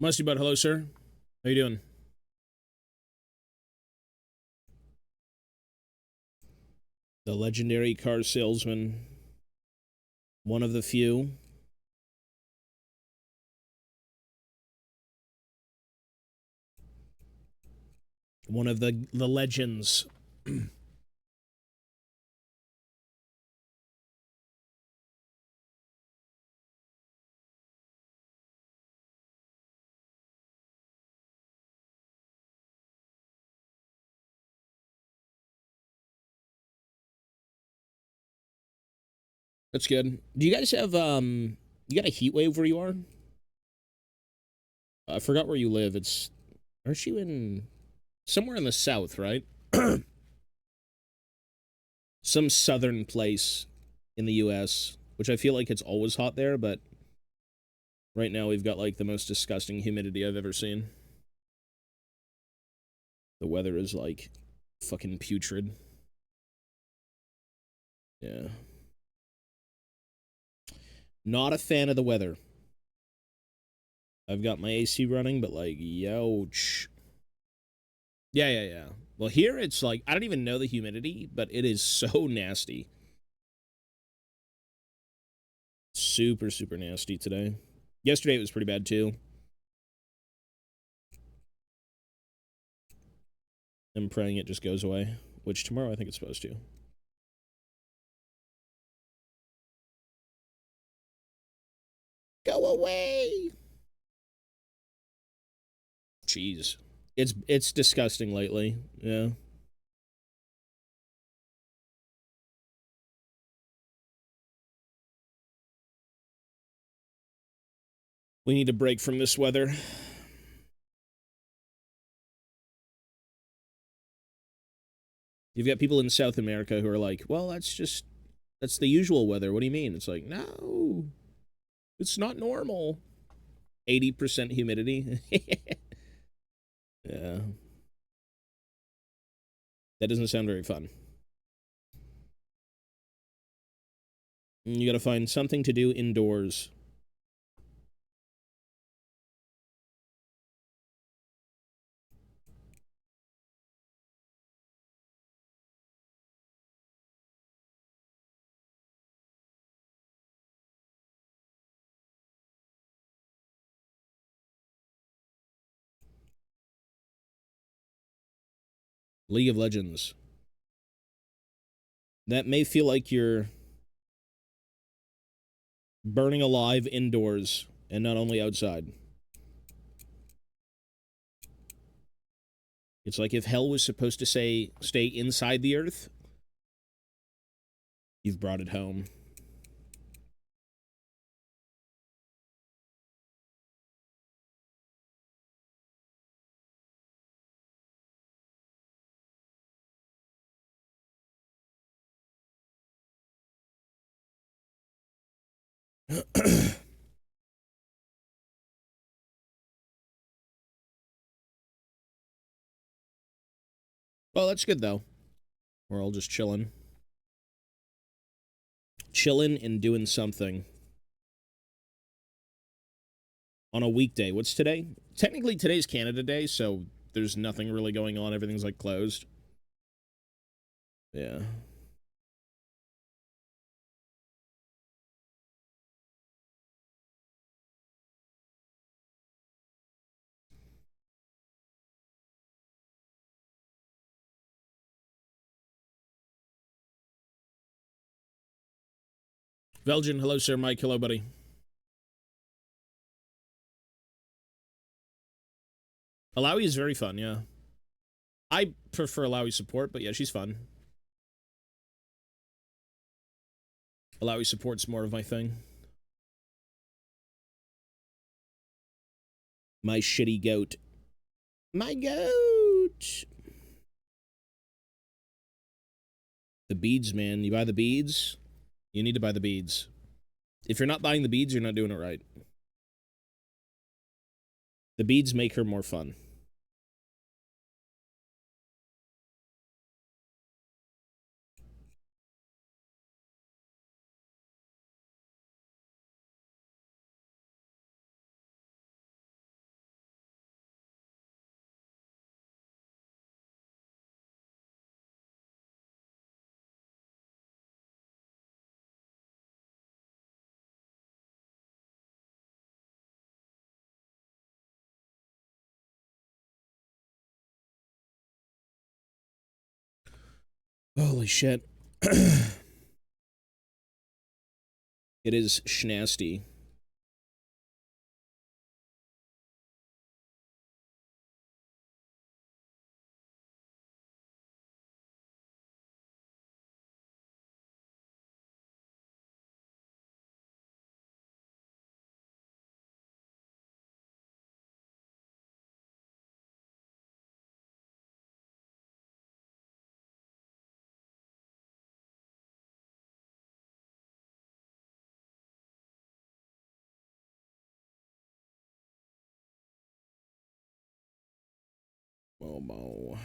Musty Bud, hello, sir. How you doing? The legendary car salesman. One of the few. One of the legends. That's good. Do you guys have you got a heat wave where you are? I forgot where you live. It's aren't you in somewhere in the south, right? Some southern place in the US, which I feel like it's always hot there, but right now we've got like the most disgusting humidity I've ever seen. The weather is like fucking putrid. Yeah. Not a fan of the weather. I've got my AC running, but like, youch. Yeah. Well, here it's like, I don't even know the humidity, but it is so nasty. Super, super nasty today. Yesterday it was pretty bad too. I'm praying it just goes away, which tomorrow I think it's supposed to. Go away! Jeez. It's disgusting lately. Yeah. We need a break from this weather. You've got people in South America who are like, well, that's the usual weather. What do you mean? It's like, no, it's not normal. 80% humidity. Yeah. That doesn't sound very fun. You gotta find something to do indoors. League of Legends. That may feel like you're burning alive indoors and not only outside. It's like if hell was supposed to stay inside the earth, you've brought it home. Well, that's good though. We're all just chilling. Chilling and doing something. On a weekday. What's today? Technically, today's Canada Day, so there's nothing really going on. Everything's like closed. Yeah. Belgian, hello, sir. Mike, hello, buddy. Alawi is very fun, yeah. I prefer Alawi support, but yeah, she's fun. Alawi support's more of my thing. My shitty goat. My goat! The beads, man. You buy the beads? You need to buy the beads. If you're not buying the beads, you're not doing it right. The beads make her more fun. Holy shit. It is schnasty. Momo.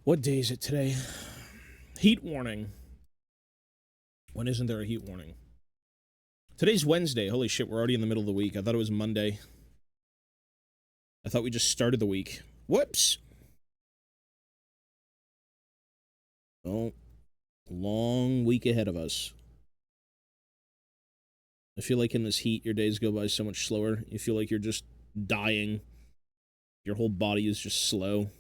What day is it today? Heat warning. When isn't there a heat warning? Today's Wednesday. Holy shit, we're already in the middle of the week. I thought it was Monday. I thought we just started the week. Whoops. Oh, long week ahead of us. I feel like in this heat, your days go by so much slower. You feel like you're just dying. Your whole body is just slow.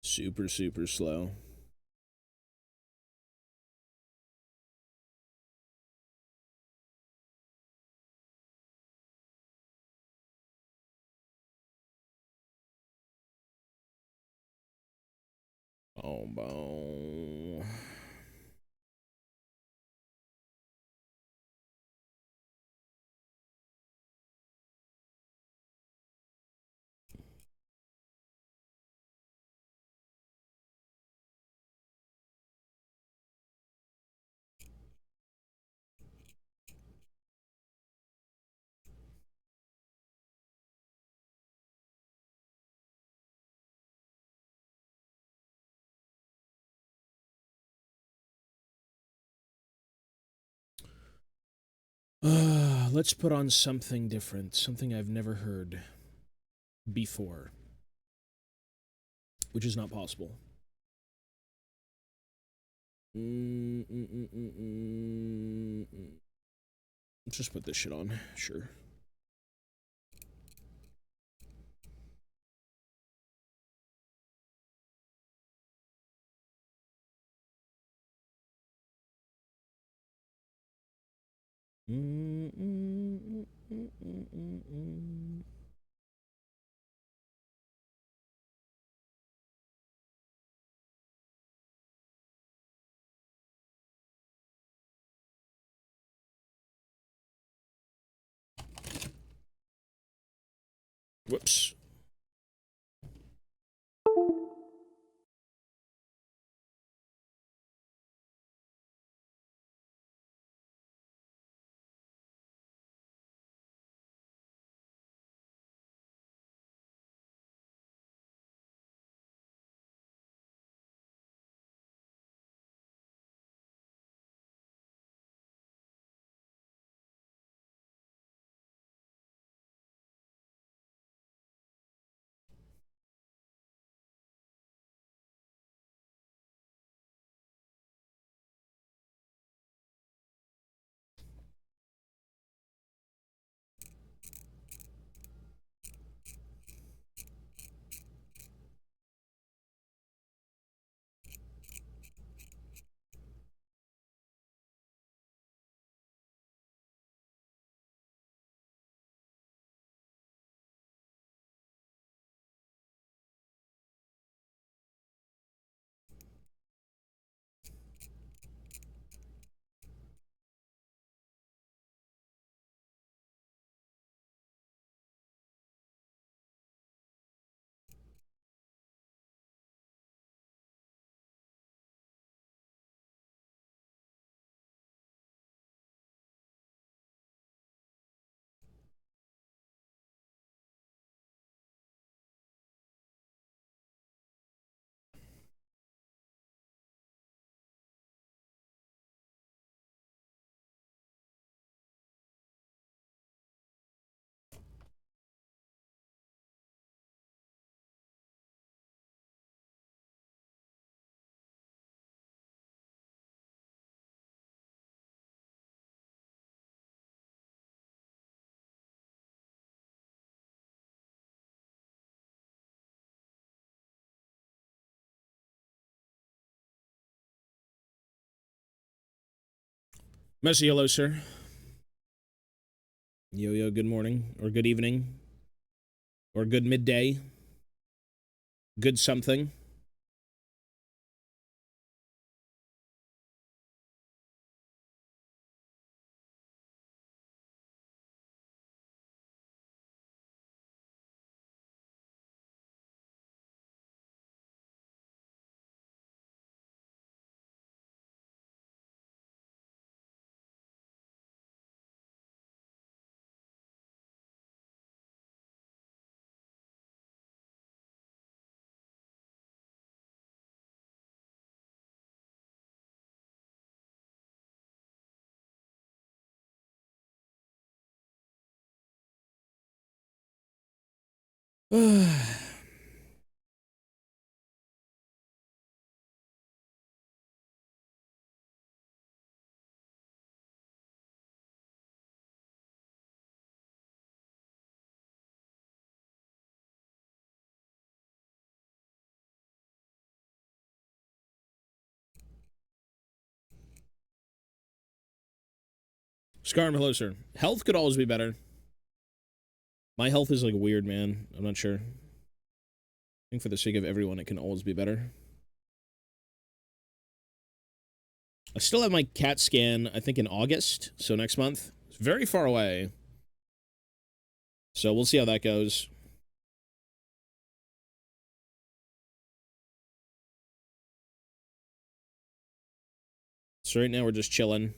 Super, super slow. Oh, boom. Let's put on something different. Something I've never heard before. Which is not possible. Let's just put this shit on. Sure. Whoops. Messi, hello, sir. Yo, good morning, or good evening, or good midday, good something. Scarm, hello, sir. Health could always be better. My health is like weird, man. I'm not sure. I think for the sake of everyone, it can always be better. I still have my CAT scan, I think, in August, so next month. It's very far away. So we'll see how that goes. So right now we're just chilling.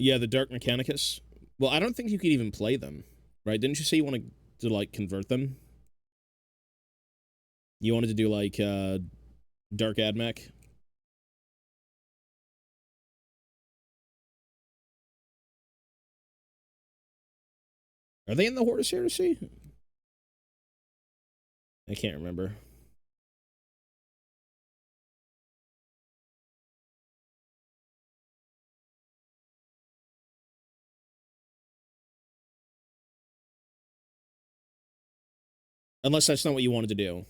Yeah, the Dark Mechanicus. Well, I don't think you could even play them, right? Didn't you say you wanted to like convert them? You wanted to do like Dark Admech? Are they in the Horus Heresy? I can't remember. Unless that's not what you wanted to do.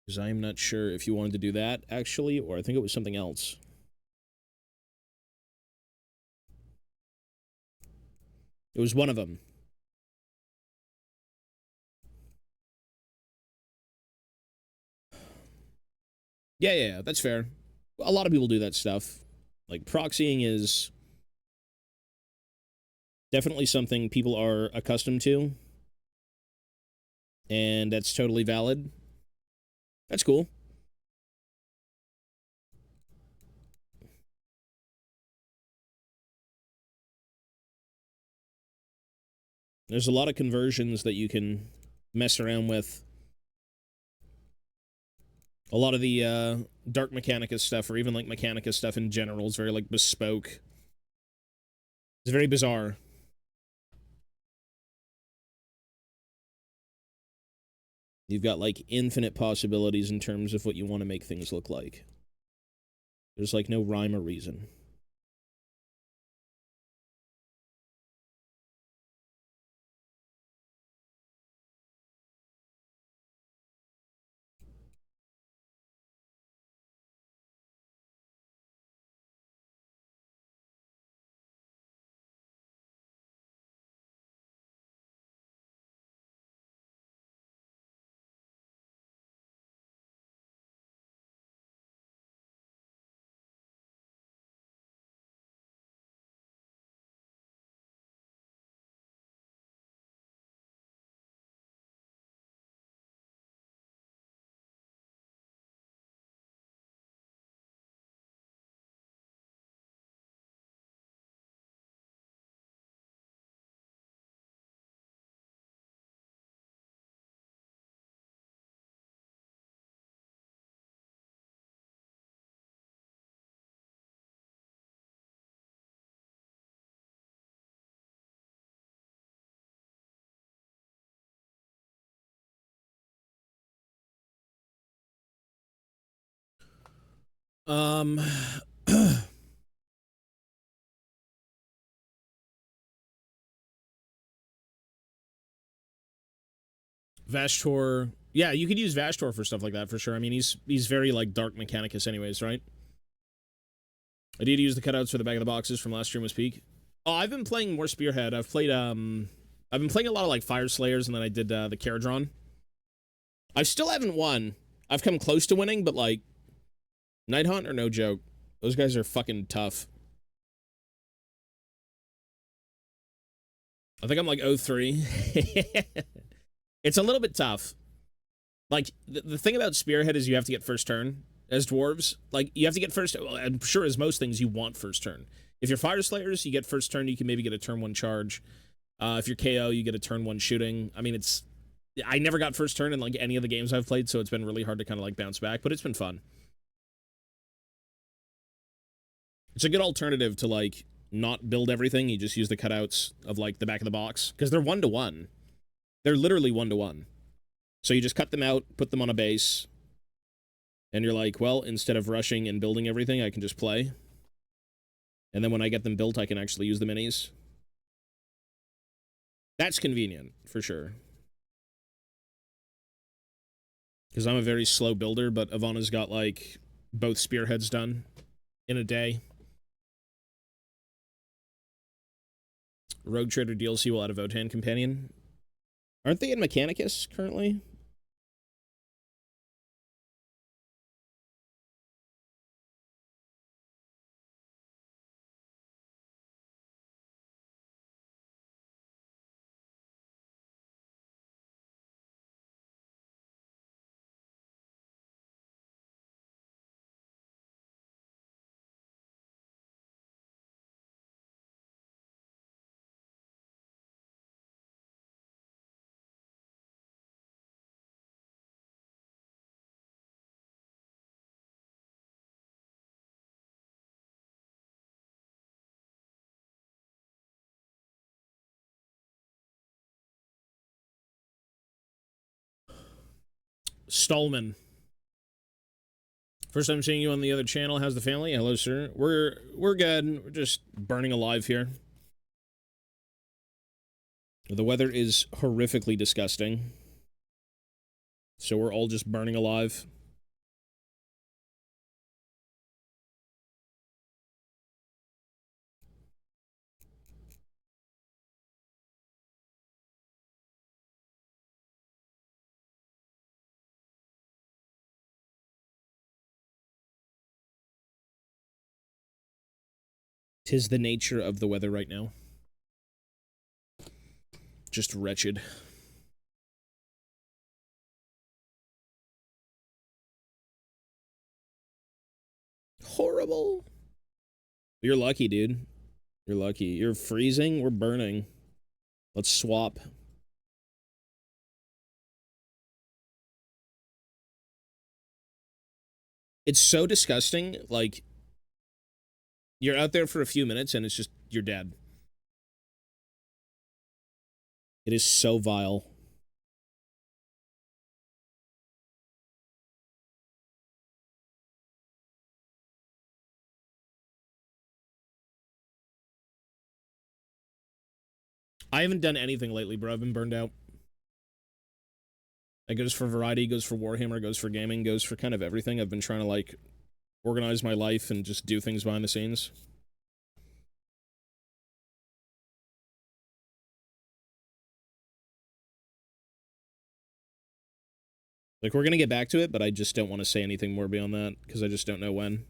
Because I'm not sure if you wanted to do that, actually, or I think it was something else. It was one of them. Yeah, that's fair. A lot of people do that stuff. Like, proxying is definitely something people are accustomed to, and that's totally valid. That's cool. There's a lot of conversions that you can mess around with. A lot of the Dark Mechanicus stuff, or even like Mechanicus stuff in general, is very like bespoke. It's very bizarre. You've got like infinite possibilities in terms of what you want to make things look like. There's like no rhyme or reason. Um, Vashtor. Yeah, you could use Vashtor for stuff like that for sure. I mean, he's very like Dark Mechanicus anyways, right? I did use the cutouts for the back of the boxes from last stream was peak. Oh, I've been playing more Spearhead. I've been playing a lot of like Fire Slayers, and then I did the Caradron. I still haven't won. I've come close to winning, but like Night Hunt are no joke. Those guys are fucking tough. I think I'm like 03. It's a little bit tough. Like, the thing about Spearhead is you have to get first turn as dwarves. Like, you have to get first. Well, I'm sure as most things, you want first turn. If you're Fire Slayers, you get first turn, you can maybe get a turn 1 charge. If you're KO, you get a turn 1 shooting. I mean, it's. I never got first turn in like any of the games I've played, so it's been really hard to kind of like bounce back, but it's been fun. It's a good alternative to like not build everything. You just use the cutouts of like the back of the box because they're 1-to-1. They're literally 1-to-1. So you just cut them out, put them on a base, and you're like, well, instead of rushing and building everything, I can just play. And then when I get them built, I can actually use the minis. That's convenient, for sure. Because I'm a very slow builder, but Ivana's got, like, both spearheads done in a day. Rogue Trader DLC will add a Votan companion. Aren't they in Mechanicus currently? Stallman. First time seeing you on the other channel. How's the family? Hello, sir. We're good. We're just burning alive here. The weather is horrifically disgusting. So we're all just burning alive. Tis the nature of the weather right now. Just wretched. Horrible. You're lucky, dude. You're lucky. You're freezing. We're burning. Let's swap. It's so disgusting. Like, you're out there for a few minutes and it's just, you're dead. It is so vile. I haven't done anything lately, bro. I've been burned out. It goes for variety, goes for Warhammer, goes for gaming, goes for kind of everything. I've been trying to, like, organize my life and just do things behind the scenes. Like, we're gonna get back to it, but I just don't want to say anything more beyond that, because I just don't know when.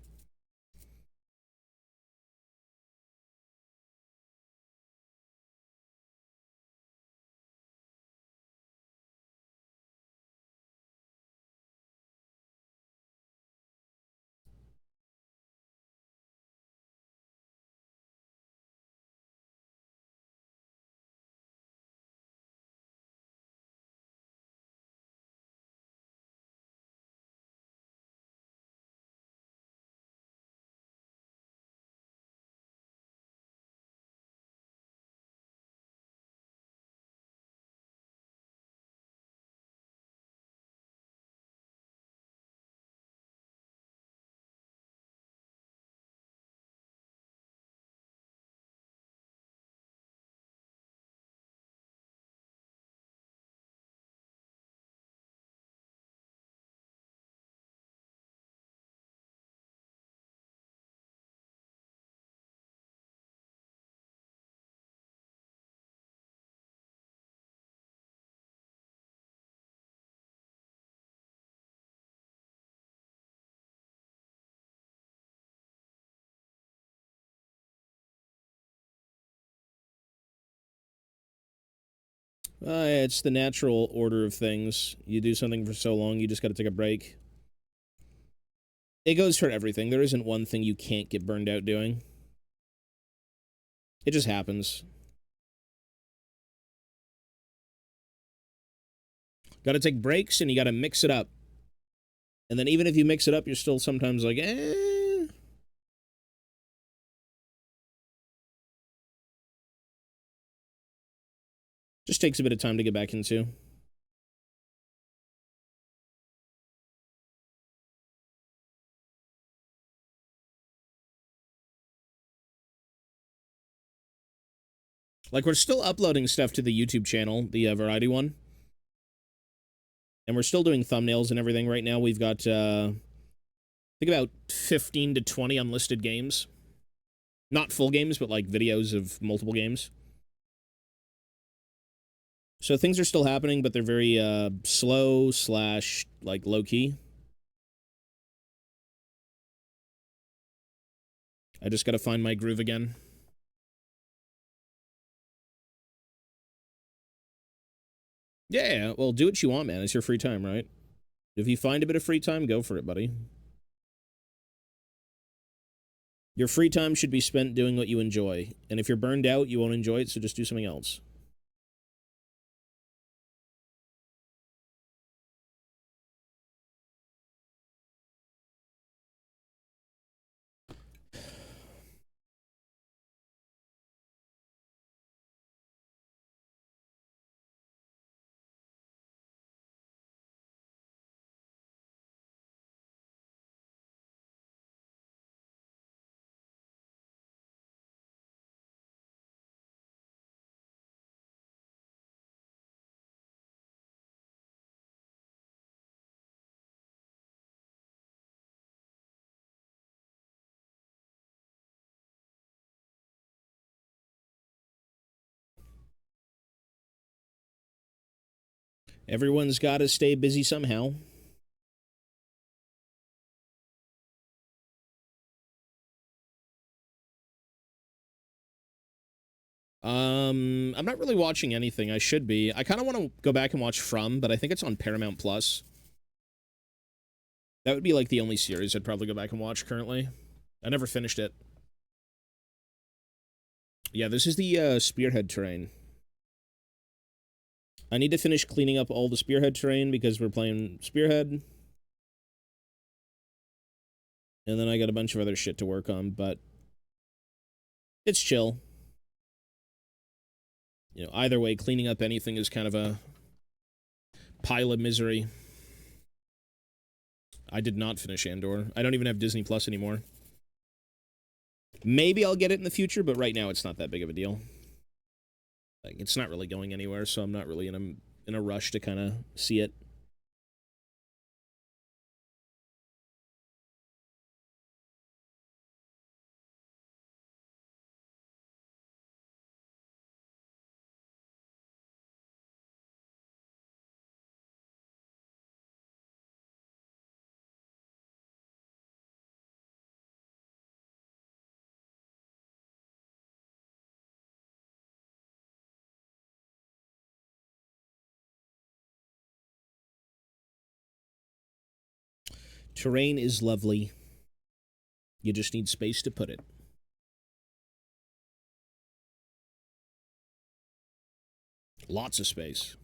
It's the natural order of things. You do something for so long, you just got to take a break. It goes for everything. There isn't one thing you can't get burned out doing. It just happens. Got to take breaks, and you got to mix it up. And then even if you mix it up, you're still sometimes like, eh. Just takes a bit of time to get back into. Like, we're still uploading stuff to the YouTube channel, the variety one. And we're still doing thumbnails and everything right now. We've got, I think about 15 to 20 unlisted games. Not full games, but like videos of multiple games. So things are still happening, but they're very slow / like low-key. I just gotta find my groove again. Yeah, well, do what you want, man. It's your free time, right? If you find a bit of free time, go for it, buddy. Your free time should be spent doing what you enjoy. And if you're burned out, you won't enjoy it, so just do something else. Everyone's got to stay busy somehow. I'm not really watching anything. I should be. I kind of want to go back and watch From, but I think it's on Paramount Plus. That would be like the only series I'd probably go back and watch currently. I never finished it. Yeah, this is the Spearhead terrain. I need to finish cleaning up all the Spearhead terrain because we're playing Spearhead. And then I got a bunch of other shit to work on, but it's chill. You know, either way, cleaning up anything is kind of a pile of misery. I did not finish Andor. I don't even have Disney Plus anymore. Maybe I'll get it in the future, but right now it's not that big of a deal. Like, it's not really going anywhere, so I'm not really in a rush to kind of see it. Terrain is lovely. You just need space to put it. Lots of space.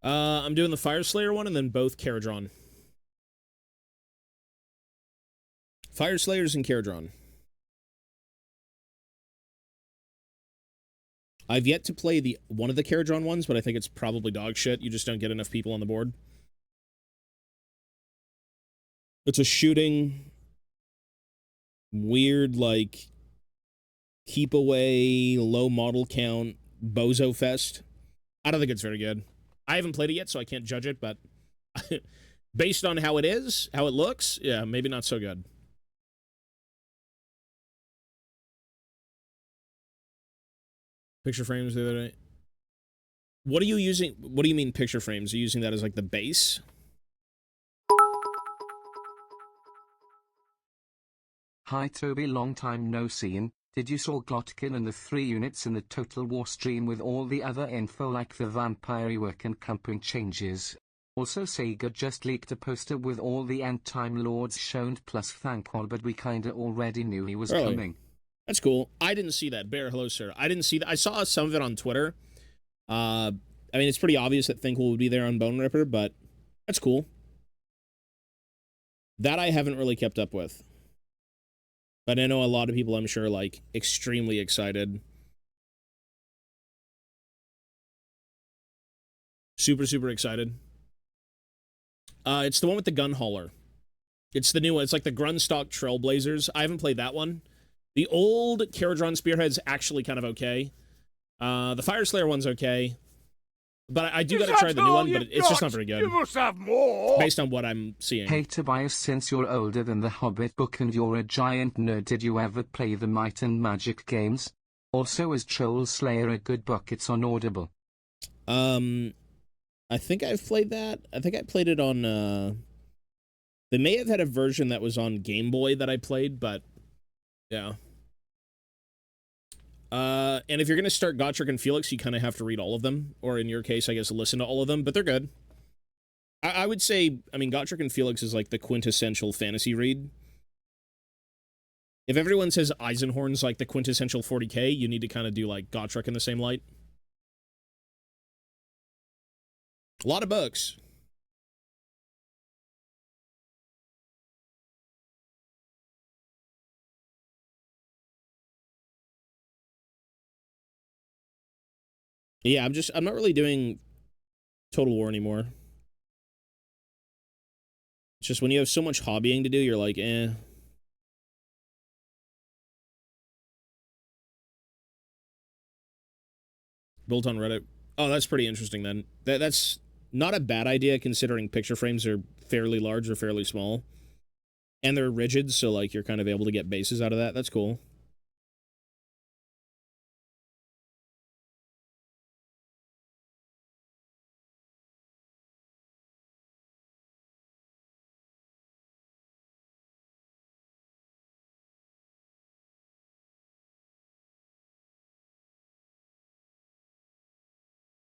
I'm doing the Fire Slayer one and then both Caradron. Fire Slayers and Caradron. I've yet to play one of the Caradron ones, but I think it's probably dog shit. You just don't get enough people on the board. It's a shooting weird, like, keep away, low model count, bozo fest. I don't think it's very good. I haven't played it yet, so I can't judge it, but based on how it is, how it looks, yeah, maybe not so good. Picture frames the other day. What are you using? What do you mean picture frames? Are you using that as like the base? Hi Toby, long time no seen. Did you saw Glotkin and the 3 units in the Total War stream with all the other info like the vampire rework and camping changes? Also Sega just leaked a poster with all the end time lords shown plus Thankful, but we kinda already knew he was coming. That's cool. I didn't see that. Bear, hello sir. I didn't see that. I saw some of it on Twitter. I mean, it's pretty obvious that Thankful would be there on Bone Ripper, but that's cool. That I haven't really kept up with. But I know a lot of people, I'm sure, like, extremely excited. Super, super excited. It's the one with the gun hauler. It's the new one. It's like the Grunstock Trailblazers. I haven't played that one. The old Caradron Spearhead's actually kind of okay. The Fireslayer one's okay. But I do gotta try the new one, but it's just not very good. You must have more! Based on what I'm seeing. Hey Tobias, since you're older than the Hobbit book and you're a giant nerd, did you ever play the Might and Magic games? Also, is Troll Slayer a good book? It's on Audible. I think I've played that. I think I played it on, They may have had a version that was on Game Boy that I played, but yeah. And if you're going to start Gotrek and Felix, you kind of have to read all of them. Or in your case, I guess, listen to all of them. But they're good. I would say, I mean, Gotrek and Felix is like the quintessential fantasy read. If everyone says Eisenhorn's like the quintessential 40k, you need to kind of do like Gotrek in the same light. A lot of books. Yeah, I'm not really doing Total War anymore. It's just when you have so much hobbying to do, you're like, eh. Built on Reddit. Oh, that's pretty interesting then. That's not a bad idea considering picture frames are fairly large or fairly small. And they're rigid, so like you're kind of able to get bases out of that. That's cool.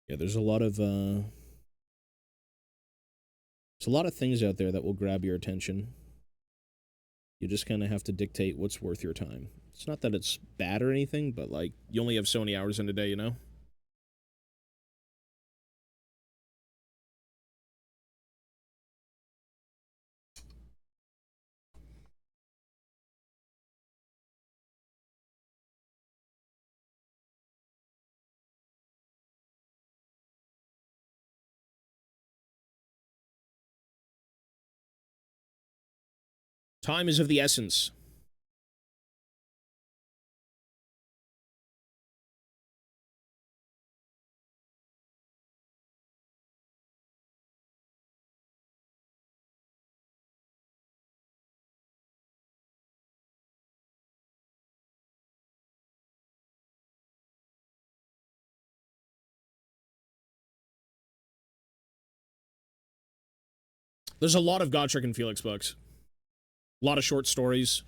Yeah, there's a lot of things out there that will grab your attention. You just kind of have to dictate what's worth your time. It's not that it's bad or anything, but like you only have so many hours in a day, you know? Time is of the essence. There's a lot of Gotrek and Felix books. A lot of short stories.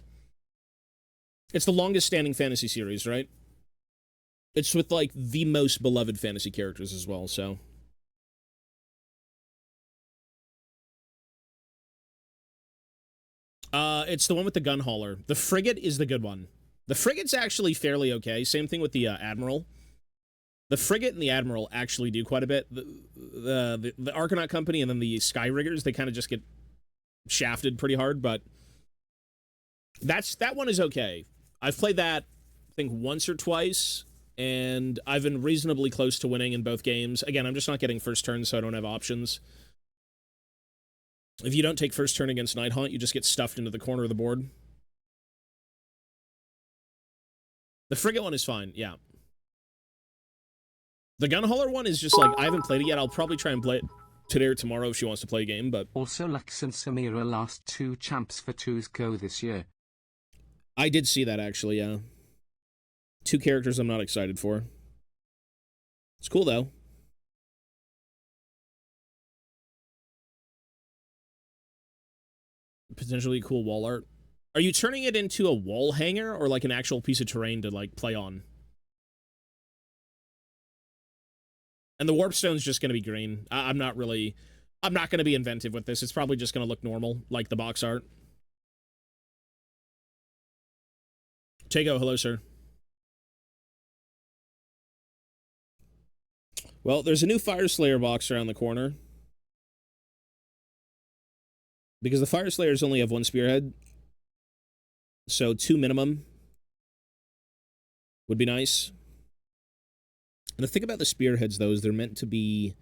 It's the longest standing fantasy series, right? It's with like the most beloved fantasy characters as well, so. It's the one with the gun hauler. The frigate is the good one. The frigate's actually fairly okay. Same thing with the admiral. The frigate and the admiral actually do quite a bit. The Argonaut Company and then the Skyriggers, they kind of just get shafted pretty hard, but that one is okay. I've played that, I think, once or twice, and I've been reasonably close to winning in both games. Again, I'm just not getting first turn, so I don't have options. If you don't take first turn against Nighthaunt, you just get stuffed into the corner of the board. The frigate one is fine, yeah. The gun hauler one is just like, I haven't played it yet. I'll probably try and play it today or tomorrow if she wants to play a game, but... Also, Lux and Samira last 2 champs for 2's go this year. I did see that, actually, yeah. 2 characters I'm not excited for. It's cool, though. Potentially cool wall art. Are you turning it into a wall hanger or like an actual piece of terrain to like play on? And the warp stone's just going to be green. I'm not going to be inventive with this. It's probably just going to look normal, like the box art. Tego, hello, sir. Well, there's a new Fire Slayer box around the corner. Because the Fire Slayers only have 1 spearhead. So 2 minimum would be nice. And the thing about the spearheads, though, is they're meant to be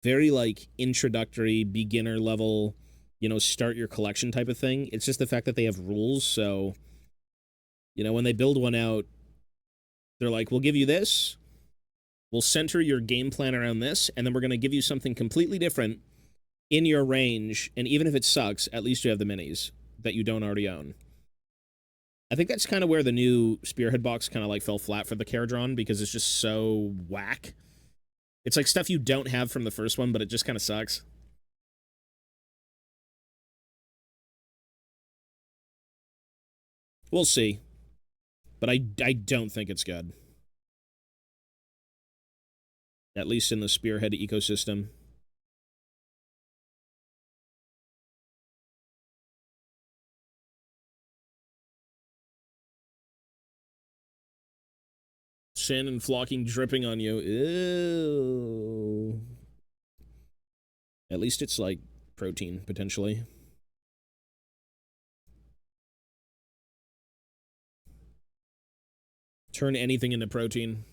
very, like, introductory, beginner level, you know, start your collection type of thing. It's just the fact that they have rules, so, you know, when they build one out, they're like, we'll give you this, we'll center your game plan around this, and then we're going to give you something completely different in your range, and even if it sucks, at least you have the minis that you don't already own. I think that's kind of where the new Spearhead box kind of like fell flat for the Caradron, because it's just so whack. It's like stuff you don't have from the first one, but it just kind of sucks. We'll see. But I don't think it's good. At least in the Spearhead ecosystem. Sand and flocking dripping on you. Ew. At least it's like protein, potentially. Turn anything into protein.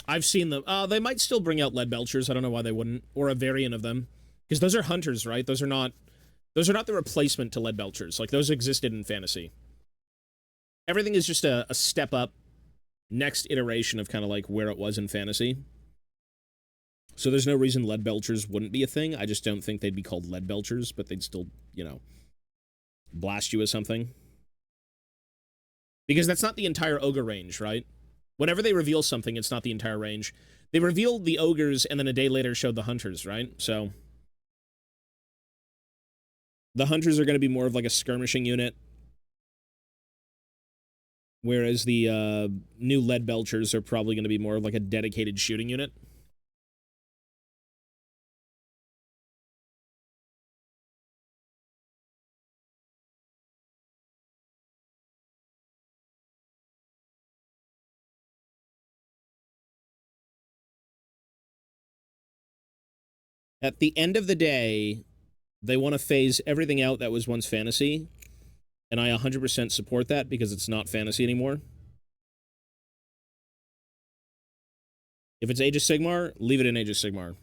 I've seen them. They might still bring out lead belchers. I don't know why they wouldn't. Or a variant of them. Because those are hunters, right? Those are not the replacement to lead belchers. Like, those existed in fantasy. Everything is just a step up, next iteration of kind of like where it was in fantasy. So there's no reason lead belchers wouldn't be a thing. I just don't think they'd be called lead belchers, but they'd still, you know, blast you with something. Because that's not the entire ogre range, right? Whenever they reveal something, it's not the entire range. They revealed the ogres and then a day later showed the hunters, right? So the hunters are going to be more of like a skirmishing unit. Whereas the new lead belchers are probably going to be more of like a dedicated shooting unit. At the end of the day, they want to phase everything out that was once fantasy. And I 100% support that because it's not fantasy anymore. If it's Age of Sigmar, leave it in Age of Sigmar.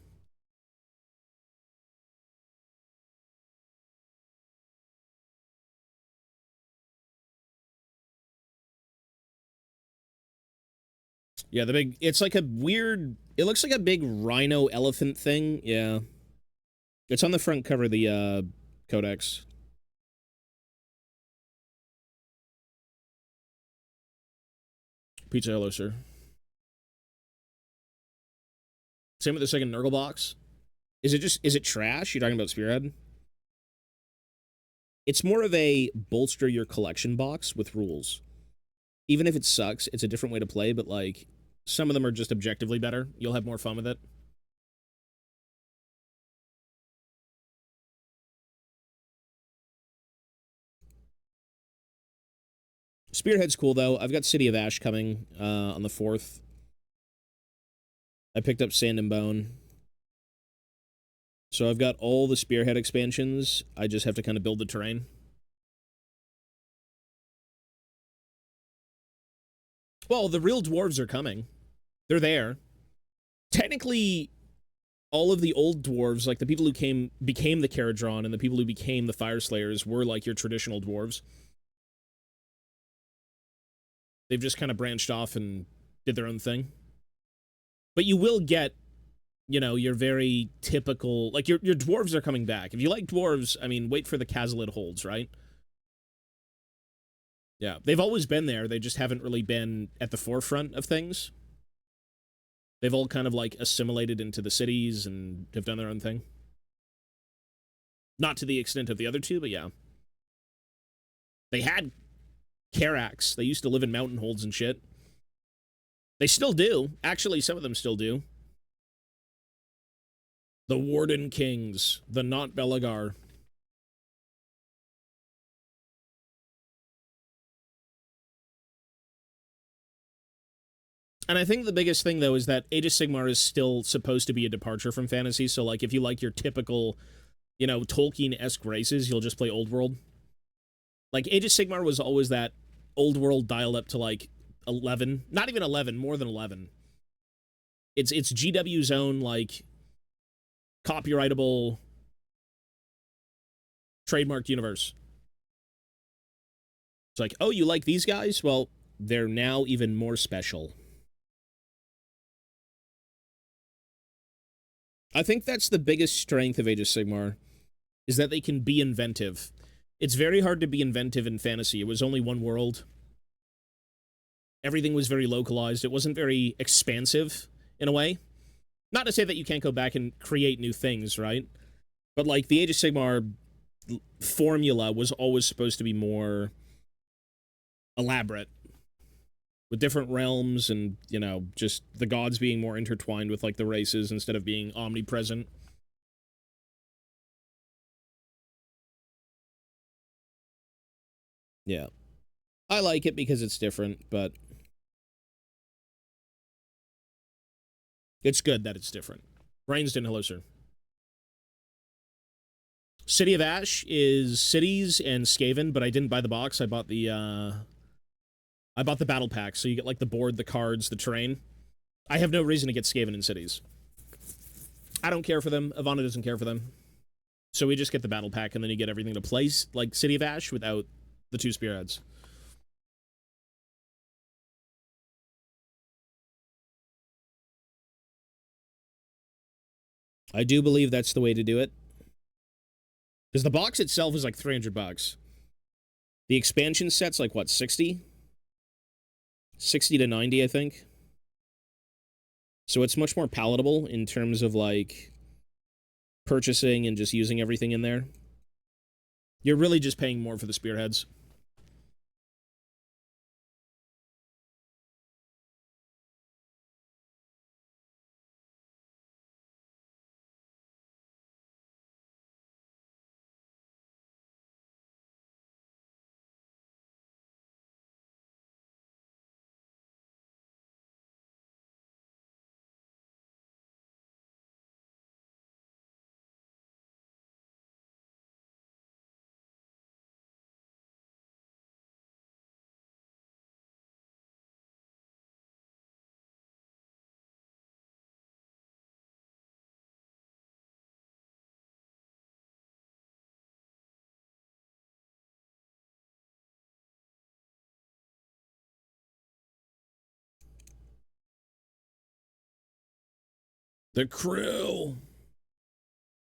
Yeah, it's like a weird, it looks like a big rhino elephant thing. Yeah. It's on the front cover of the Codex. Pizza, hello, sir. Same with the second Nurgle box. Is it trash? You're talking about Spearhead? It's more of a bolster your collection box with rules. Even if it sucks, it's a different way to play, but like, some of them are just objectively better. You'll have more fun with it. Spearhead's cool, though. I've got City of Ash coming on the 4th. I picked up Sand and Bone. So I've got all the Spearhead expansions. I just have to kind of build the terrain. Well, the real dwarves are coming. They're there. Technically, all of the old dwarves, like the people who became the Caradron and the people who became the Fire Slayers, were like your traditional dwarves. They've just kind of branched off and did their own thing. But you will get, you know, your very typical, like your dwarves are coming back. If you like dwarves, I mean, wait for the Cazalet holds, right? Yeah, they've always been there. They just haven't really been at the forefront of things. They've all kind of like assimilated into the cities and have done their own thing. Not to the extent of the other two, but yeah. They had Carax. They used to live in mountain holds and shit. They still do. Actually, some of them still do. The Warden Kings. The Not Belagar. And I think the biggest thing, though, is that Age of Sigmar is still supposed to be a departure from fantasy. So, like, if you like your typical, you know, Tolkien-esque races, you'll just play Old World. Like, Age of Sigmar was always that Old World dialed up to, like, 11. Not even 11, more than 11. It's GW's own, like, copyrightable, trademarked universe. It's like, oh, you like these guys? Well, they're now even more special. I think that's the biggest strength of Age of Sigmar, is that they can be inventive. It's very hard to be inventive in fantasy. It was only one world. Everything was very localized. It wasn't very expansive, in a way. Not to say that you can't go back and create new things, right? But, like, the Age of Sigmar formula was always supposed to be more elaborate, with different realms and, you know, just the gods being more intertwined with, like, the races instead of being omnipresent. Yeah. I like it because it's different, but it's good that it's different. Brainston, hello, sir. City of Ash is cities and Skaven, but I didn't buy the box. I bought the battle pack, so you get, like, the board, the cards, the terrain. I have no reason to get Skaven in cities. I don't care for them. Ivana doesn't care for them. So we just get the battle pack, and then you get everything to place, like City of Ash, without the 2 spearheads. I do believe that's the way to do it. Because the box itself is like $300. The expansion set's like, what, 60? 60 to 90, I think. So it's much more palatable in terms of, like, purchasing and just using everything in there. You're really just paying more for the spearheads. The krill.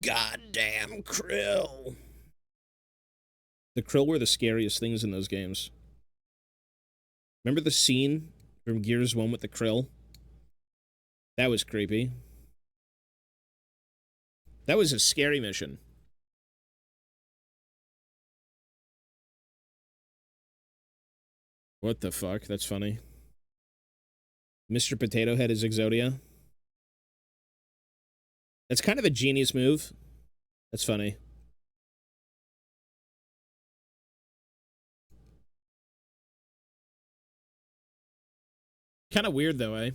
Goddamn krill. The krill were the scariest things in those games. Remember the scene from Gears 1 with the krill? That was creepy. That was a scary mission. What the fuck? That's funny. Mr. Potato Head is Exodia. That's kind of a genius move. That's funny. Kind of weird, though, eh?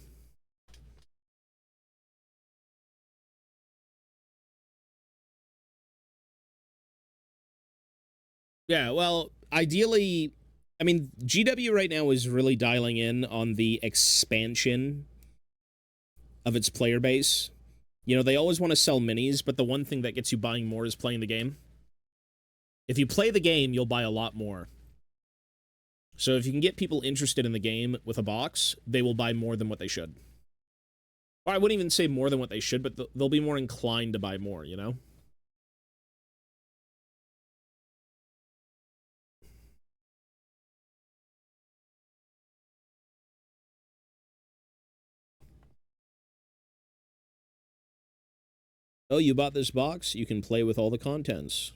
Yeah, well, ideally, I mean, GW right now is really dialing in on the expansion of its player base. You know, they always want to sell minis, but the one thing that gets you buying more is playing the game. If you play the game, you'll buy a lot more. So if you can get people interested in the game with a box, they will buy more than what they should. Or I wouldn't even say more than what they should, but they'll be more inclined to buy more, you know? Oh, you bought this box? You can play with all the contents.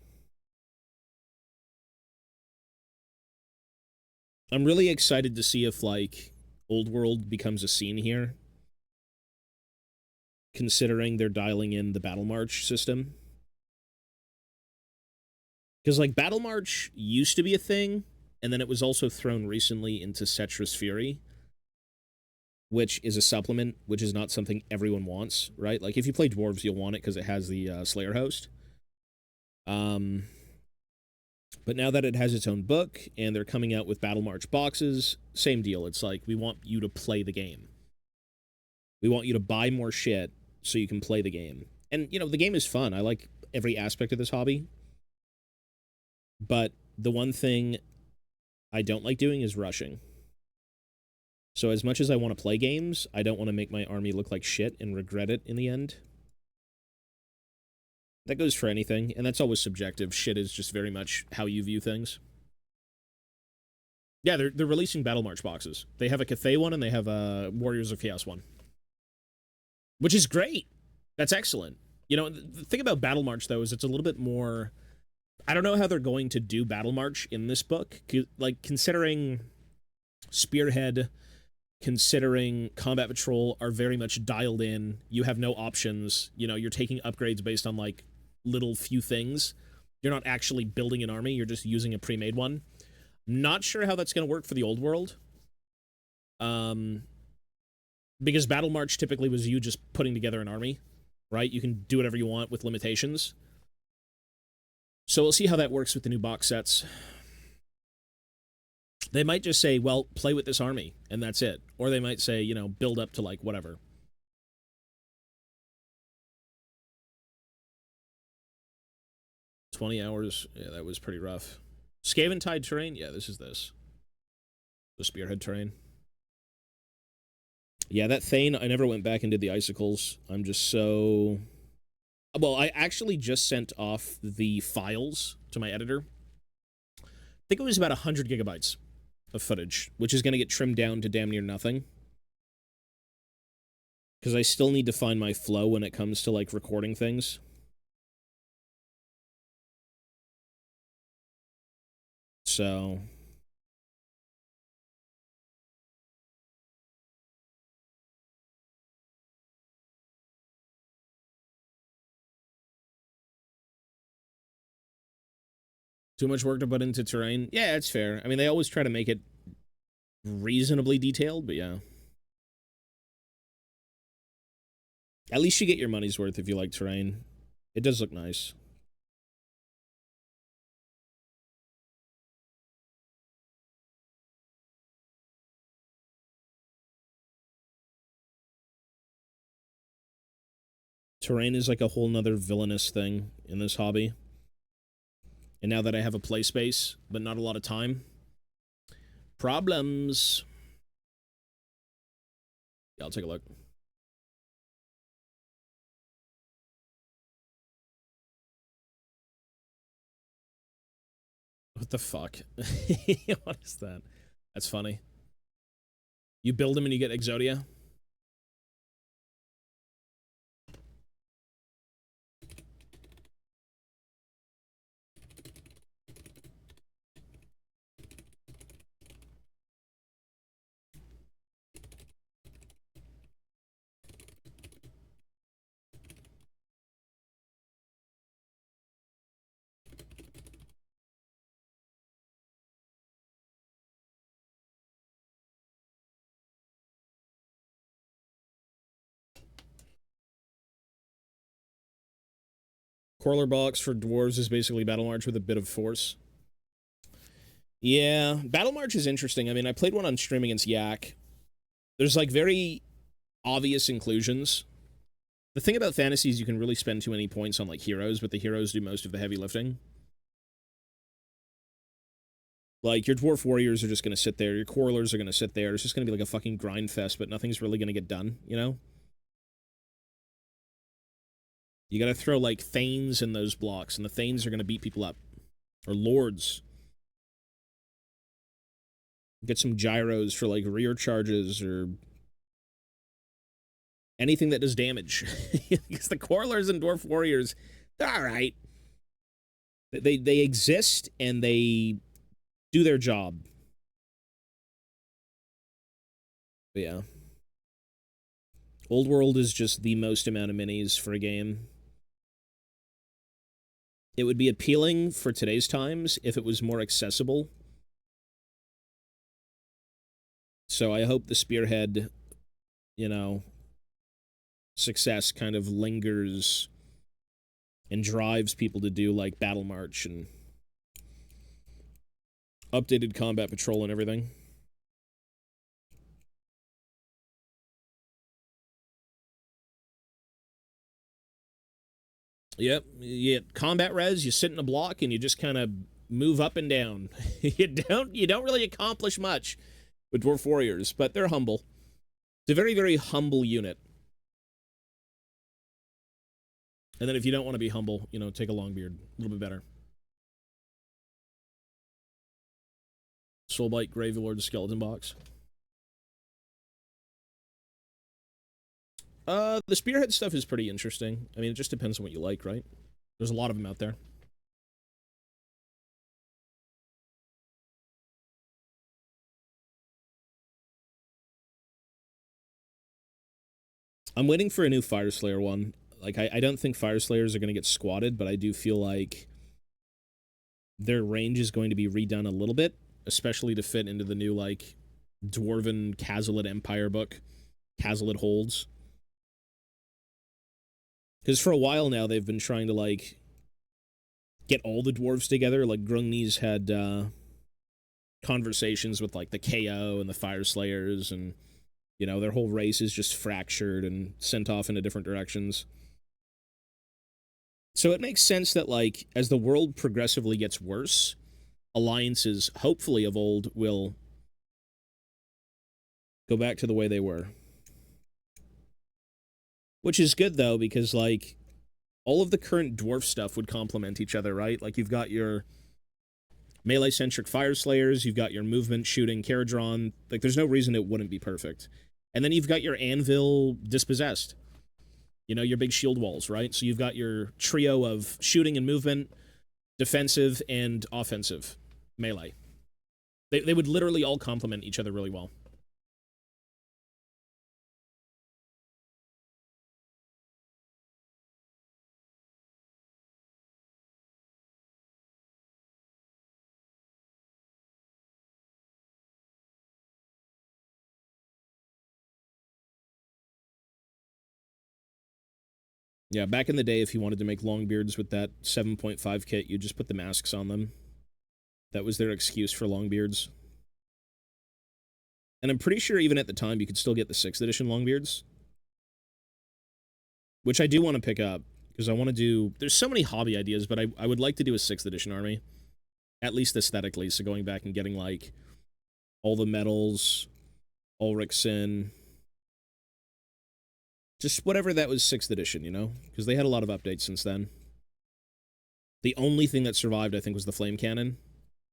I'm really excited to see if, like, Old World becomes a scene here, considering they're dialing in the Battle March system. Because, like, Battle March used to be a thing, and then it was also thrown recently into Cetra's Fury, which is a supplement, which is not something everyone wants, right? Like, if you play Dwarves, you'll want it because it has the Slayer host. But now that it has its own book, and they're coming out with Battle March boxes, same deal. It's like, we want you to play the game. We want you to buy more shit so you can play the game. And, you know, the game is fun. I like every aspect of this hobby. But the one thing I don't like doing is rushing. So as much as I want to play games, I don't want to make my army look like shit and regret it in the end. That goes for anything, and that's always subjective. Shit is just very much how you view things. Yeah, they're releasing Battle March boxes. They have a Cathay one, and they have a Warriors of Chaos one. Which is great. That's excellent. You know, the thing about Battle March, though, is it's a little bit more... I don't know how they're going to do Battle March in this book. Like, considering Spearhead, considering Combat Patrol are very much dialed in, you have no options. You know, you're taking upgrades based on, like, little few things. You're not actually building an army. You're just using a pre-made one. Not sure how that's going to work for the old world. Because Battle March typically was you just putting together an army, right? You can do whatever you want with limitations. So we'll see how that works with the new box sets. They might just say, well, play with this army, and that's it. Or they might say, you know, build up to, like, whatever. $20 hours. Yeah, that was pretty rough. Skaven Tide terrain? Yeah, this is this. The Spearhead terrain. Yeah, that Thane, I never went back and did the icicles. I'm just so... Well, I actually just sent off the files to my editor. I think it was about 100 gigabytes of footage, which is going to get trimmed down to damn near nothing. Because I still need to find my flow when it comes to, like, recording things. So... Too much work to put into terrain? Yeah, it's fair. I mean, they always try to make it reasonably detailed, but yeah. At least you get your money's worth if you like terrain. It does look nice. Terrain is like a whole nother villainous thing in this hobby. And now that I have a play space, but not a lot of time, problems. Yeah, I'll take a look. What the fuck? What is that? That's funny. You build them and you get Exodia? Corler box for dwarves is basically Battle March with a bit of force. Yeah, Battle March is interesting. I mean, I played one on stream against Yak. There's, like, very obvious inclusions. The thing about fantasy is you can really spend too many points on, like, heroes, but the heroes do most of the heavy lifting. Like, your Dwarf Warriors are just going to sit there. Your Quarrelers are going to sit there. It's just going to be like a fucking grind fest, but nothing's really going to get done, you know? You got to throw, like, Thanes in those blocks, and the Thanes are going to beat people up. Or Lords. Get some gyros for, like, rear charges or anything that does damage. Because the Quarrelers and Dwarf Warriors, they're all right. They exist, and they do their job. But yeah. Old World is just the most amount of minis for a game. It would be appealing for today's times if it was more accessible. So I hope the Spearhead, you know, success kind of lingers and drives people to do, like, Battle March and updated Combat Patrol and everything. Yep, you get combat res, you sit in a block, and you just kind of move up and down. you don't really accomplish much with Dwarf Warriors, but they're humble. It's a very, very humble unit. And then if you don't want to be humble, you know, take a Longbeard. A little bit better. Soulbite Gravelord Skeleton Box. The Spearhead stuff is pretty interesting. I mean, it just depends on what you like, right? There's a lot of them out there. I'm waiting for a new Fireslayer one. Like, I don't think Fireslayers are going to get squatted, but I do feel like their range is going to be redone a little bit, especially to fit into the new, like, Dwarven Cazalet Empire book, Cazalet Holds. Because for a while now, they've been trying to, like, get all the dwarves together. Like, Grungni's had conversations with, like, the KO and the Fireslayers, and, you know, their whole race is just fractured and sent off into different directions. So it makes sense that, like, as the world progressively gets worse, alliances, hopefully of old, will go back to the way they were. Which is good, though, because, like, all of the current dwarf stuff would complement each other, right? Like, you've got your melee-centric Fireslayers, you've got your movement-shooting Caradron. Like, there's no reason it wouldn't be perfect. And then you've got your Anvil Dispossessed. You know, your big shield walls, right? So you've got your trio of shooting and movement, defensive and offensive melee. They would literally all complement each other really well. Yeah, back in the day, if you wanted to make Longbeards with that 7.5 kit, you just put the masks on them. That was their excuse for Longbeards. And I'm pretty sure even at the time, you could still get the 6th edition Longbeards. Which I do want to pick up, because I want to do... There's so many hobby ideas, but I would like to do a 6th edition army. At least aesthetically, so going back and getting, like, all the medals, Ulrichsen... Just whatever that was 6th edition, you know? Because they had a lot of updates since then. The only thing that survived, I think, was the flame cannon.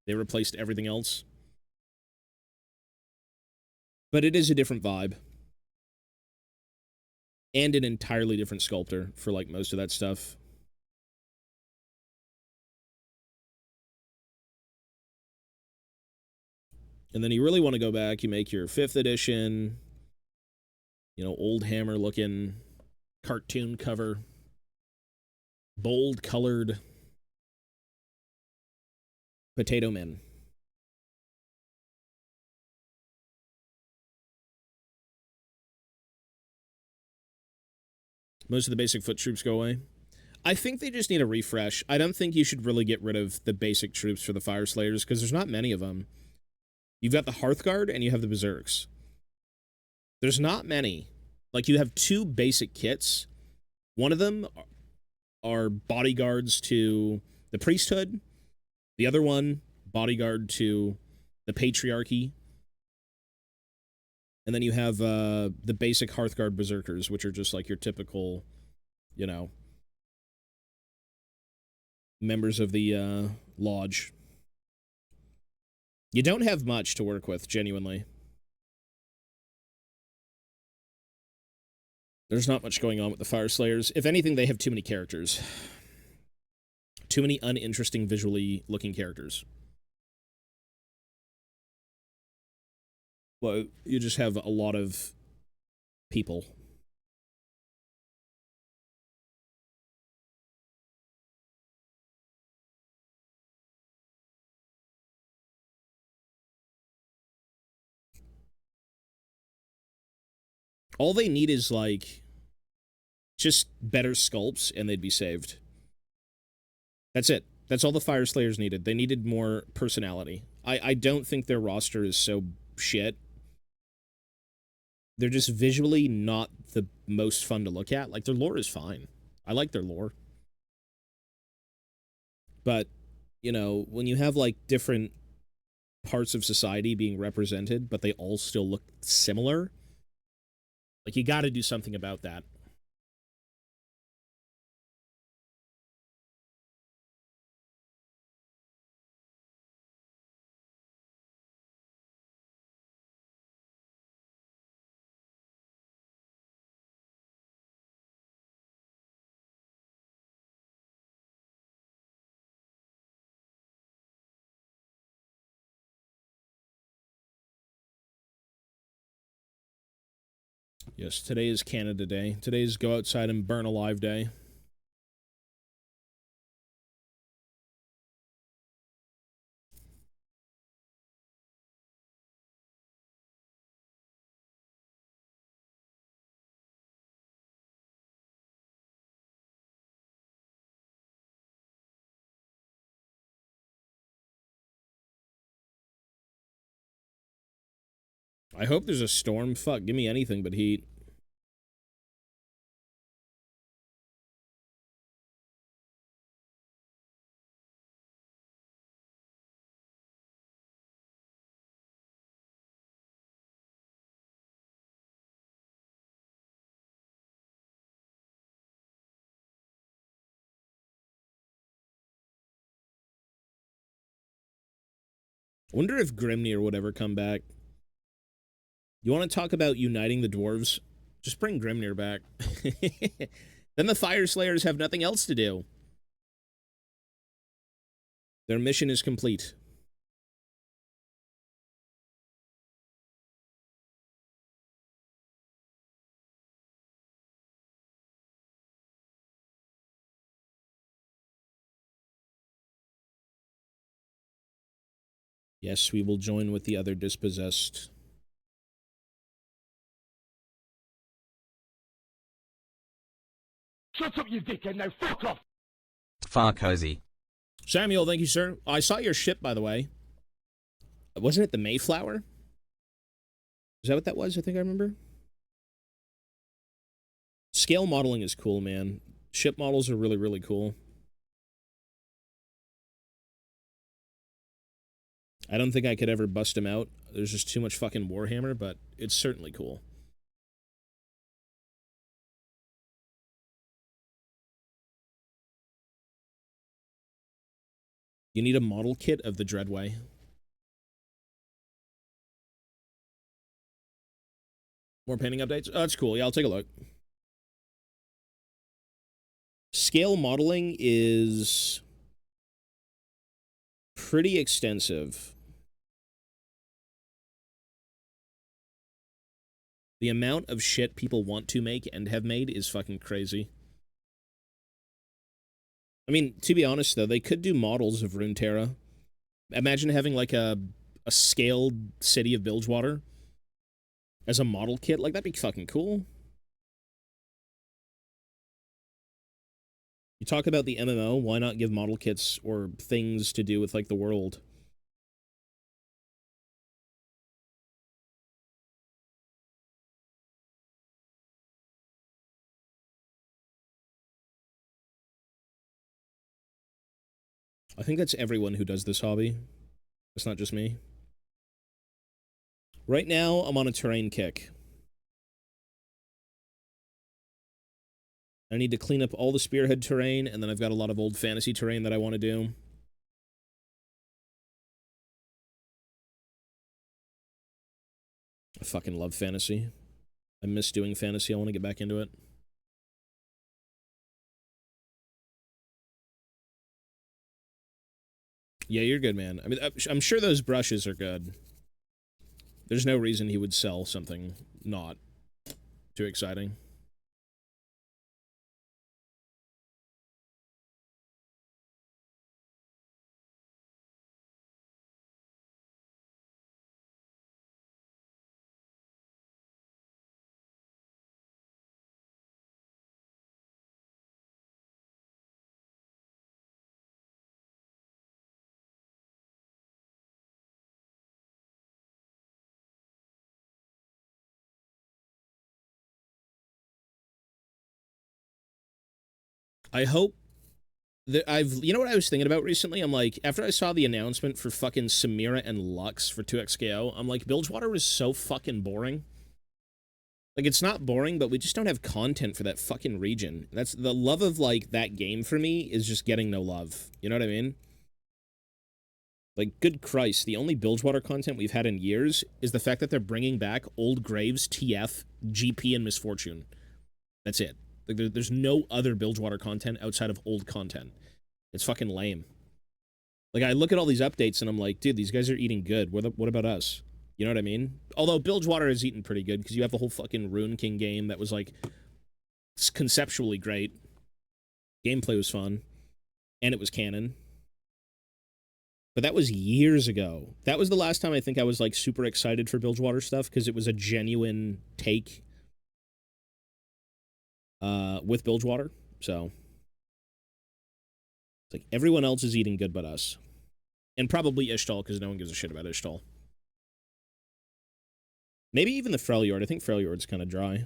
They replaced everything else. But it is a different vibe. And an entirely different sculptor for, like, most of that stuff. And then you really want to go back, you make your 5th edition... You know, old hammer looking cartoon cover. Bold colored Potato Men. Most of the basic foot troops go away. I think they just need a refresh. I don't think you should really get rid of the basic troops for the Fireslayers, because there's not many of them. You've got the Hearthguard and you have the Berserks. There's not many. Like, you have 2 basic kits. One of them are bodyguards to the priesthood. The other one, bodyguard to the patriarchy. And then you have the basic Hearthguard berserkers, which are just like your typical, you know, members of the lodge. You don't have much to work with, genuinely. There's not much going on with the Fire Slayers. If anything, they have too many characters. Too many uninteresting, visually looking characters. Well, you just have a lot of people. All they need is, like, just better sculpts, and they'd be saved. That's it. That's all the Fire Slayers needed. They needed more personality. I don't think their roster is so shit. They're just visually not the most fun to look at. Like, their lore is fine. I like their lore. But, you know, when you have, like, different parts of society being represented, but they all still look similar, like, you gotta do something about that. Yes, today is Canada Day. Today's Go Outside and Burn Alive Day. I hope there's a storm. Fuck, give me anything but heat. I wonder if Grimnir would ever come back. You want to talk about uniting the dwarves? Just bring Grimnir back. Then the Fire Slayers have nothing else to do. Their mission is complete. Yes, we will join with the other dispossessed. Shut up, you dickhead, now fuck off! Far cozy. Samuel, thank you, sir. I saw your ship, by the way. Wasn't it the Mayflower? Is that what that was? I think I remember. Scale modeling is cool, man. Ship models are really, really cool. I don't think I could ever bust him out. There's just too much fucking Warhammer, but it's certainly cool. You need a model kit of the Dreadway. More painting updates? Oh, that's cool. Yeah, I'll take a look. Scale modeling is pretty extensive. The amount of shit people want to make and have made is fucking crazy. I mean, to be honest, though, they could do models of Runeterra. Imagine having, like, a scaled city of Bilgewater as a model kit. Like, that'd be fucking cool. You talk about the MMO, why not give model kits or things to do with, like, the world? I think that's everyone who does this hobby. It's not just me. Right now, I'm on a terrain kick. I need to clean up all the spearhead terrain, and then I've got a lot of old fantasy terrain that I want to do. I fucking love fantasy. I miss doing fantasy. I want to get back into it. Yeah, you're good, man. I mean, I'm sure those brushes are good. There's no reason he would sell something not too exciting. I hope that you know what I was thinking about recently? I'm like, after I saw the announcement for fucking Samira and Lux for 2XKO, I'm like, Bilgewater is so fucking boring. Like, it's not boring, but we just don't have content for that fucking region. That's the love of, like, that game for me is just getting no love. You know what I mean? Like, good Christ, the only Bilgewater content we've had in years is the fact that they're bringing back Old Graves, TF, GP, and Misfortune. That's it. Like, there's no other Bilgewater content outside of old content. It's fucking lame. Like, I look at all these updates and I'm like, dude, these guys are eating good. What about us? You know what I mean? Although Bilgewater has eaten pretty good because you have the whole fucking Rune King game that was, like, conceptually great. Gameplay was fun. And it was canon. But that was years ago. That was the last time I think I was, like, super excited for Bilgewater stuff because it was a genuine take with Bilgewater. So it's like everyone else is eating good but us. And probably Ishtal, because no one gives a shit about Ishtal. Maybe even the Freljord. I think Freljord's kind of dry.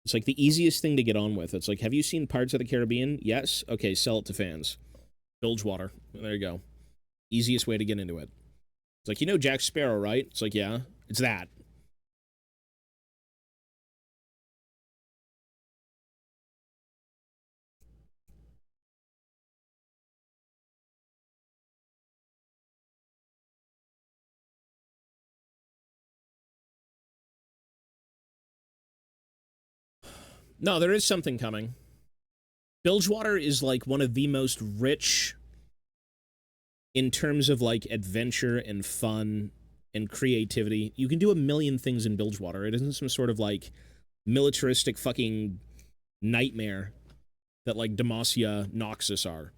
It's like the easiest thing to get on with. It's like, have you seen Pirates of the Caribbean? Yes? Okay, sell it to fans. Bilgewater. There you go. Easiest way to get into it. It's like, you know Jack Sparrow, right? It's like, yeah, it's that. No, there is something coming. Bilgewater is like one of the most rich in terms of like adventure and fun and creativity. You can do a million things in Bilgewater. It isn't some sort of like militaristic fucking nightmare that like Demacia Noxus are.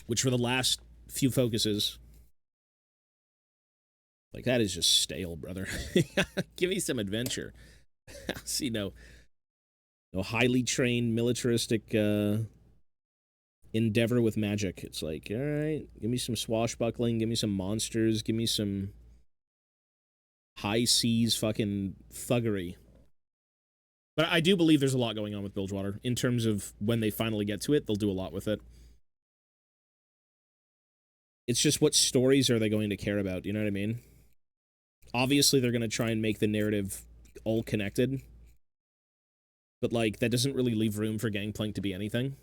Which for the last few focuses, like that is just stale, brother. Give me some adventure. See, no highly trained militaristic endeavor with magic. It's like, all right, give me some swashbuckling, give me some monsters, give me some high seas fucking thuggery. But I do believe there's a lot going on with Bilgewater in terms of when they finally get to it, they'll do a lot with it. It's just what stories are they going to care about, you know what I mean? Obviously, they're going to try and make the narrative all connected. But, like, that doesn't really leave room for Gangplank to be anything.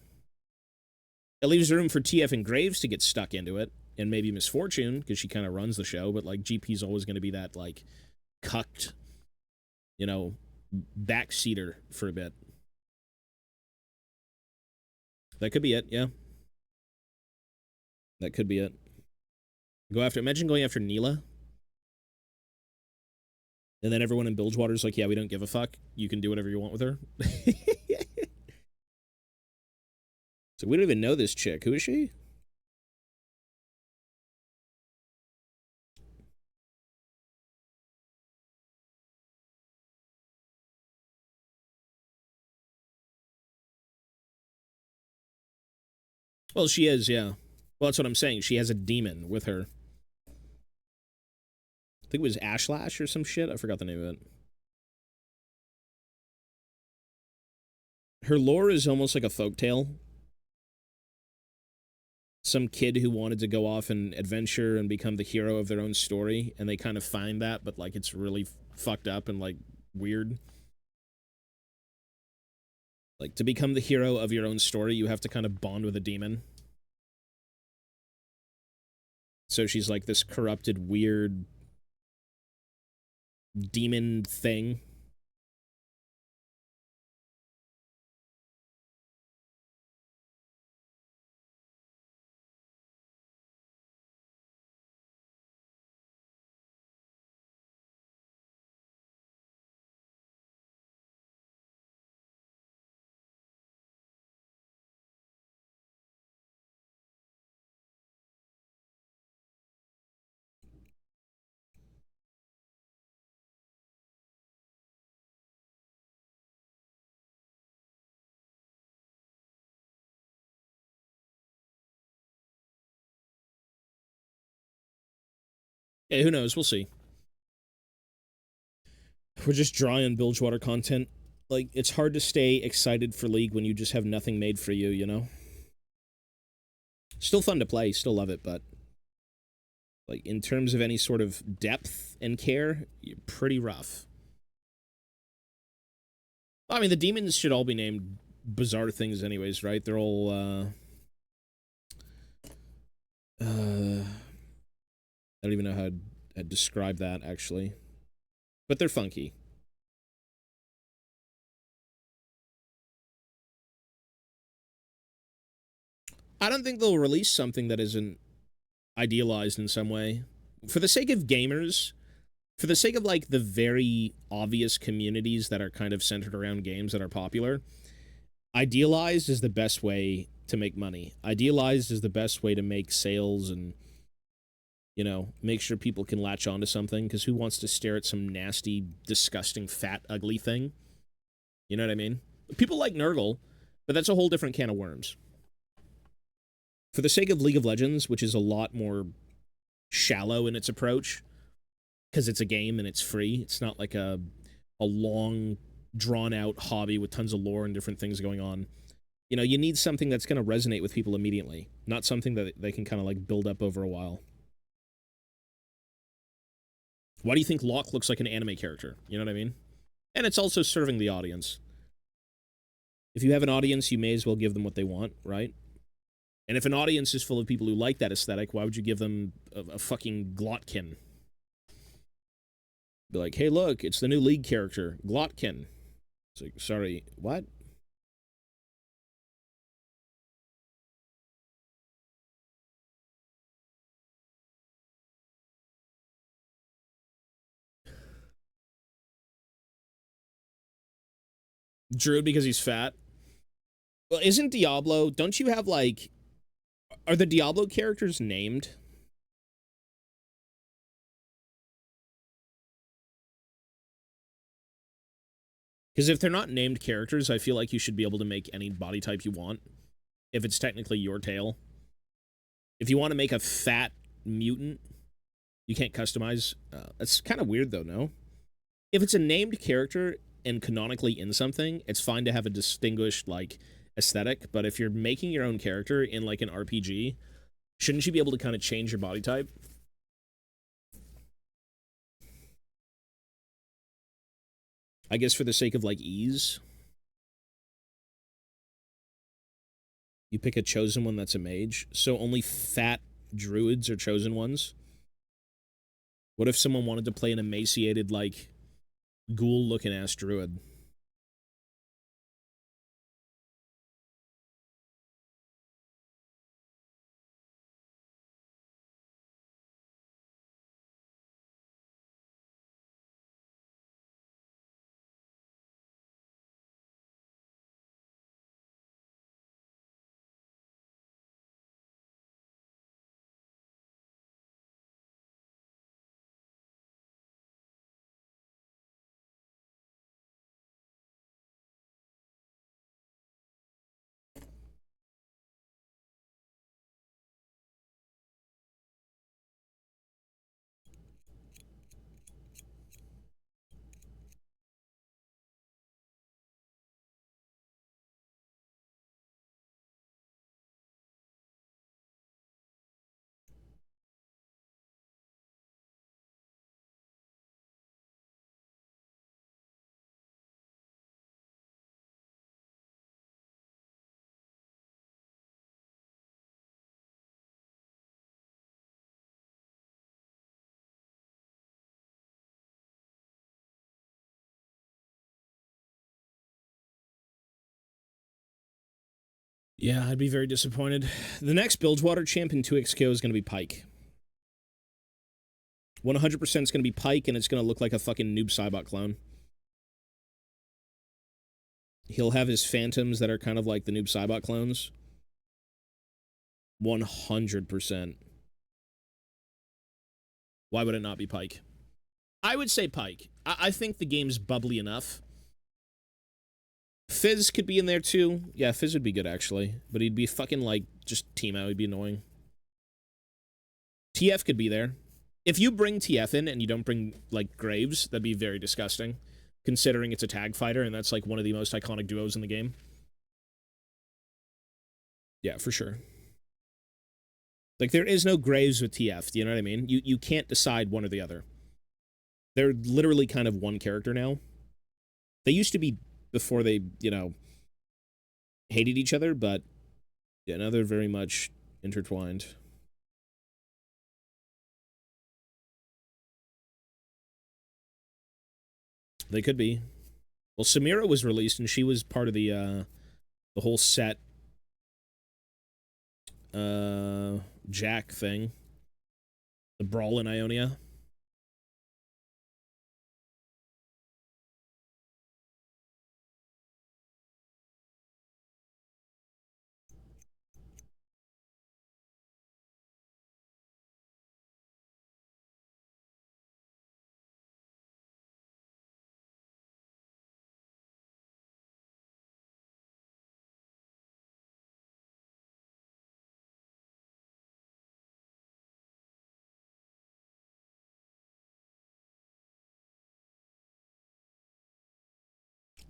It leaves room for TF and Graves to get stuck into it, and maybe Misfortune, because she kind of runs the show, but, like, GP's always going to be that, like, cucked, you know, backseater for a bit. That could be it, yeah. That could be it. Imagine going after Neela. And then everyone in Bilgewater's like, yeah, we don't give a fuck. You can do whatever you want with her. So we don't even know this chick. Who is she? Well, she is, yeah. Well, that's what I'm saying. She has a demon with her. I think it was Ashlash or some shit. I forgot the name of it. Her lore is almost like a folktale. Some kid who wanted to go off and adventure and become the hero of their own story, and they kind of find that, but like it's really fucked up and like weird. Like, to become the hero of your own story, you have to kind of bond with a demon. So she's like this corrupted, weird demon thing. Yeah, who knows? We'll see. We're just dry on Bilgewater content. Like, it's hard to stay excited for League when you just have nothing made for you, you know? Still fun to play, still love it, but like in terms of any sort of depth and care, you're pretty rough. I mean, the demons should all be named bizarre things anyways, right? They're all, I don't even know how to describe that, actually. But they're funky. I don't think they'll release something that isn't idealized in some way. For the sake of gamers, for the sake of, like, the very obvious communities that are kind of centered around games that are popular, idealized is the best way to make money. Idealized is the best way to make sales and, you know, make sure people can latch onto something, because who wants to stare at some nasty, disgusting, fat, ugly thing? You know what I mean? People like Nurgle, but that's a whole different can of worms. For the sake of League of Legends, which is a lot more shallow in its approach, because it's a game and it's free, it's not like a long, drawn-out hobby with tons of lore and different things going on. You know, you need something that's going to resonate with people immediately, not something that they can kind of, like, build up over a while. Why do you think Locke looks like an anime character? You know what I mean? And it's also serving the audience. If you have an audience, you may as well give them what they want, right? And if an audience is full of people who like that aesthetic, why would you give them a fucking Glotkin? Be like, hey, look, it's the new League character, Glotkin. It's like, sorry, what? Druid because he's fat? Well, isn't Diablo, don't you have, like, are the Diablo characters named? Because if they're not named characters, I feel like you should be able to make any body type you want, if it's technically your tail. If you want to make a fat mutant, you can't customize. That's kind of weird, though, no? If it's a named character and canonically in something, it's fine to have a distinguished, like, aesthetic, but if you're making your own character in, like, an RPG, shouldn't you be able to kind of change your body type? I guess for the sake of, like, ease. You pick a chosen one that's a mage, so only fat druids are chosen ones? What if someone wanted to play an emaciated, like, ghoul-looking ass druid? Yeah, I'd be very disappointed. The next Bilgewater champ in 2XKO is going to be Pike. 100% is going to be Pike, and it's going to look like a fucking Noob Saibot clone. He'll have his phantoms that are kind of like the Noob Saibot clones. 100%. Why would it not be Pike? I would say Pike. I think the game's bubbly enough. Fizz could be in there too. Yeah, Fizz would be good actually. But he'd be fucking like, just team out. He'd be annoying. TF could be there. If you bring TF in and you don't bring, like, Graves, that'd be very disgusting. Considering it's a tag fighter and that's, like, one of the most iconic duos in the game. Yeah, for sure. Like, there is no Graves with TF, do you know what I mean? You can't decide one or the other. They're literally kind of one character now. They used to be before they, you know, hated each other, but yeah, now they're very much intertwined. They could be. Well, Samira was released, and she was part of the whole set Jack thing. The brawl in Ionia.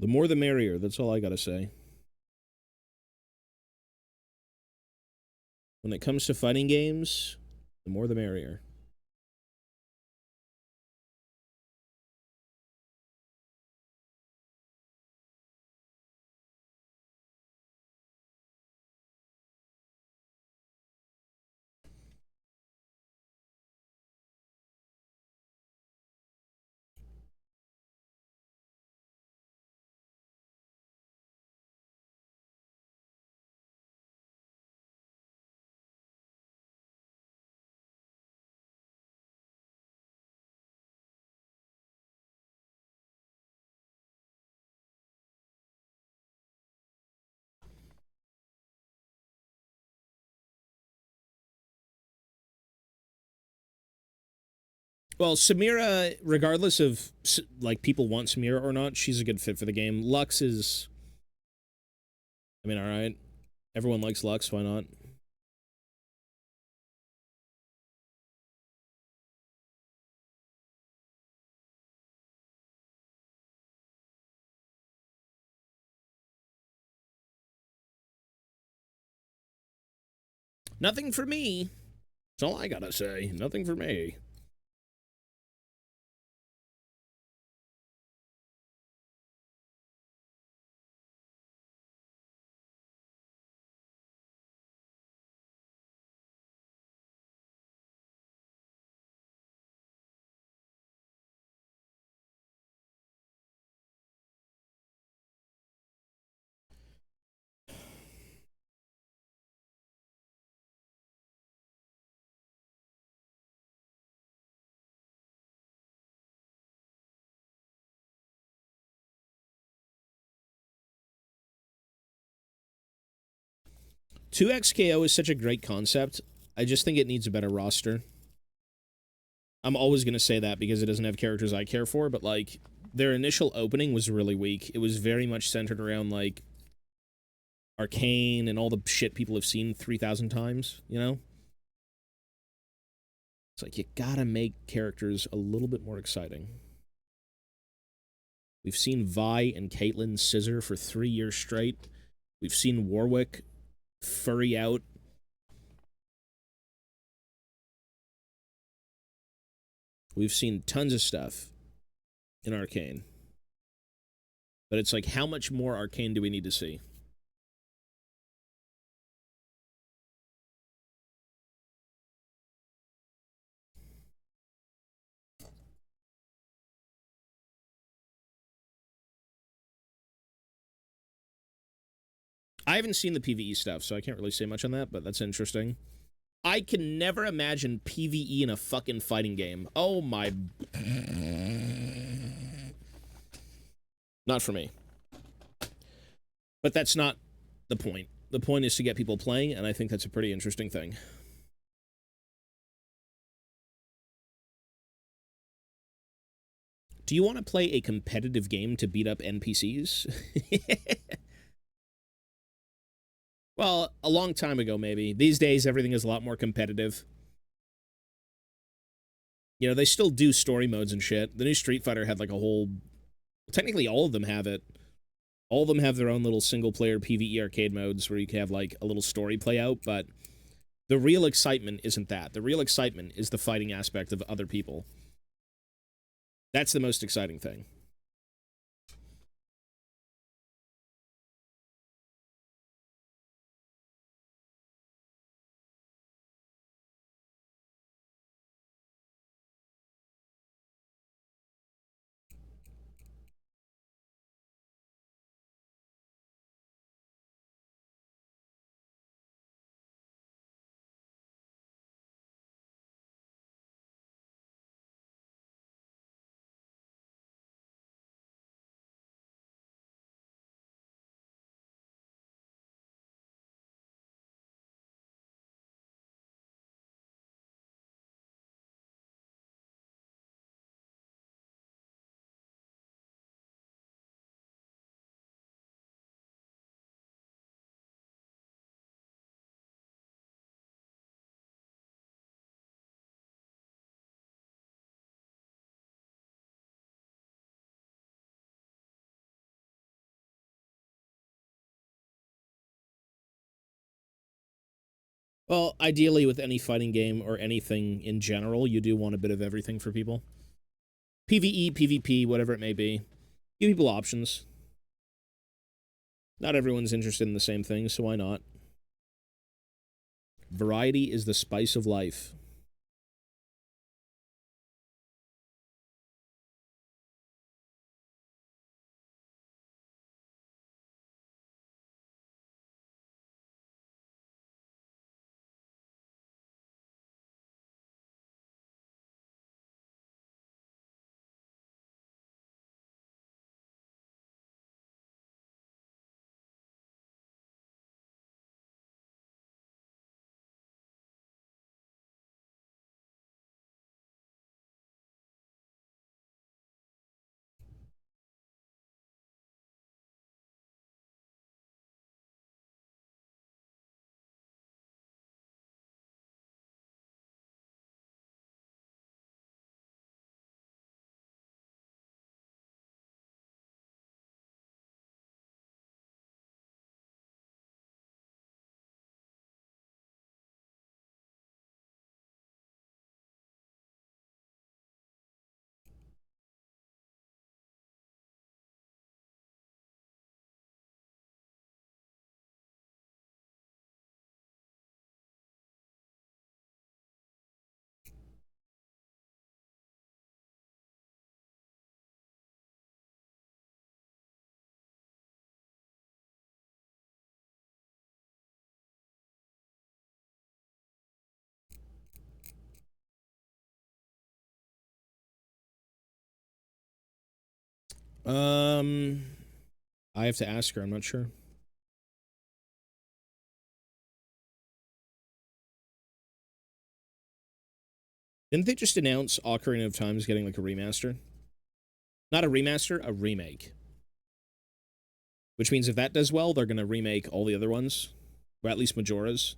The more the merrier, that's all I gotta say. When it comes to fighting games, the more the merrier. Well, Samira, regardless of, like, people want Samira or not, she's a good fit for the game. Lux is... I mean, alright. Everyone likes Lux, why not? Nothing for me. That's all I gotta say. Nothing for me. Two XKO is such a great concept. I just think it needs a better roster. I'm always going to say that because it doesn't have characters I care for, but, like, their initial opening was really weak. It was very much centered around, like, Arcane and all the shit people have seen 3,000 times, you know? It's like, you gotta make characters a little bit more exciting. We've seen Vi and Caitlyn scissor for 3 years straight. We've seen Warwick furry out. We've seen tons of stuff in Arcane. But it's like, how much more Arcane do we need to see? I haven't seen the PvE stuff, so I can't really say much on that, but that's interesting. I can never imagine PvE in a fucking fighting game. Oh my... Not for me. But that's not the point. The point is to get people playing, and I think that's a pretty interesting thing. Do you want to play a competitive game to beat up NPCs? Well, a long time ago, maybe. These days, everything is a lot more competitive. You know, they still do story modes and shit. The new Street Fighter had like a whole... Technically, all of them have it. All of them have their own little single-player PvE arcade modes where you can have like a little story play out, but the real excitement isn't that. The real excitement is the fighting aspect of other people. That's the most exciting thing. Well, ideally with any fighting game or anything in general, you do want a bit of everything for people. PvE, PvP, whatever it may be. Give people options. Not everyone's interested in the same thing, so why not? Variety is the spice of life. I have to ask her, I'm not sure. Didn't they just announce Ocarina of Time is getting like a remaster? Not a remaster, a remake. Which means if that does well, they're going to remake all the other ones. Or at least Majora's.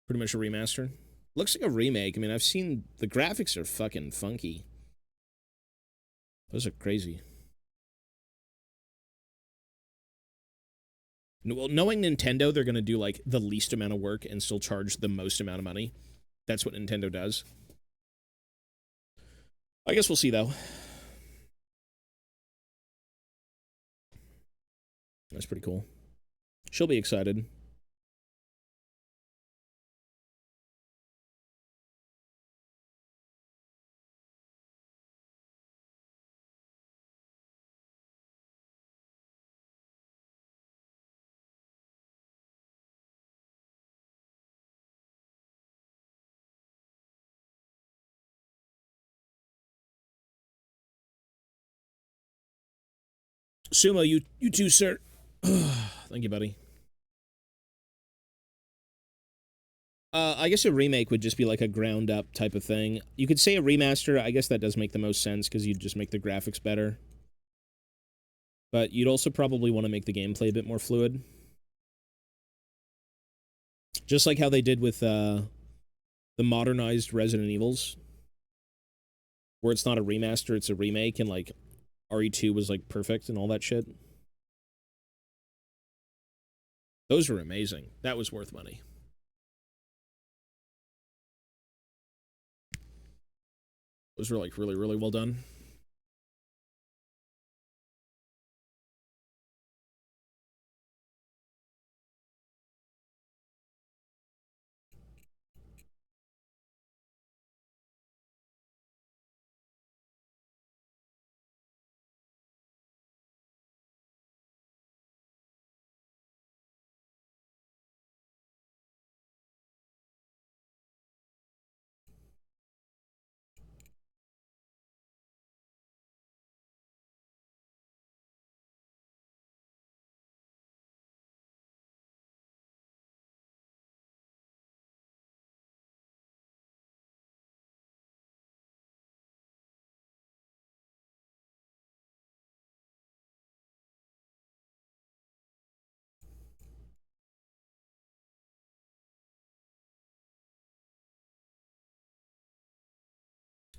Pretty much a remaster. Looks like a remake. I mean, I've seen... The graphics are fucking funky. Those are crazy. Well, knowing Nintendo, they're going to do, like, the least amount of work and still charge the most amount of money. That's what Nintendo does. I guess we'll see, though. That's pretty cool. She'll be excited. Sumo, you too, sir. Thank you, buddy. I guess a remake would just be like a ground up type of thing. You could say a remaster. I guess that does make the most sense because you'd just make the graphics better. But you'd also probably want to make the gameplay a bit more fluid. Just like how they did with the modernized Resident Evils. Where it's not a remaster, it's a remake, and like RE2 was like perfect and all that shit. Those were amazing. That was worth money. Those were like really, really well done.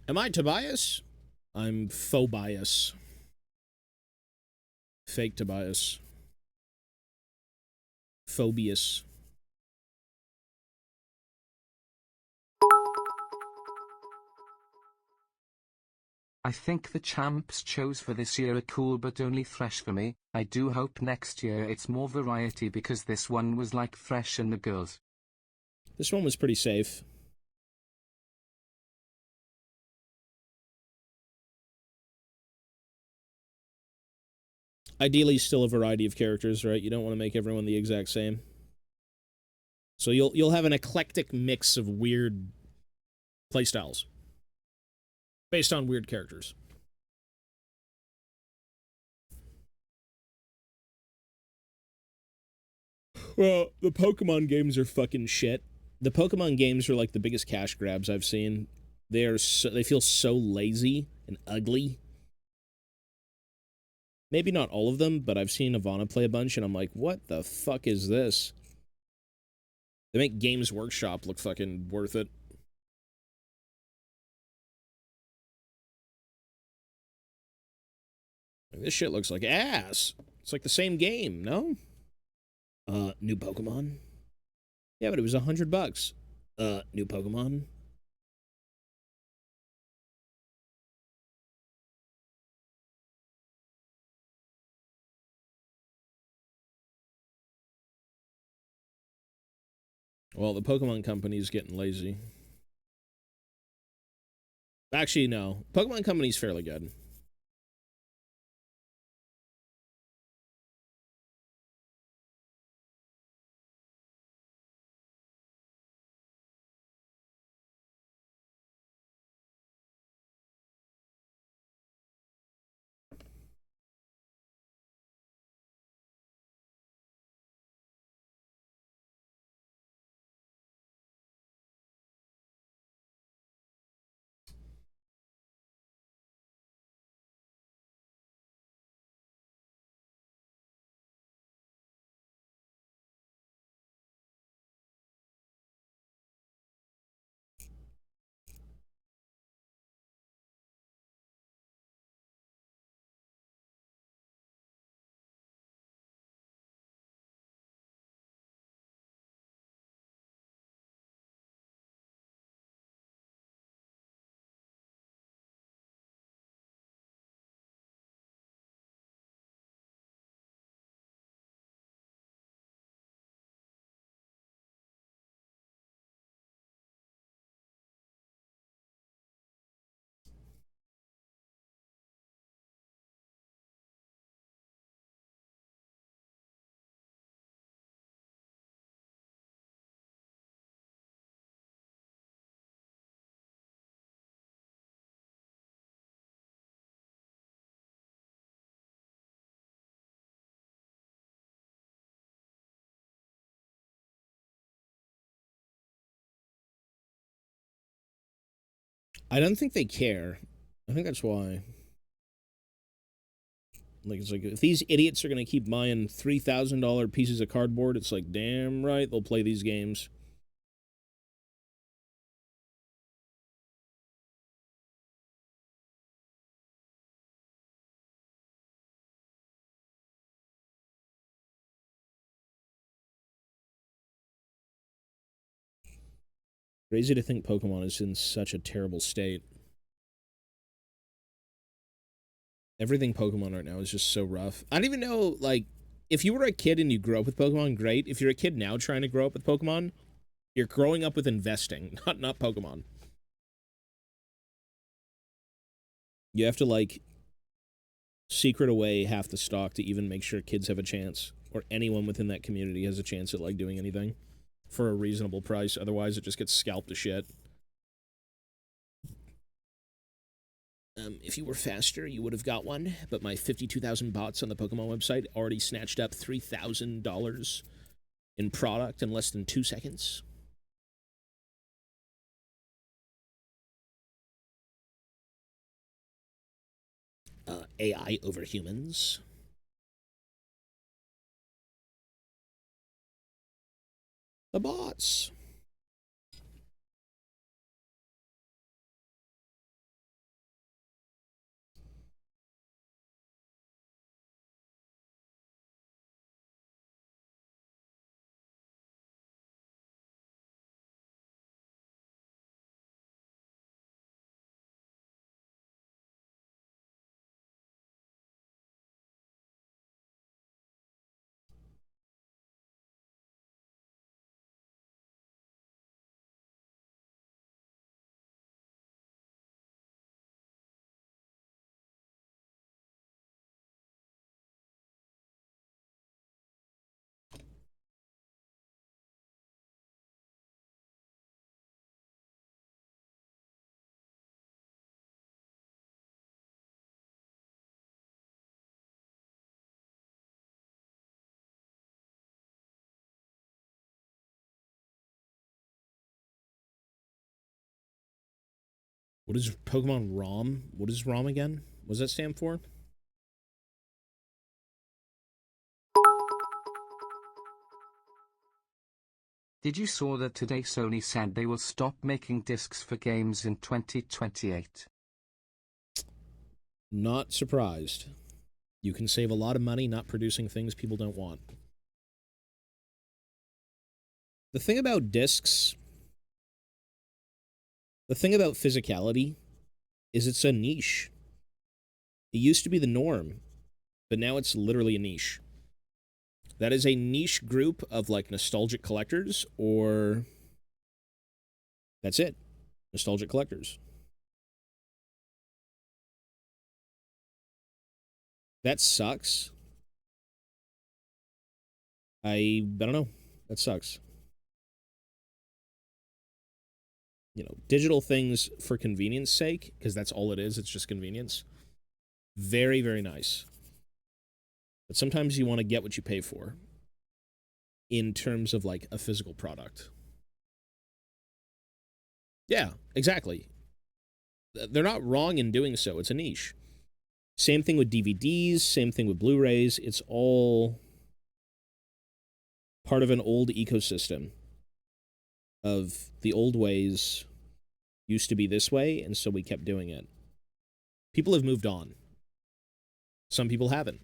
Am I Tobias? I'm Phobias. Fake Tobias. Phobius. I think the champs chose for this year are cool but only fresh for me. I do hope next year it's more variety because this one was like fresh and the girls. This one was pretty safe. Ideally, still a variety of characters, right? You don't want to make everyone the exact same. So you'll have an eclectic mix of weird playstyles based on weird characters. Well, the Pokemon games are fucking shit. The Pokemon games are like the biggest cash grabs I've seen. They feel so lazy and ugly. Maybe not all of them, but I've seen Ivana play a bunch, and I'm like, what the fuck is this? They make Games Workshop look fucking worth it. Like, this shit looks like ass. It's like the same game, no? New Pokemon? Yeah, but it was $100. New Pokemon? Well, the Pokemon Company's getting lazy. Actually, no. Pokemon Company's fairly good. I don't think they care. I think that's why. Like, it's like, if these idiots are going to keep buying $3,000 pieces of cardboard, it's like, damn right, they'll play these games. Crazy to think Pokemon is in such a terrible state. Everything Pokemon right now is just so rough. I don't even know, like, if you were a kid and you grew up with Pokemon, great. If you're a kid now trying to grow up with Pokemon, you're growing up with investing, not Pokemon. You have to, like, secret away half the stock to even make sure kids have a chance, or anyone within that community has a chance at, like, doing anything for a reasonable price. Otherwise, it just gets scalped to shit. If you were faster, you would have got one, but my 52,000 bots on the Pokemon website already snatched up $3,000 in product in less than 2 seconds. AI over humans. The bots. What is Pokemon ROM? What is ROM again? What does that stand for? Did you saw that today Sony said they will stop making discs for games in 2028? Not surprised. You can save a lot of money not producing things people don't want. The thing about discs, the thing about physicality, is it's a niche. It used to be the norm, but now it's literally a niche. That is a niche group of, like, nostalgic collectors, or that's it. Nostalgic collectors. That sucks. I don't know. That sucks. You know, digital things for convenience sake, because that's all it is. It's just convenience. Very, very nice. But sometimes you want to get what you pay for in terms of, like, a physical product. Yeah, exactly. They're not wrong in doing so. It's a niche. Same thing with DVDs, same thing with Blu-rays. It's all part of an old ecosystem of the old ways used to be this way, and so we kept doing it. People have moved on. Some people haven't.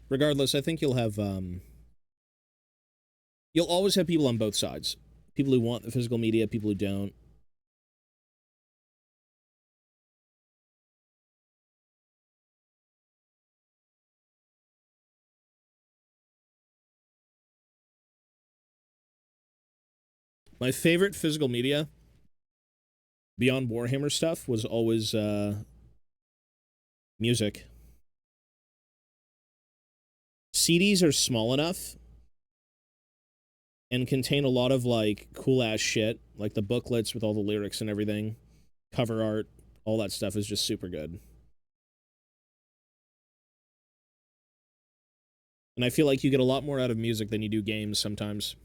Regardless, I think you'll have you'll always have people on both sides. People who want the physical media, people who don't. My favorite physical media beyond Warhammer stuff was always music. CDs are small enough and contain a lot of like cool ass shit, like the booklets with all the lyrics and everything, cover art, all that stuff is just super good. And I feel like you get a lot more out of music than you do games sometimes.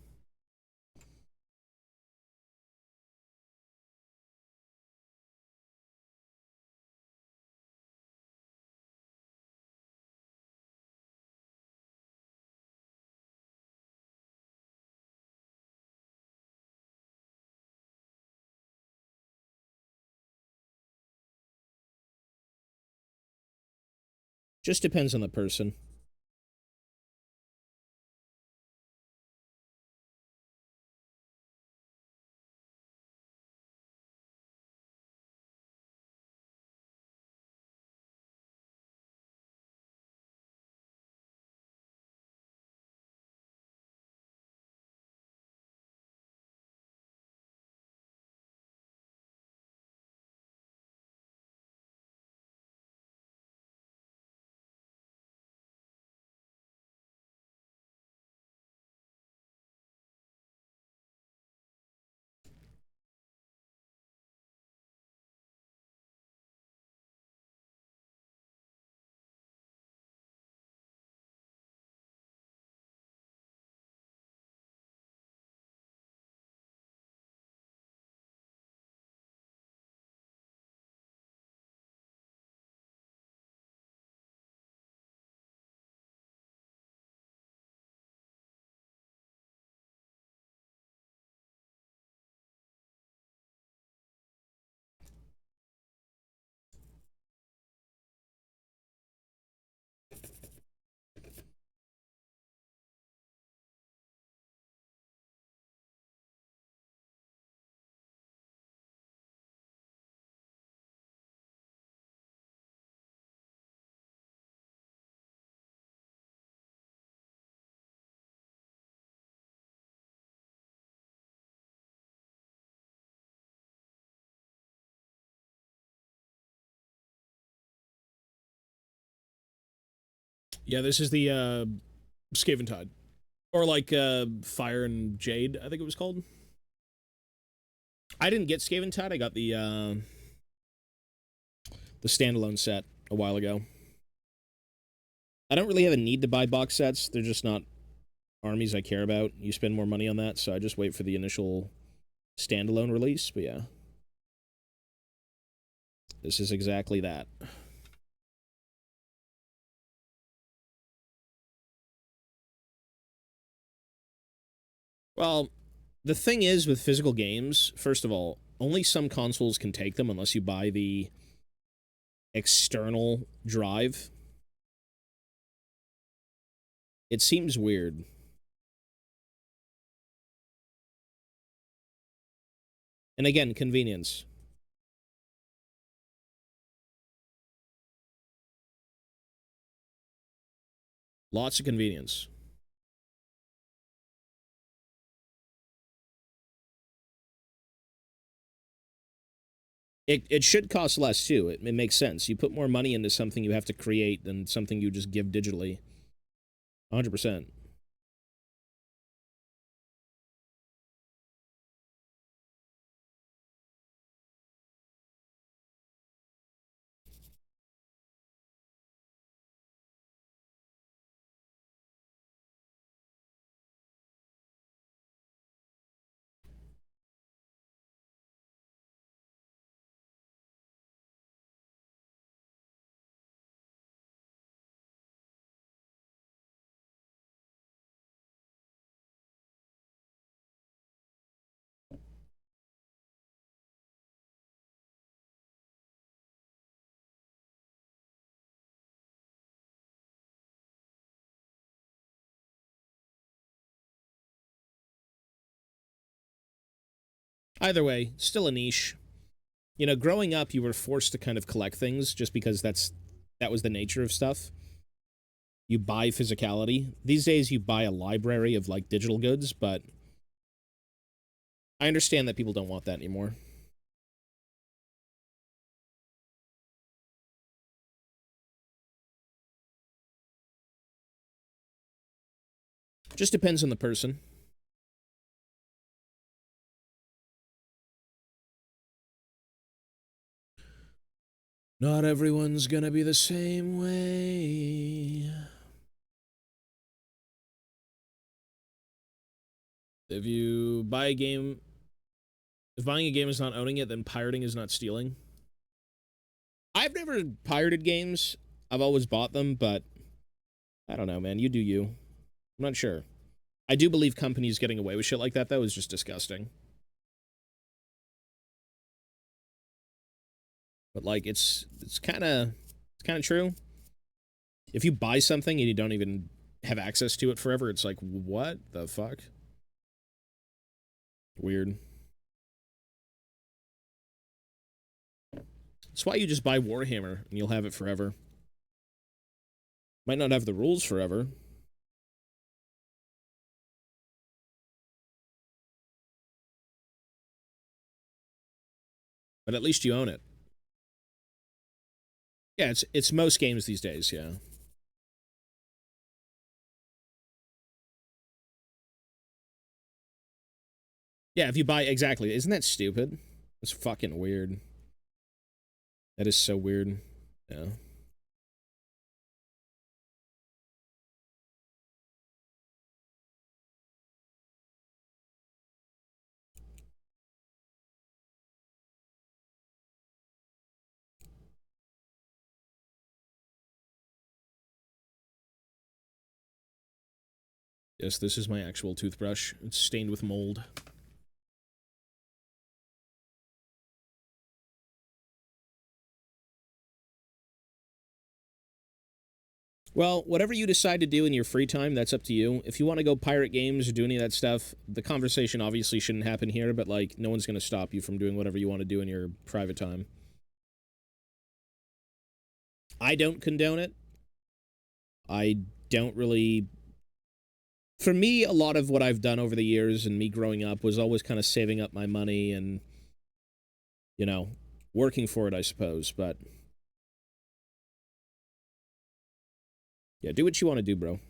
Just depends on the person. Yeah, this is the Skaven Tide. Or like Fire and Jade, I think it was called. I didn't get Skaven Tide, I got the standalone set a while ago. I don't really have a need to buy box sets. They're just not armies I care about. You spend more money on that, so I just wait for the initial standalone release. But yeah, this is exactly that. Well, the thing is with physical games, first of all, only some consoles can take them unless you buy the external drive. It seems weird. And again, convenience. Lots of convenience. It should cost less too. It makes sense. You put more money into something you have to create than something you just give digitally. 100%. Either way, still a niche. You know, growing up, you were forced to kind of collect things just because that was the nature of stuff. You buy physicality. These days, you buy a library of, like, digital goods, but I understand that people don't want that anymore. Just depends on the person. Not everyone's gonna be the same way. If you buy a game, if buying a game is not owning it, then pirating is not stealing. I've never pirated games. I've always bought them, but I don't know, man. You do you. I'm not sure. I do believe companies getting away with shit like that, though, is just disgusting. But, like, it's kind of true. If you buy something and you don't even have access to it forever, it's like, what the fuck? Weird. That's why you just buy Warhammer and you'll have it forever. Might not have the rules forever. But at least you own it. Yeah, it's most games these days, yeah. Yeah, if you buy, exactly. Isn't that stupid? It's fucking weird. That is so weird. Yeah. Yes, this is my actual toothbrush. It's stained with mold. Well, whatever you decide to do in your free time, that's up to you. If you want to go pirate games or do any of that stuff, the conversation obviously shouldn't happen here, but, like, no one's going to stop you from doing whatever you want to do in your private time. I don't condone it. I don't really... For me, a lot of what I've done over the years and me growing up was always kind of saving up my money and, you know, working for it, I suppose, but... Yeah, do what you want to do, bro.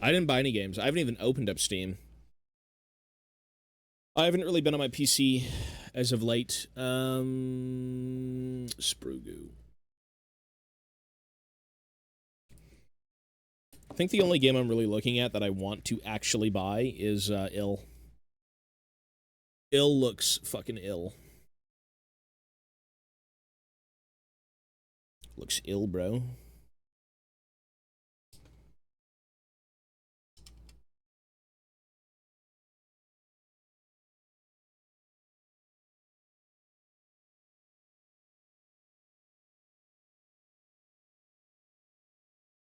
I didn't buy any games. I haven't even opened up Steam. I haven't really been on my PC as of late. Sprugu. I think the only game I'm really looking at that I want to actually buy is Ill. Ill looks fucking ill. Looks ill, bro.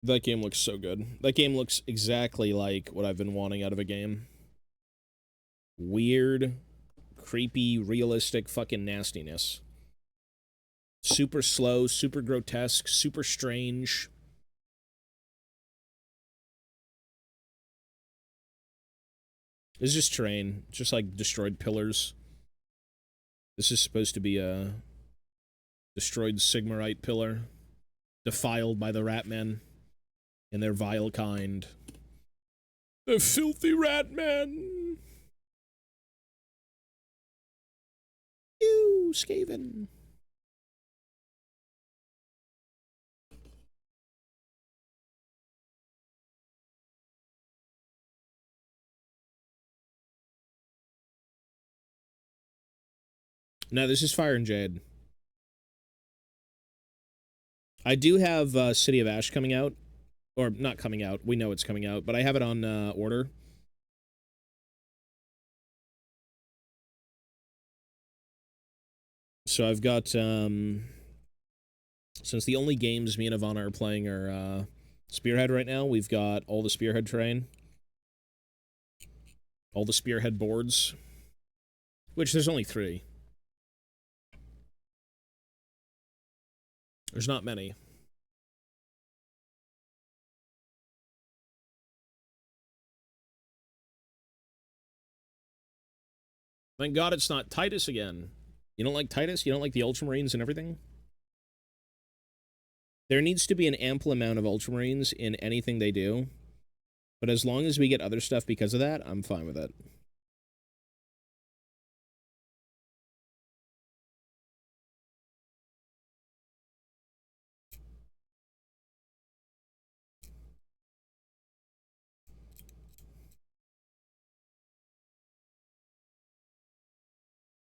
That game looks so good. That game looks exactly like what I've been wanting out of a game. Weird, creepy, realistic fucking nastiness. Super slow, super grotesque, super strange. This is just terrain. Just like destroyed pillars. This is supposed to be a destroyed Sigmarite pillar. Defiled by the Ratmen and their vile kind. The filthy Ratmen! You, Skaven. No, this is Fire and Jade. I do have City of Ash coming out. Or, not coming out. We know it's coming out. But I have it on order. So I've got, since the only games me and Ivana are playing are Spearhead right now, we've got all the Spearhead terrain, all the Spearhead boards, which there's only 3. There's not many. Thank God it's not Titus again. You don't like Titus? You don't like the Ultramarines and everything? There needs to be an ample amount of Ultramarines in anything they do. But as long as we get other stuff because of that, I'm fine with it.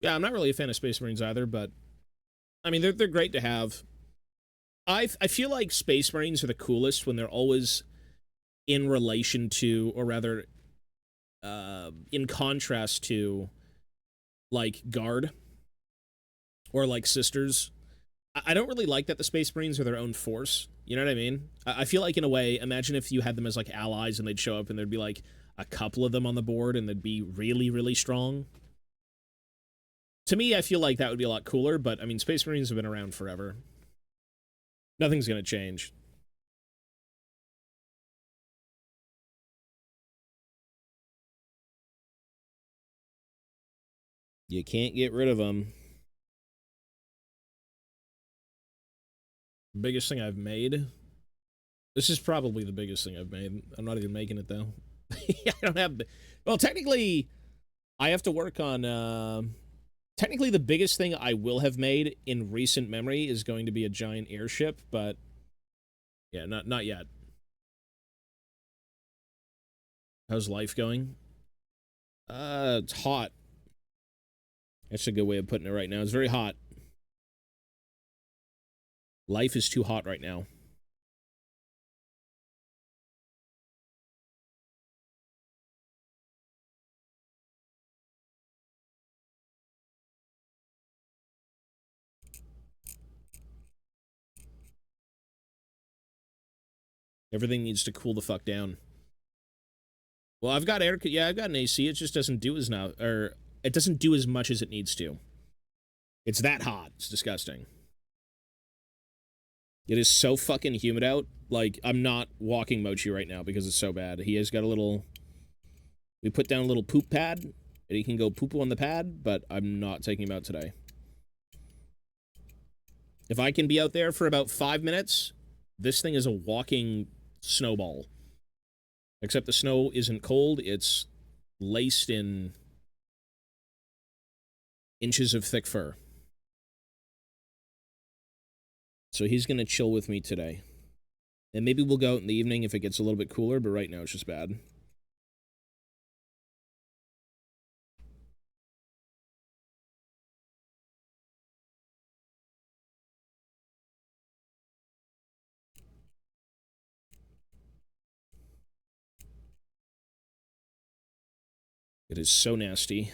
Yeah, I'm not really a fan of Space Marines either, but I mean, they're great to have. I feel like Space Marines are the coolest when they're always in relation to, or rather, in contrast to, like, Guard or like Sisters. I don't really like that the Space Marines are their own force. You know what I mean? I feel like, in a way, imagine if you had them as, like, allies and they'd show up and there'd be, like, a couple of them on the board and they'd be really, really strong. To me, I feel like that would be a lot cooler, but, I mean, Space Marines have been around forever. Nothing's gonna change. You can't get rid of them. Biggest thing I've made? This is probably the biggest thing I've made. I'm not even making it, though. I don't have... Well, technically, I have to work on... Technically, the biggest thing I will have made in recent memory is going to be a giant airship, but... Yeah, not yet. How's life going? It's hot. That's a good way of putting it right now. It's very hot. Life is too hot right now. Everything needs to cool the fuck down. Well, I've got yeah, I've got an AC. It just doesn't do as now, or it doesn't do as much as it needs to. It's that hot. It's disgusting. It is so fucking humid out. Like, I'm not walking Mochi right now because it's so bad. He has got a little... We put down a little poop pad, and he can go poo-poo on the pad, but I'm not taking him out today. If I can be out there for about 5 minutes, this thing is a walking snowball. Except the snow isn't cold, it's laced in inches of thick fur. So he's going to chill with me today. And maybe we'll go out in the evening if it gets a little bit cooler, but right now it's just bad. It is so nasty.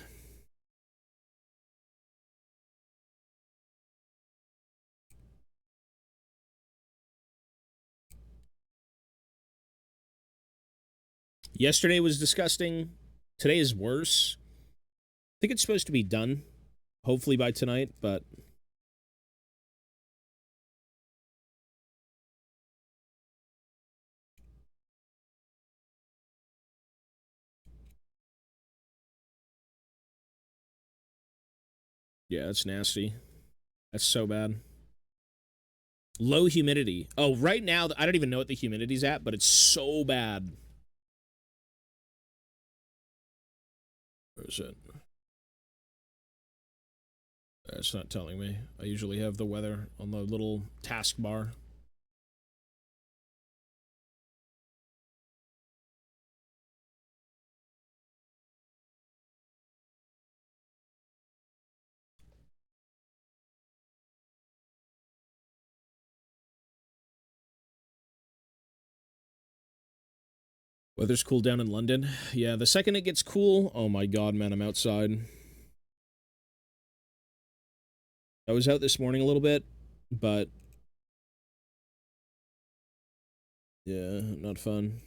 Yesterday was disgusting. Today is worse. I think it's supposed to be done, hopefully by tonight, but... Yeah, that's nasty. That's so bad. Low humidity. Oh, right now, I don't even know what the humidity's at, but it's so bad. Where is it? It's not telling me. I usually have the weather on the little taskbar. Weather's cool down in London. Yeah, the second it gets cool, oh my god, man, I'm outside. I was out this morning a little bit, but yeah, not fun.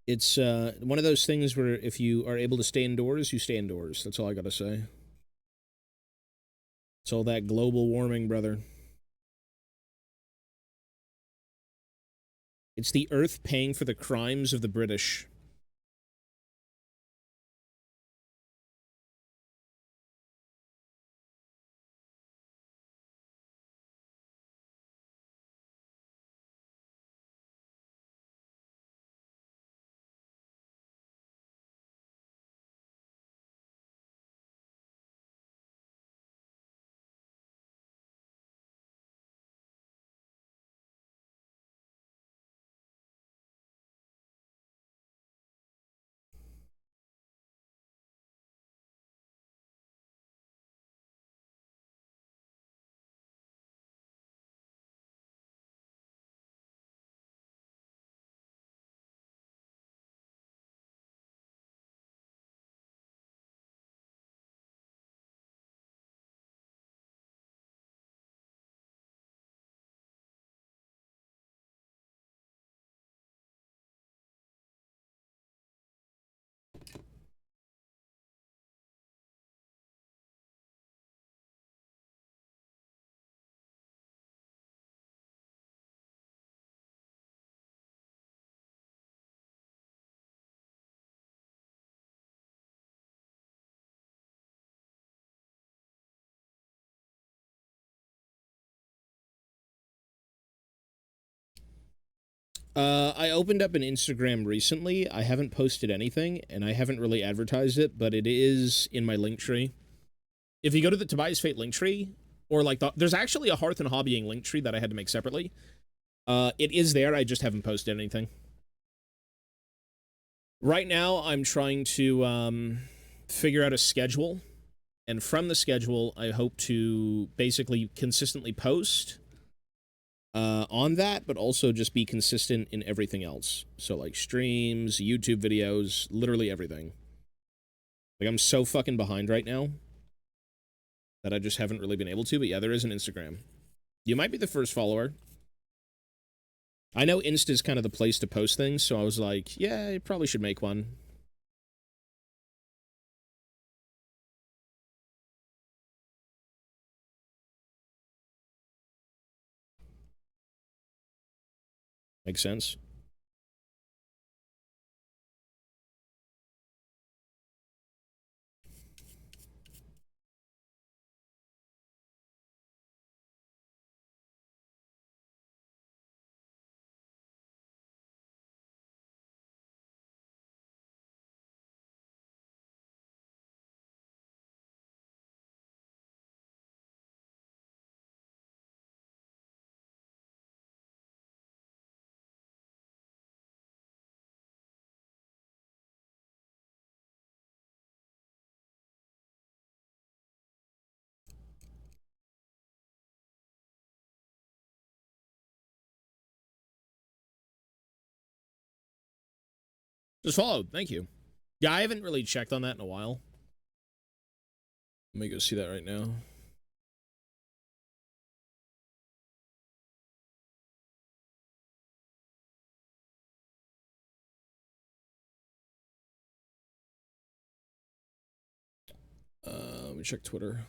It's one of those things where if you are able to stay indoors, you stay indoors. That's all I gotta say. It's all that global warming, brother. It's the Earth paying for the crimes of the British. I opened up an Instagram recently. I haven't posted anything, and I haven't really advertised it, but it is in my link tree. If you go to the Tobias Fate link tree, or like there's actually a Hearth and Hobbying link tree that I had to make separately. It is there. I just haven't posted anything. Right now, I'm trying to figure out a schedule, and from the schedule, I hope to basically consistently post on that, but also just be consistent in everything else. So like streams, YouTube videos, literally everything. Like I'm so fucking behind right now that I just haven't really been able to, but yeah, there is an Instagram. You might be the first follower. I know Insta's kind of the place to post things, so I was like, yeah, you probably should make one. Makes sense. Just followed. Thank you. Yeah, I haven't really checked on that in a while. Let me go see that right now. Let me check Twitter.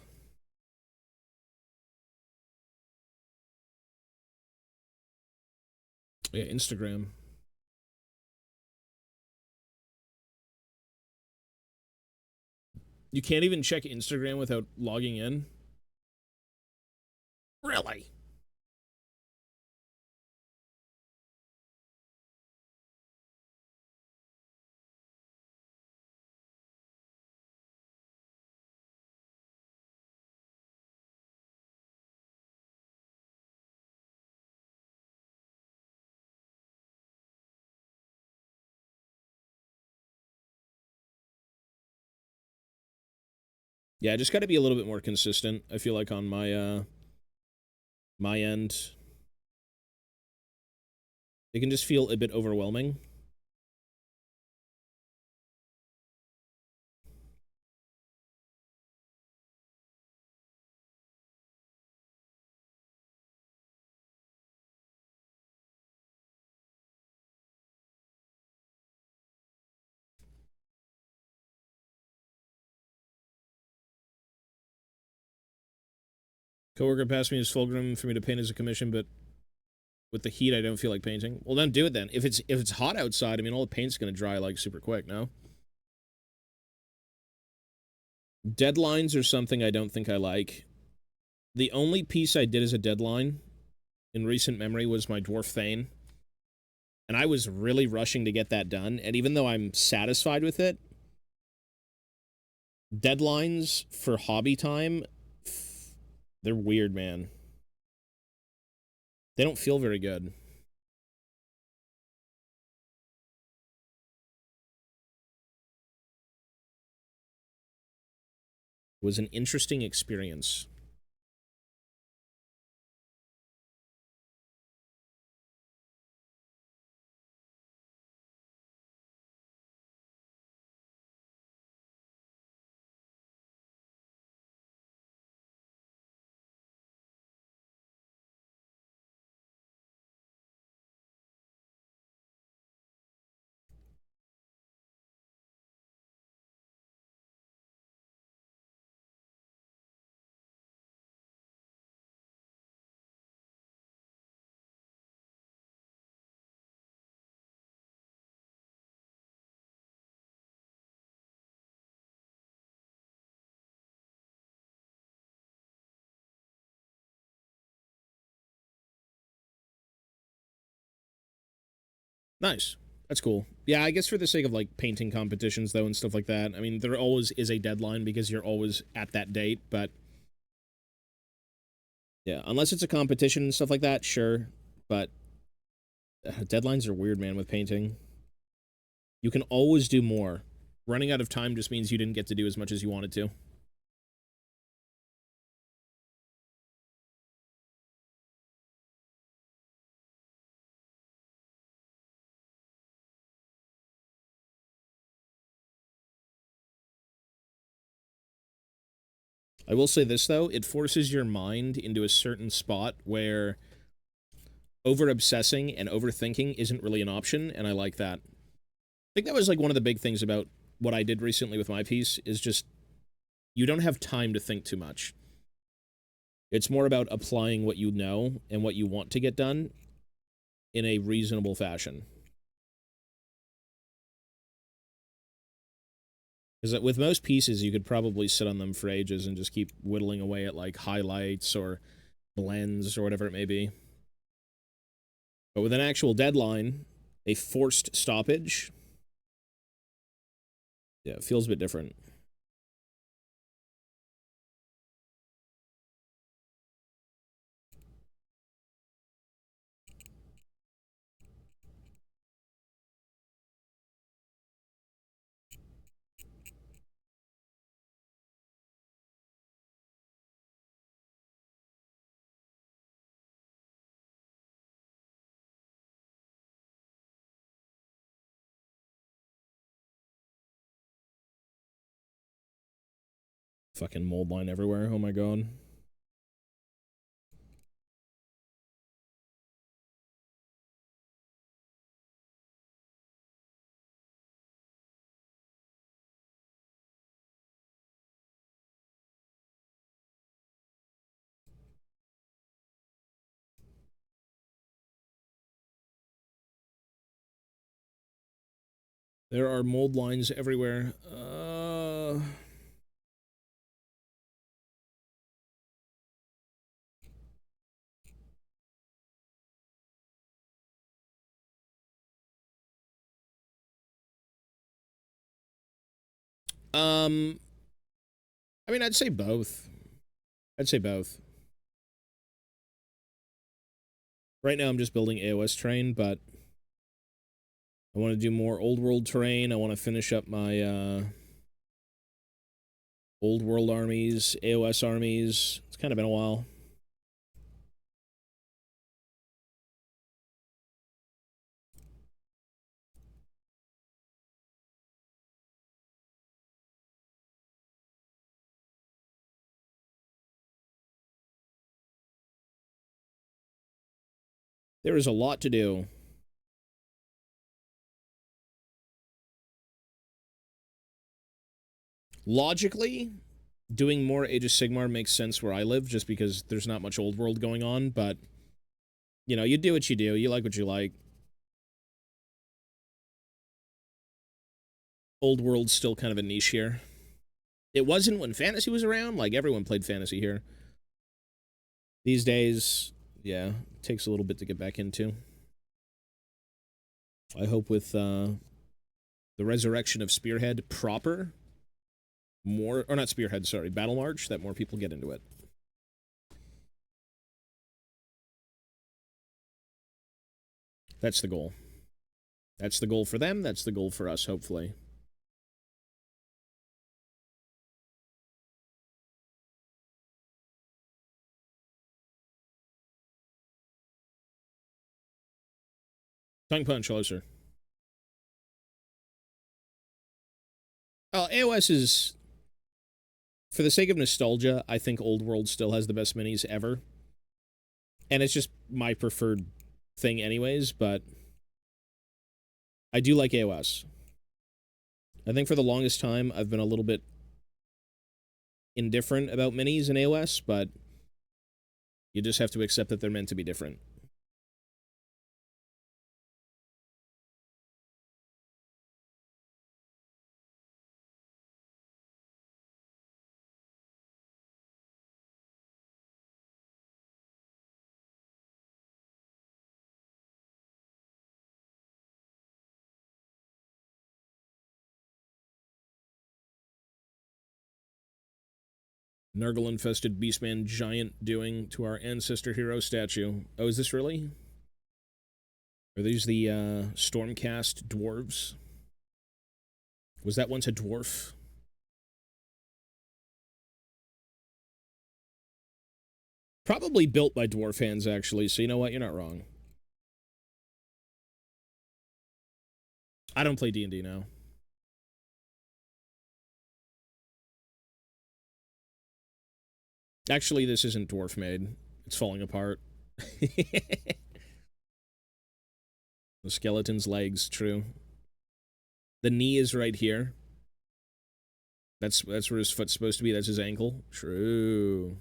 Yeah, Instagram. You can't even check Instagram without logging in? Really? Yeah, I just got to be a little bit more consistent. I feel like on my end, it can just feel a bit overwhelming. Coworker passed me his fulgrim for me to paint as a commission, but with the heat, I don't feel like painting. Well, then do it then. If it's hot outside, I mean, all the paint's gonna dry like super quick. No. Deadlines are something I don't think I like. The only piece I did as a deadline in recent memory was my Dwarf Thane. And I was really rushing to get that done. And even though I'm satisfied with it, deadlines for hobby time, they're weird, man. They don't feel very good. It was an interesting experience. Nice. That's cool. Yeah, I guess for the sake of like painting competitions though and stuff like that, I mean, there always is a deadline because you're always at that date, but yeah, unless it's a competition and stuff like that, sure. But deadlines are weird, man, with painting. You can always do more. Running out of time just means you didn't get to do as much as you wanted to. I will say this, though, it forces your mind into a certain spot where over-obsessing and overthinking isn't really an option, and I like that. I think that was like one of the big things about what I did recently with my piece is just you don't have time to think too much. It's more about applying what you know and what you want to get done in a reasonable fashion. Because with most pieces, you could probably sit on them for ages and just keep whittling away at like highlights or blends or whatever it may be. But with an actual deadline, a forced stoppage, yeah, it feels a bit different. Fucking mold line everywhere. Oh my god. There are mold lines everywhere. I mean, I'd say both. I'd say both. Right now, I'm just building AOS terrain, but I want to do more old world terrain. I want to finish up my old world armies, AOS armies. It's kind of been a while. There is a lot to do. Logically, doing more Age of Sigmar makes sense where I live, just because there's not much old world going on, but, you know, you do what you do. You like what you like. Old world's still kind of a niche here. It wasn't when fantasy was around. Like, everyone played fantasy here. These days, yeah, it takes a little bit to get back into. I hope with the resurrection of Spearhead proper, more, or not Spearhead, sorry, Battle March, that more people get into it. That's the goal. That's the goal for them. That's the goal for us, hopefully. Tongue punch closer. Oh, AOS is, for the sake of nostalgia, I think Old World still has the best minis ever. And it's just my preferred thing anyways, but I do like AOS. I think for the longest time, I've been a little bit indifferent about minis in AOS, but you just have to accept that they're meant to be different. Nurgle-infested Beastman giant doing to our ancestor hero statue. Oh, is this really? Are these the Stormcast dwarves? Was that once a dwarf? Probably built by dwarf hands, actually, so you know what? You're not wrong. I don't play D&D now. Actually, this isn't dwarf made. It's falling apart. The skeleton's legs, true. The knee is right here. That's where his foot's supposed to be. That's his ankle. True.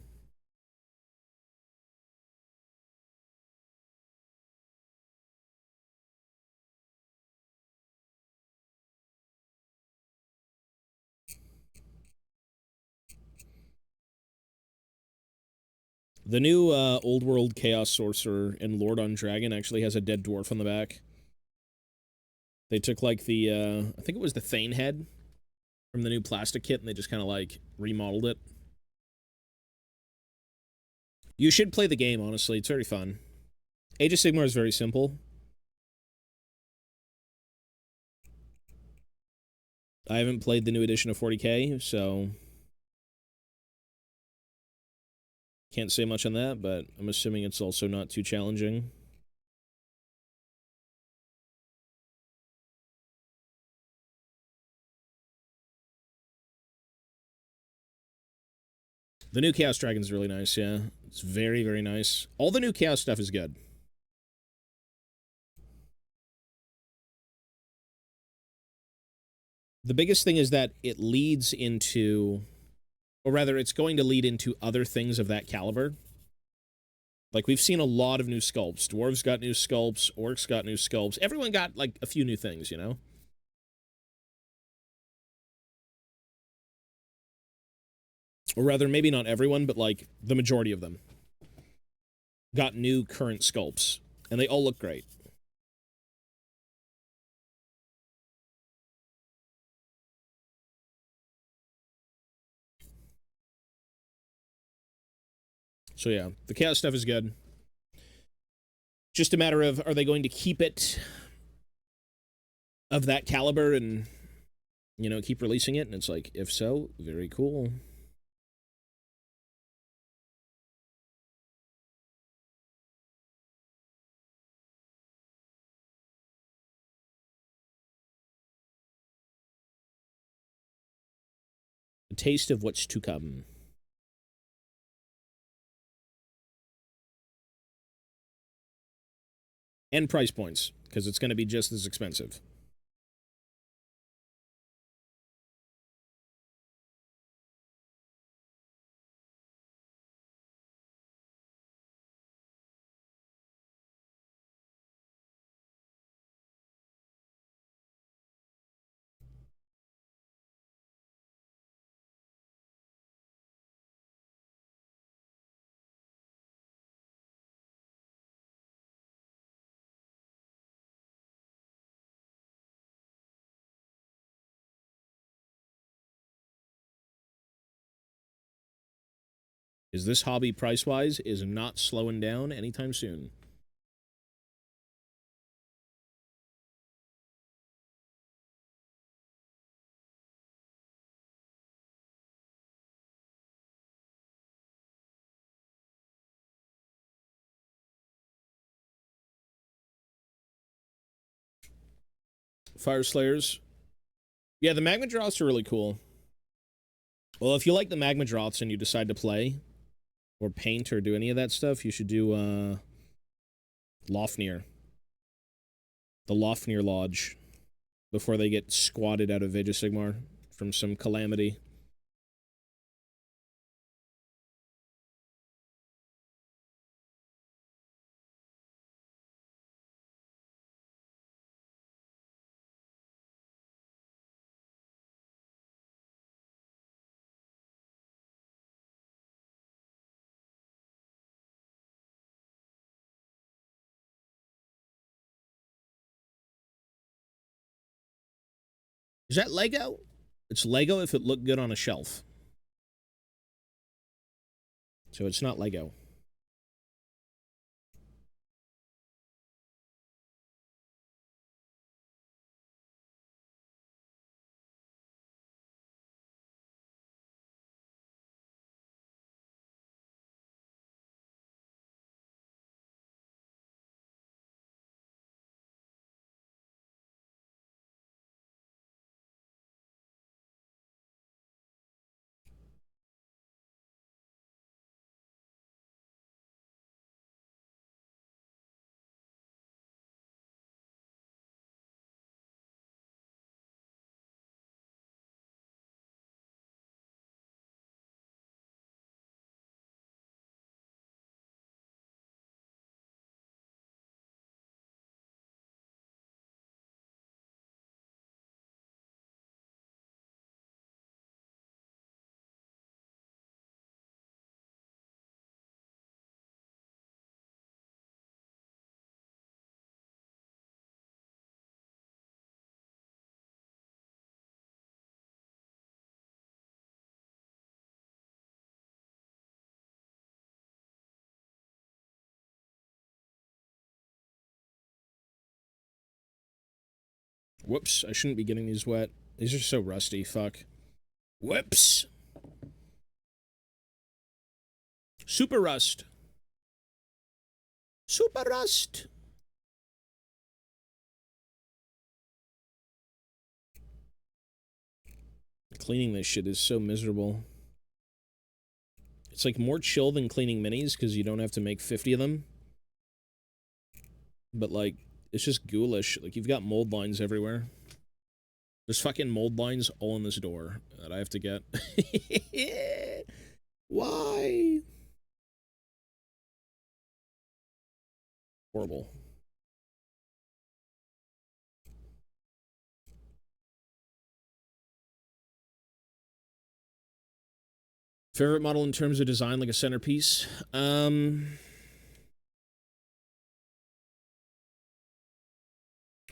The new Old World Chaos Sorcerer and Lord on Dragon actually has a dead dwarf on the back. They took, like, the, I think it was the Thane head from the new plastic kit, and they just kind of, like, remodeled it. You should play the game, honestly. It's very fun. Age of Sigmar is very simple. I haven't played the new edition of 40k, so can't say much on that, but I'm assuming it's also not too challenging. The new Chaos Dragon's really nice, yeah. It's very, very nice. All the new Chaos stuff is good. The biggest thing is that it leads into, or rather, it's going to lead into other things of that caliber. Like, we've seen a lot of new sculpts. Dwarves got new sculpts. Orcs got new sculpts. Everyone got, like, a few new things, you know? Or rather, maybe not everyone, but, like, the majority of them got new current sculpts. And they all look great. So yeah, the chaos stuff is good. Just a matter of, are they going to keep it of that caliber and, you know, keep releasing it? And it's like, if so, very cool. A taste of what's to come. And price points, because it's going to be just as expensive. Is this hobby price-wise is not slowing down anytime soon. Fire Slayers. Yeah, the magma drops are really cool. Well, if you like the magma drops and you decide to play or paint or do any of that stuff, you should do Lofnir. The Lofnir Lodge before they get squatted out of Vega Sigmar from some calamity. Is that Lego? It's Lego if it looked good on a shelf. So it's not Lego. Whoops, I shouldn't be getting these wet. These are so rusty, fuck. Whoops. Super rust. Super rust. Cleaning this shit is so miserable. It's like more chill than cleaning minis because you don't have to make 50 of them. But like, it's just ghoulish. Like, you've got mold lines everywhere. There's fucking mold lines all in this door that I have to get. Why? Horrible. Favorite model in terms of design, like a centerpiece?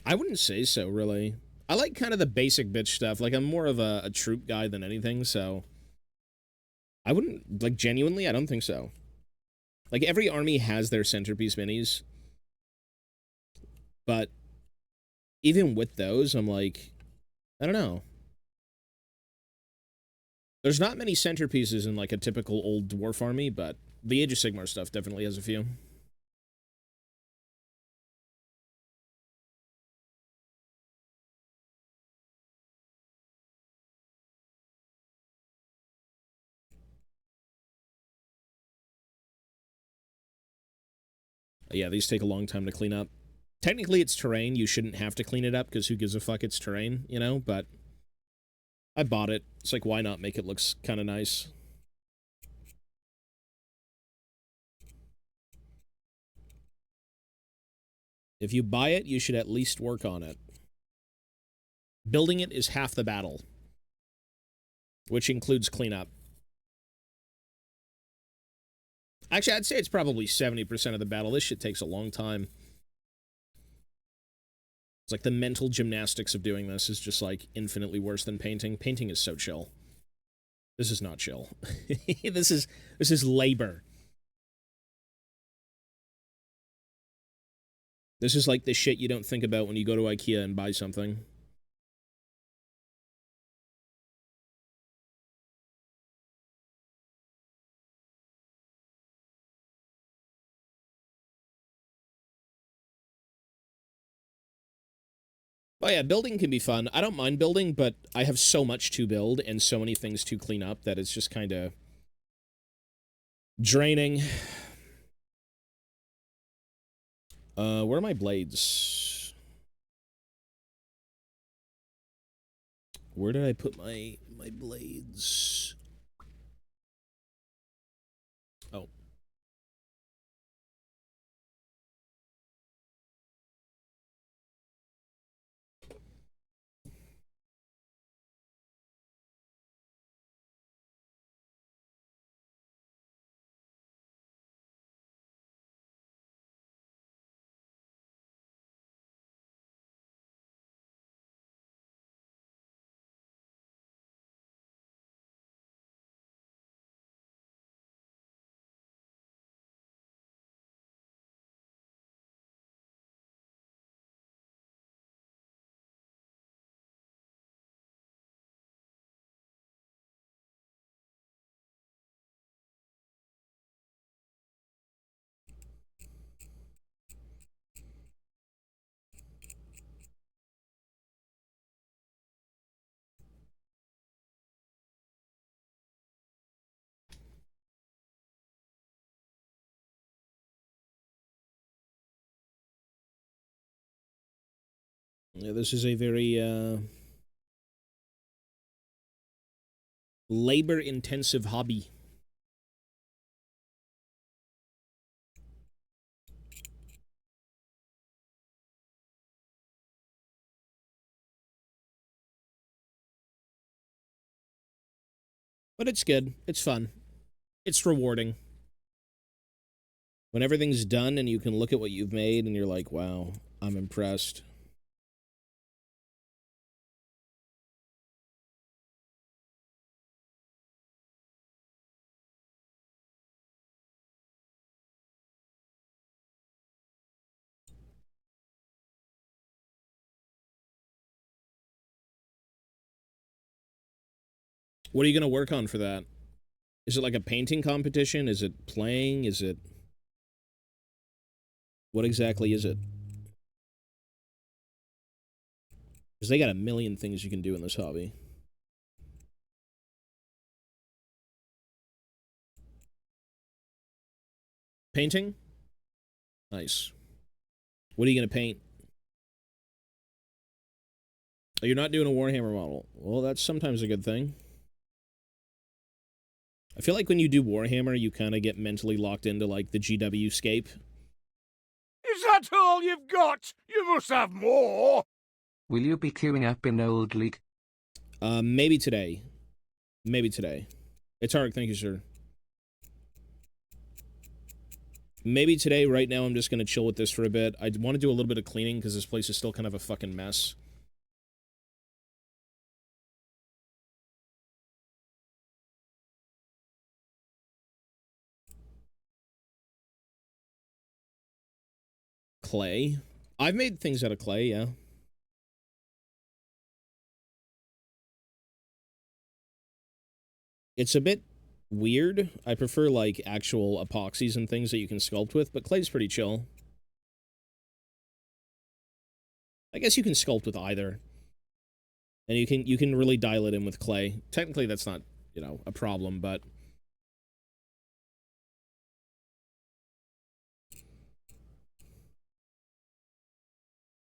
I wouldn't say so, really. I like kind of the basic bitch stuff. Like, I'm more of a troop guy than anything, so... I wouldn't... Like, genuinely, I don't think so. Like, every army has their centerpiece minis. But even with those, I'm like, I don't know. There's not many centerpieces in, like, a typical old dwarf army, but the Age of Sigmar stuff definitely has a few. Yeah, these take a long time to clean up. Technically, it's terrain. You shouldn't have to clean it up, because who gives a fuck, it's terrain, you know? But I bought it. It's like, why not make it look kind of nice? If you buy it, you should at least work on it. Building it is half the battle, which includes cleanup. Actually, I'd say it's probably 70% of the battle. This shit takes a long time. It's like the mental gymnastics of doing this is just like infinitely worse than painting. Painting is so chill. This is not chill. This is labor. This is like the shit you don't think about when you go to IKEA and buy something. Oh yeah, building can be fun. I don't mind building, but I have so much to build and so many things to clean up that it's just kind of draining. Where are my blades? Where did I put my blades? Oh. Yeah, this is a very labor-intensive hobby. But it's good. It's fun. It's rewarding. When everything's done and you can look at what you've made and you're like, wow, I'm impressed. What are you going to work on for that? Is it like a painting competition? Is it playing? Is it... What exactly is it? Because they got a million things you can do in this hobby. Painting? Nice. What are you going to paint? Oh, you're not doing a Warhammer model. Well, that's sometimes a good thing. I feel like when you do Warhammer, you kind of get mentally locked into, like, the GW scape. Is that all you've got? You must have more. Will you be queuing up in Old League? Maybe today. Maybe today. It's Ark, thank you, sir. Maybe today. Right now, I'm just going to chill with this for a bit. I want to do a little bit of cleaning, because this place is still kind of a fucking mess. clay. I've made things out of clay, yeah. It's a bit weird. I prefer, like, actual epoxies and things that you can sculpt with, but clay's pretty chill. I guess you can sculpt with either. And you can really dial it in with clay. Technically, that's not, you know, a problem, but...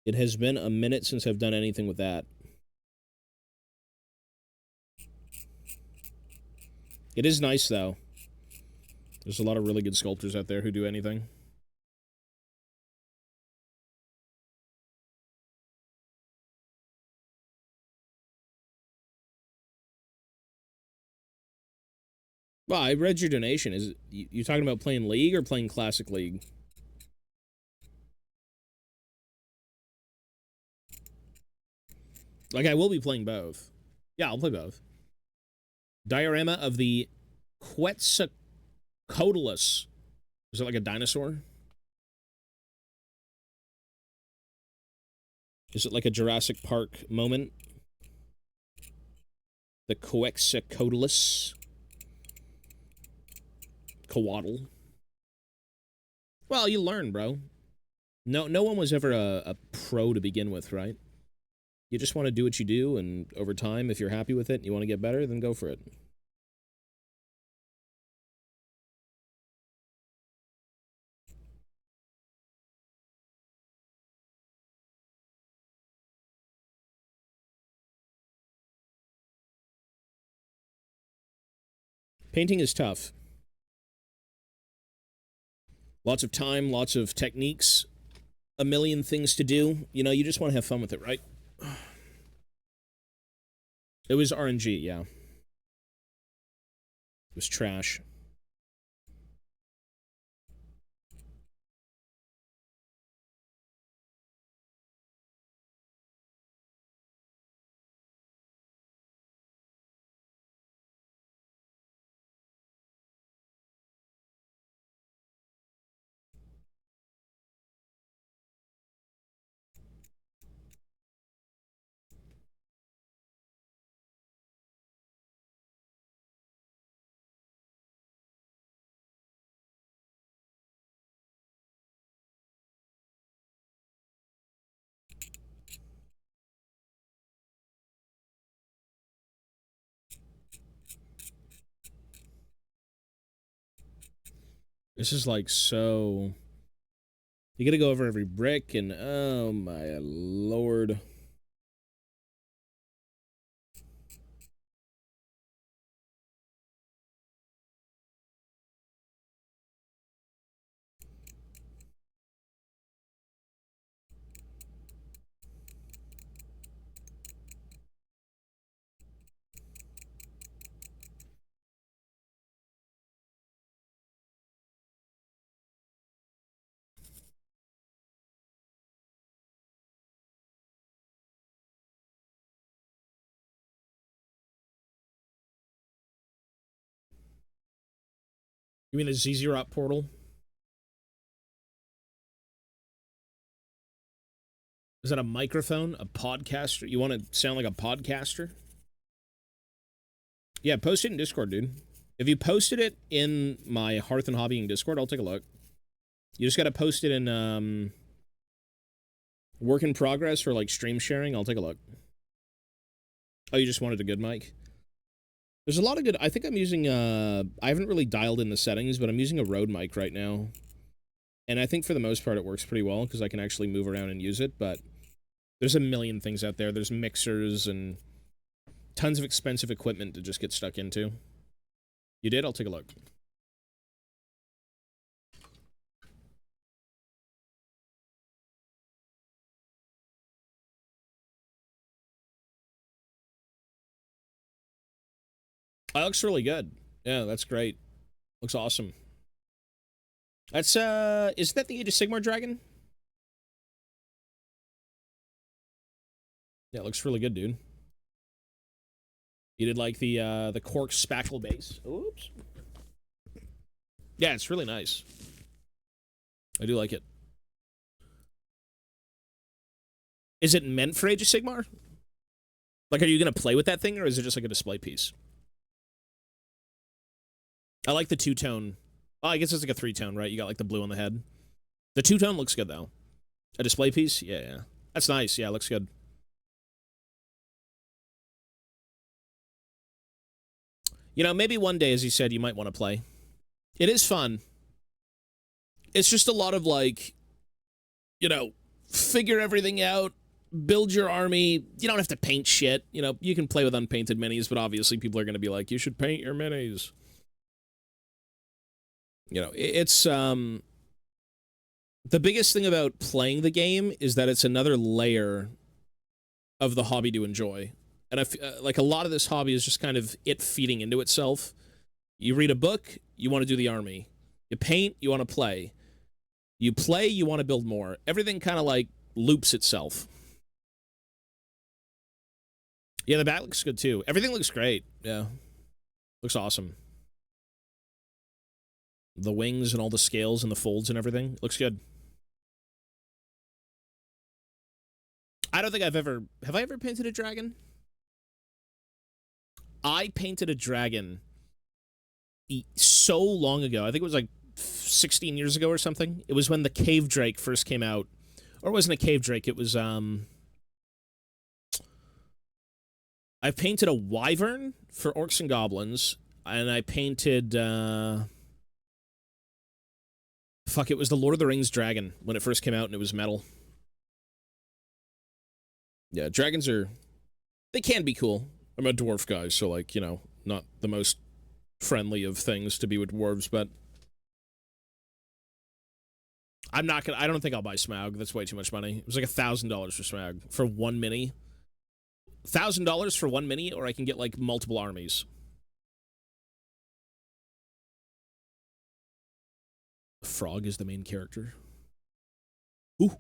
It has been a minute since I've done anything with that. It is nice, though. There's a lot of really good sculptors out there who do anything. Well, I read your donation. Is you talking about playing League or playing Classic League? Like, I will be playing both. Yeah, I'll play both. Diorama of the Quetzalcoatlus. Is it like a dinosaur? Is it like a Jurassic Park moment? The Quetzalcoatlus. Coatl. Well, you learn, bro. No one was ever a pro to begin with, right? You just want to do what you do, and over time, if you're happy with it and you want to get better, then go for it. Painting is tough. Lots of time, lots of techniques, a million things to do. You know, you just want to have fun with it, right? It was RNG, yeah. It was trash. This is like so... You gotta go over every brick, and oh my lord. You mean the Zezerot portal? Is that a microphone? A podcaster? You want to sound like a podcaster? Yeah, post it in Discord, dude. If you posted it in my Hearth and Hobbying Discord, I'll take a look. You just gotta post it in, work in progress or, like, stream sharing. I'll take a look. Oh, you just wanted a good mic? There's a lot of good... I think I'm using, I haven't really dialed in the settings, but I'm using a Rode mic right now. And I think for the most part it works pretty well, because I can actually move around and use it, but... There's a million things out there. There's mixers and tons of expensive equipment to just get stuck into. You did? I'll take a look. That looks really good. Yeah, that's great. Looks awesome. That's, is that the Age of Sigmar dragon? Yeah, it looks really good, dude. You did like the cork spackle base. Oops. Yeah, it's really nice. I do like it. Is it meant for Age of Sigmar? Like, are you going to play with that thing, or is it just like a display piece? I like the two-tone. Oh, I guess it's like a three-tone, right? You got like the blue on the head. The two-tone looks good, though. A display piece? Yeah, yeah. That's nice. Yeah, looks good. You know, maybe one day, as you said, you might want to play. It is fun. It's just a lot of, like, you know, figure everything out, build your army. You don't have to paint shit. You know, you can play with unpainted minis, but obviously people are going to be like, you should paint your minis. You know, it's, the biggest thing about playing the game is that it's another layer of the hobby to enjoy. And like, a lot of this hobby is just kind of it feeding into itself. You read a book, you want to do the army. You paint, you want to play. You play, you want to build more. Everything kind of, like, loops itself. Yeah, the back looks good, too. Everything looks great. Yeah. Looks awesome. The wings and all the scales and the folds and everything. Looks good. I don't think I've ever... Have I ever painted a dragon? I painted a dragon so long ago. I think it was like 16 years ago or something. It was when the Cave Drake first came out. Or it wasn't a Cave Drake. It was, I painted a Wyvern for Orcs and Goblins. And I painted, fuck, it was the Lord of the Rings dragon when it first came out and it was metal. Yeah, dragons are... They can be cool. I'm a dwarf guy, so, like, you know, not the most friendly of things to be with dwarves, but I'm not gonna... I don't think I'll buy Smaug. That's way too much money. It was like $1,000 for Smaug. For one mini. $1,000 for one mini, or I can get, like, multiple armies. Frog is the main character. Ooh.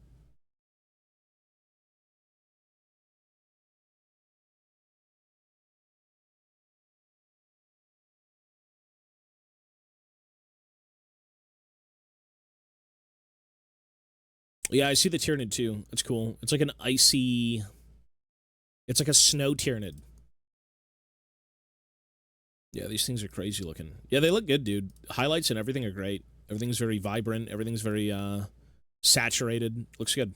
Yeah, I see the Tyranid too. That's cool. It's like an icy... It's like a snow Tyranid. Yeah, these things are crazy looking. Yeah, they look good, dude. Highlights and everything are great. Everything's very vibrant. Everything's very, saturated. Looks good.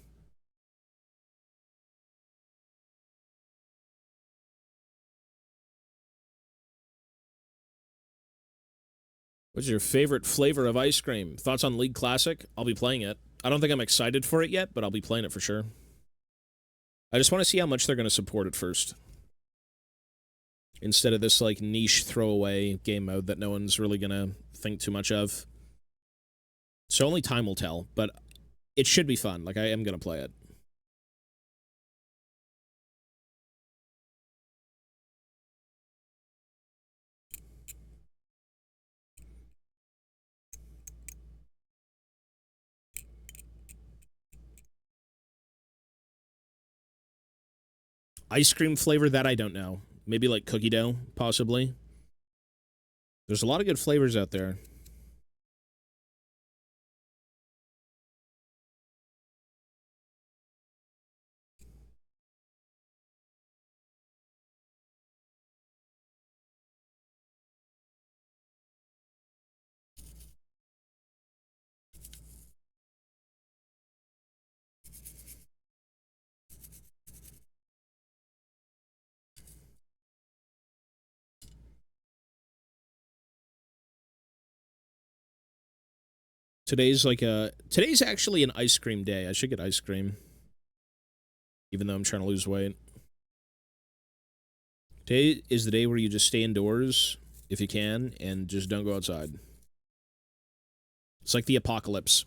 What's your favorite flavor of ice cream? Thoughts on League Classic? I'll be playing it. I don't think I'm excited for it yet, but I'll be playing it for sure. I just want to see how much they're going to support it first. Instead of this, like, niche throwaway game mode that no one's really going to think too much of. So only time will tell, but it should be fun. Like, I am going to play it. Ice cream flavor, that I don't know. Maybe like cookie dough, possibly. There's a lot of good flavors out there. Today's actually an ice cream day. I should get ice cream. Even though I'm trying to lose weight. Today is the day where you just stay indoors, if you can, and just don't go outside. It's like the apocalypse.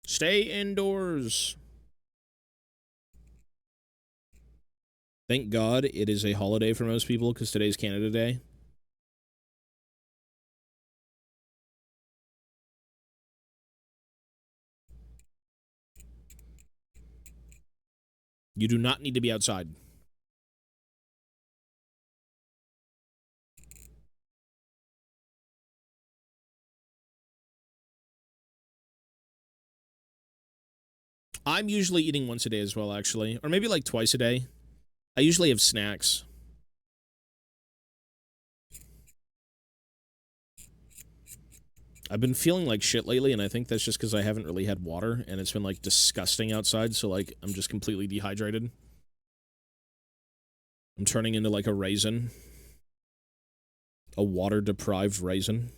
Stay indoors. Thank God it is a holiday for most people, because today's Canada Day. You do not need to be outside. I'm usually eating once a day as well, actually. Or maybe like twice a day. I usually have snacks. I've been feeling like shit lately, and I think that's just because I haven't really had water, and it's been, like, disgusting outside, so, like, I'm just completely dehydrated. I'm turning into, like, a raisin. A water-deprived raisin.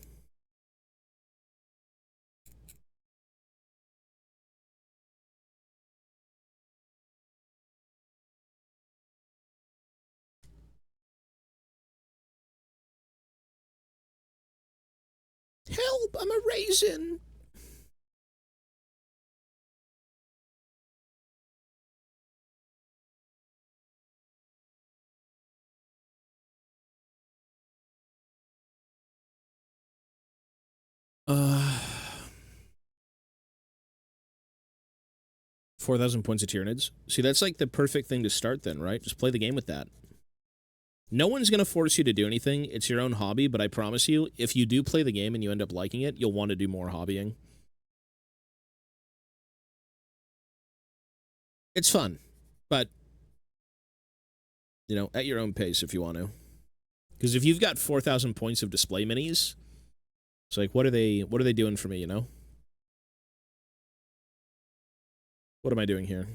Help! I'm a raisin! Uh... 4,000 points of Tyranids. See, that's like the perfect thing to start then, right? Just play the game with that. No one's going to force you to do anything. It's your own hobby, but I promise you, if you do play the game and you end up liking it, you'll want to do more hobbying. It's fun, but, you know, at your own pace if you want to. Because if you've got 4,000 points of display minis, it's like, what are they doing for me, you know? What am I doing here?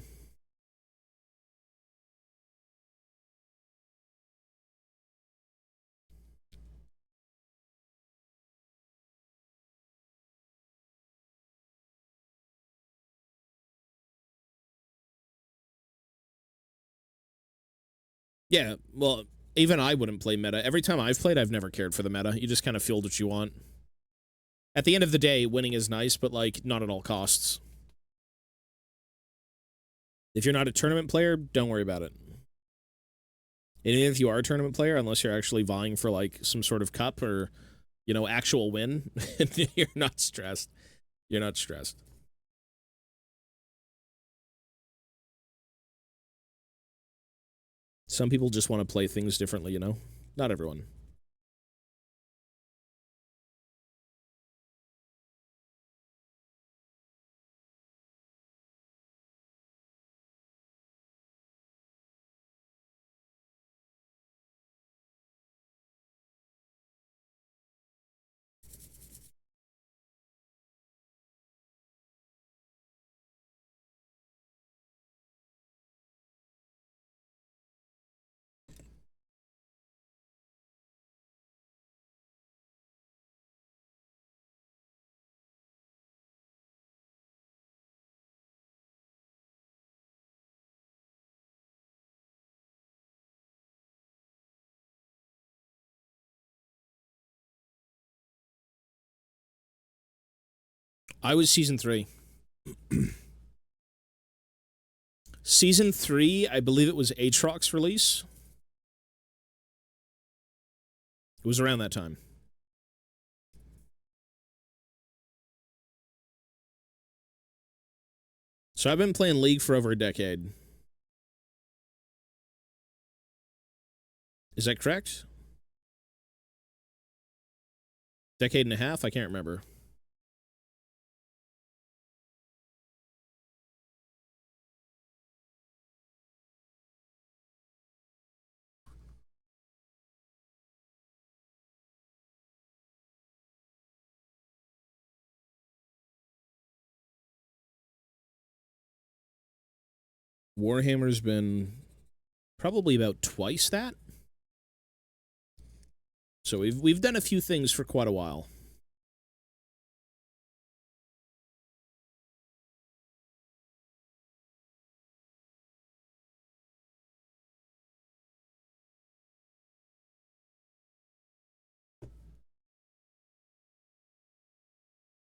Yeah, well, even I wouldn't play meta. Every time I've played, I've never cared for the meta. You just kind of field what you want. At the end of the day, winning is nice, but, like, not at all costs. If you're not a tournament player, don't worry about it. And even if you are a tournament player, unless you're actually vying for, like, some sort of cup or, you know, actual win, you're not stressed. You're not stressed. Some people just want to play things differently, you know? Not everyone. I was Season 3. Season 3, I believe it was Aatrox's release. It was around that time. So I've been playing League for over a decade. Is that correct? Decade and a half? I can't remember. Warhammer's been probably about twice that. So we've done a few things for quite a while.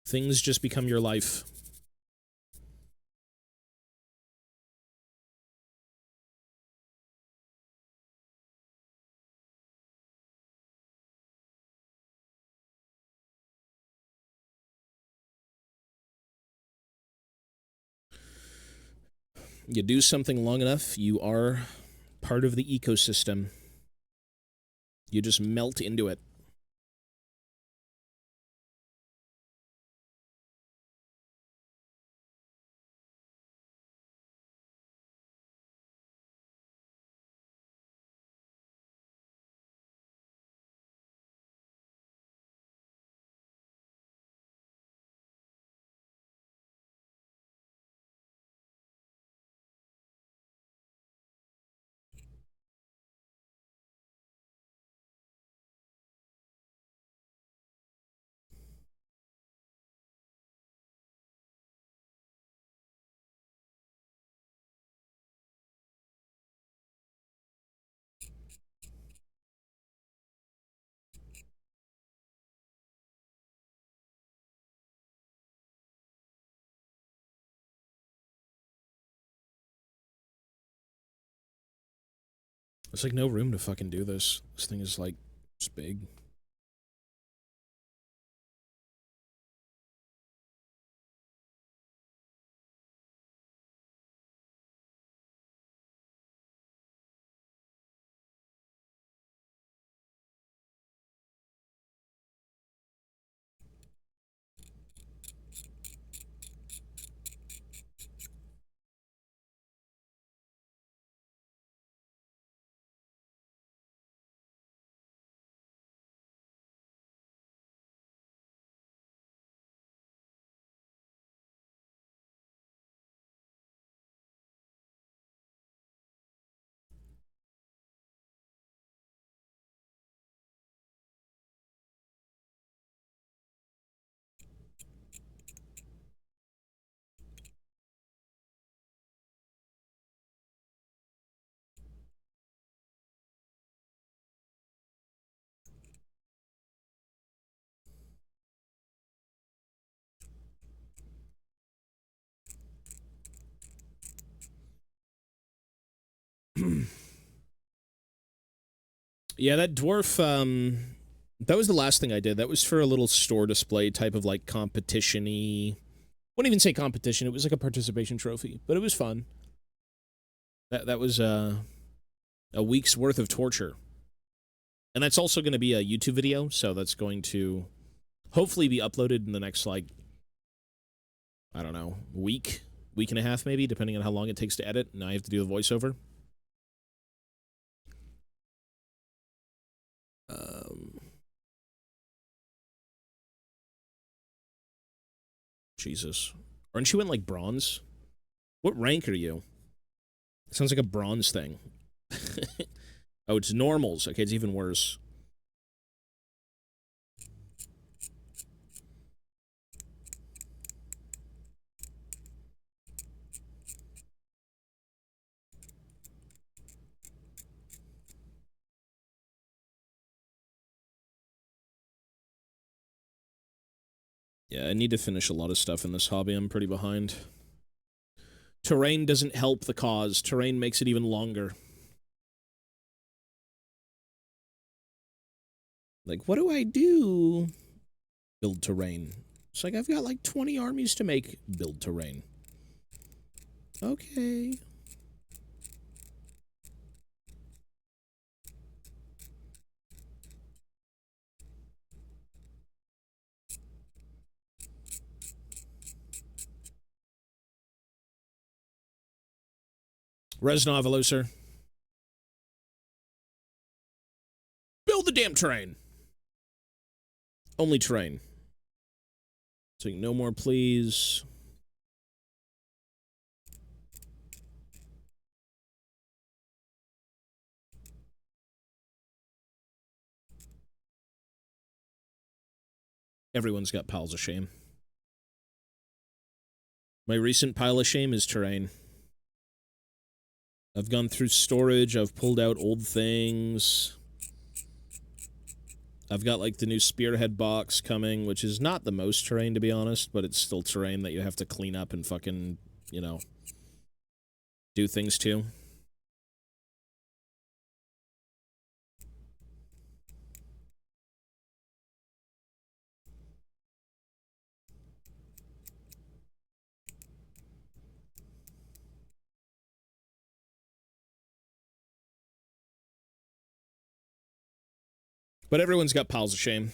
Things just become your life. You do something long enough, you are part of the ecosystem. You just melt into it. There's like no room to fucking do this. This thing is like just big. Yeah, that dwarf, that was the last thing I did. That was for a little store display type of like competition-y. Wouldn't even say competition. It was like a participation trophy, but it was fun. That was a week's worth of torture. And that's also going to be a YouTube video, so that's going to hopefully be uploaded in the next, like, I don't know, week and a half maybe, depending on how long it takes to edit, and I have to do the voiceover. Jesus. Aren't you in, like, bronze? What rank are you? It sounds like a bronze thing. Oh, it's normals. Okay, it's even worse. Yeah, I need to finish a lot of stuff in this hobby. I'm pretty behind. Terrain doesn't help the cause. Terrain makes it even longer. Like, what do I do? Build terrain. It's like, I've got like 20 armies to make. Build terrain. Okay. Reznov, hello, sir. Build the damn terrain. Only terrain. So no more, please. Everyone's got piles of shame. My recent pile of shame is terrain. I've gone through storage, I've pulled out old things. I've got, like, the new Spearhead box coming, which is not the most terrain, to be honest, but it's still terrain that you have to clean up and fucking, you know, do things to. But everyone's got piles of shame.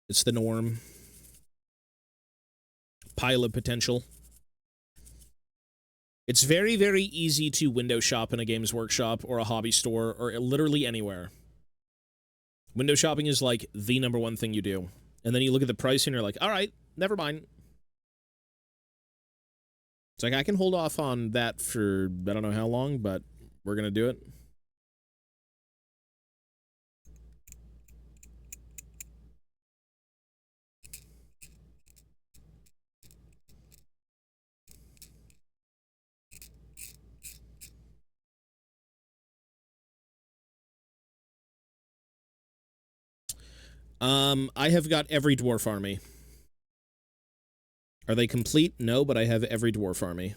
It's the norm. Pile of potential. It's very, very easy to window shop in a Games Workshop or a hobby store or literally anywhere. Window shopping is like the #1 thing you do. And then you look at the price and you're like, all right, never mind. It's like, I can hold off on that for I don't know how long, but we're going to do it. I have got every dwarf army. Are they complete? No, but I have every dwarf army.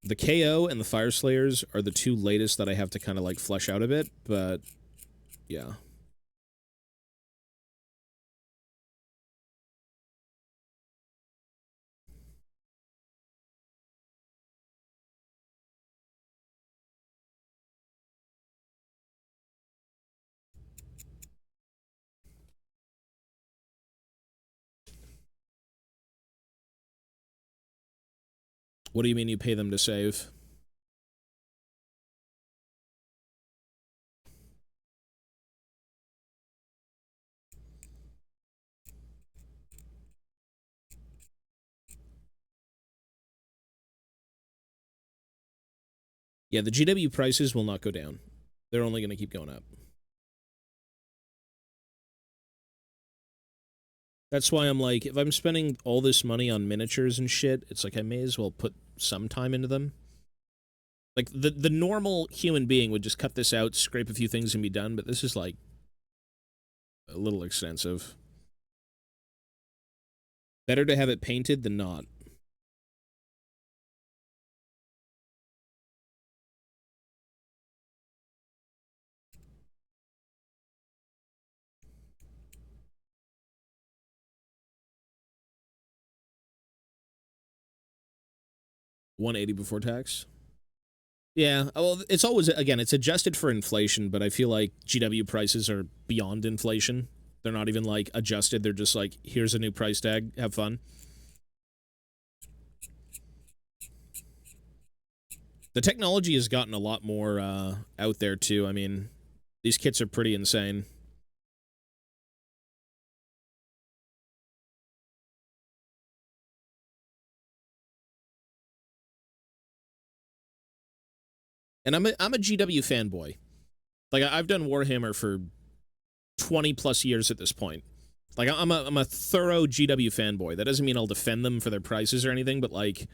The KO and the Fire Slayers are the two latest that I have to kind of like flesh out a bit, but yeah. What do you mean you pay them to save? Yeah, the GW prices will not go down. They're only going to keep going up. That's why I'm like, if I'm spending all this money on miniatures and shit, it's like I may as well put some time into them. Like, the normal human being would just cut this out, scrape a few things, and be done, but this is, like, a little extensive. Better to have it painted than not. $180 before tax. Yeah, well, it's always, again, it's adjusted for inflation, but I feel like GW prices are beyond inflation. They're not even, like, adjusted. They're just like, here's a new price tag. Have fun. The technology has gotten a lot more out there, too. I mean, these kits are pretty insane. And I'm a GW fanboy. Like, I've done Warhammer for 20 plus years at this point. Like, I'm a thorough GW fanboy. That doesn't mean I'll defend them for their prices or anything, but like,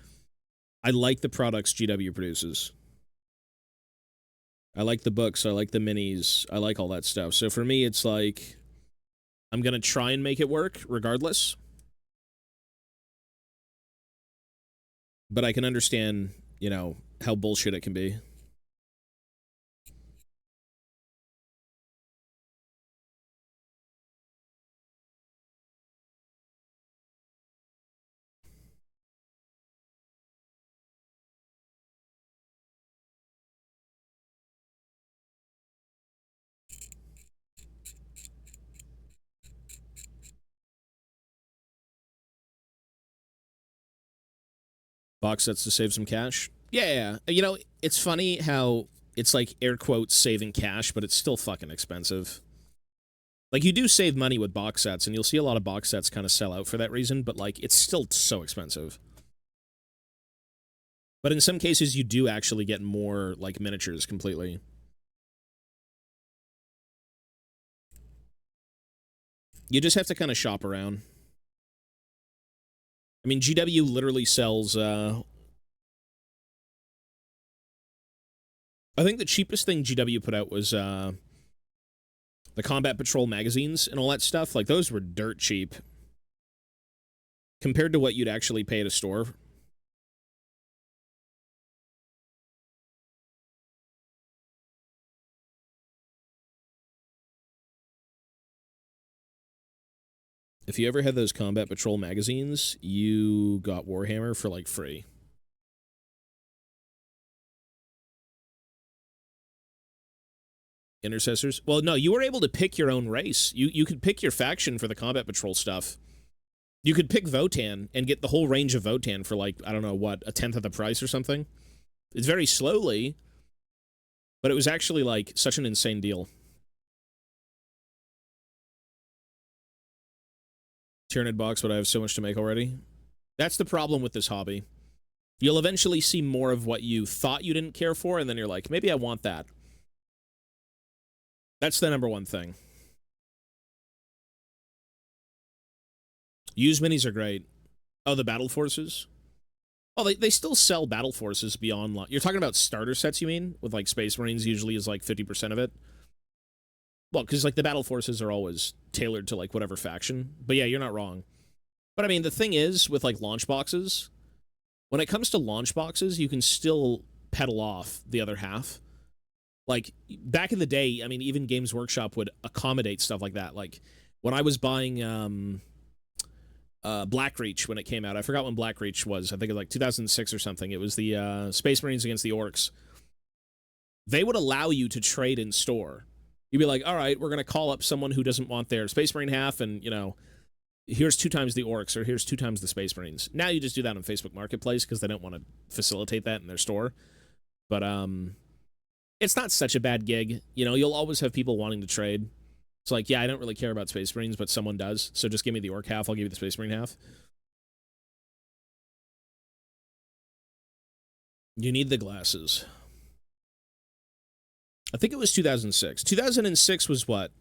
I like the products GW produces. I like the books. I like the minis. I like all that stuff. So for me, it's like, I'm gonna try and make it work regardless. But I can understand, you know, how bullshit it can be. Box sets to save some cash. Yeah, you know, it's funny how it's like air quotes saving cash, but it's still fucking expensive. Like, you do save money with box sets, and you'll see a lot of box sets kind of sell out for that reason, but like, it's still so expensive. But in some cases, you do actually get more like miniatures completely. You just have to kind of shop around. I mean, GW literally sells, I think the cheapest thing GW put out was, the Combat Patrol magazines and all that stuff. Like, those were dirt cheap. Compared to what you'd actually pay at a store. If you ever had those Combat Patrol magazines, you got Warhammer for, like, free. Intercessors? Well, no, you were able to pick your own race. You could pick your faction for the Combat Patrol stuff. You could pick Votan and get the whole range of Votan for, like, I don't know, what, a tenth of the price or something? It's very slowly, but it was actually, like, such an insane deal. Tyranid box, but I have so much to make already. That's the problem with this hobby. You'll eventually see more of what you thought you didn't care for, and then you're like, maybe I want that. That's the number one thing. Used minis are great. Oh, the battle forces? Oh, they still sell battle forces beyond... You're talking about starter sets, you mean? With, like, Space Marines usually is, like, 50% of it? Well, because, like, the battle forces are always tailored to, like, whatever faction. But yeah, you're not wrong. But, I mean, the thing is, with, like, launch boxes, When it comes to launch boxes, you can still pedal off the other half. Like, back in the day, I mean, even Games Workshop would accommodate stuff like that. Like, when I was buying Blackreach when it came out, I forgot when Blackreach was. I think it was like 2006 or something. It was the Space Marines against the Orcs. They would allow you to trade in store. You'd be like, all right, we're going to call up someone who doesn't want their Space Marine half, and, you know, here's 2 times the Orcs, or here's 2 times the Space Marines. Now you just do that on Facebook Marketplace because they don't want to facilitate that in their store. But it's not such a bad gig. You know, you'll always have people wanting to trade. It's like, yeah, I don't really care about Space Marines, but someone does. So just give me the Orc half, I'll give you the Space Marine half. You need the glasses. I think it was 2006. 2006 was what?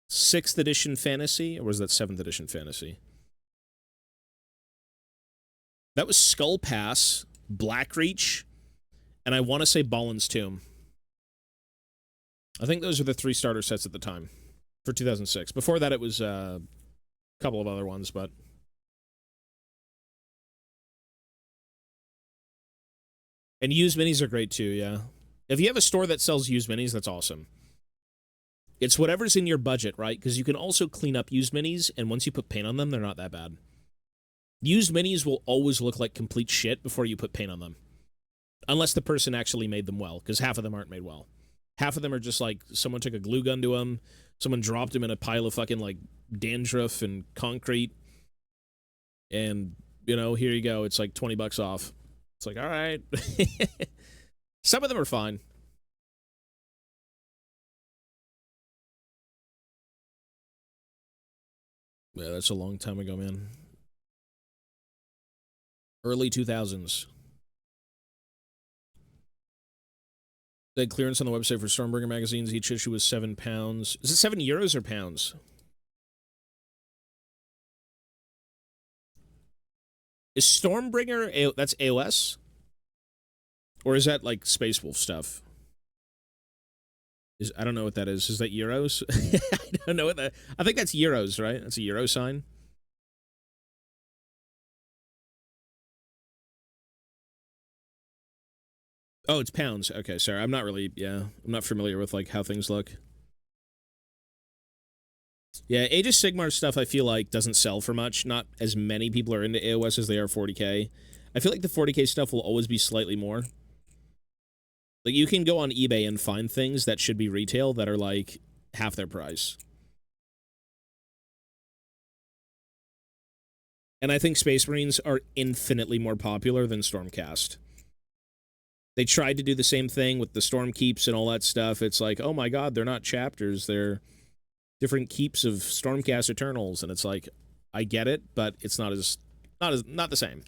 6th edition fantasy? Or was that 7th edition fantasy? That was Skull Pass, Blackreach, and I want to say Ballin's Tomb. I think those are the 3 starter sets at the time for 2006. Before that, it was a couple of other ones, but... And used minis are great too, yeah. If you have a store that sells used minis, that's awesome. It's whatever's in your budget, right? Because you can also clean up used minis, and once you put paint on them, they're not that bad. Used minis will always look like complete shit before you put paint on them. Unless the person actually made them well, because half of them aren't made well. Half of them are just like, someone took a glue gun to them, someone dropped them in a pile of fucking, like, dandruff and concrete, and, you know, here you go, it's like 20 bucks off. It's like, all right. Some of them are fine. Yeah, that's a long time ago, man. Early 2000s. They had clearance on the website for Stormbringer magazines. Each issue was £7. Is it €7 or pounds? Is Stormbringer, that's AOS? Or is that like Space Wolf stuff? I don't know what that is. Is that euros? I don't know what that... I think that's euros, right? That's a euro sign. Oh, it's pounds. Okay, sorry. I'm not really... Yeah, I'm not familiar with, like, how things look. Yeah, Age of Sigmar stuff, I feel like, doesn't sell for much. Not as many people are into AOS as they are 40k. I feel like the 40k stuff will always be slightly more. Like, you can go on eBay and find things that should be retail that are, like, half their price. And I think Space Marines are infinitely more popular than Stormcast. They tried to do the same thing with the Storm Keeps and all that stuff. It's like, oh my god, they're not chapters. They're different keeps of Stormcast Eternals. And it's like, I get it, but it's not the same.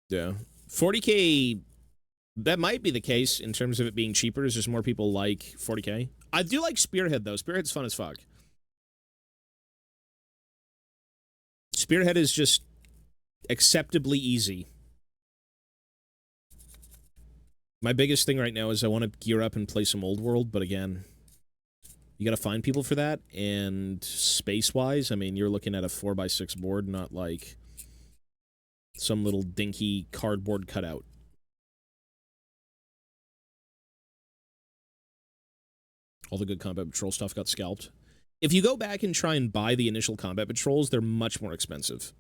Yeah. 40k, that might be the case in terms of it being cheaper. Is just more people like 40k. I do like Spearhead, though. Spearhead's fun as fuck. Spearhead is just acceptably easy. My biggest thing right now is I want to gear up and play some Old World, but again, you got to find people for that, and space-wise, I mean, you're looking at a 4x6 board, not like some little dinky cardboard cutout. All the good Combat Patrol stuff got scalped. If you go back and try and buy the initial Combat Patrols, they're much more expensive.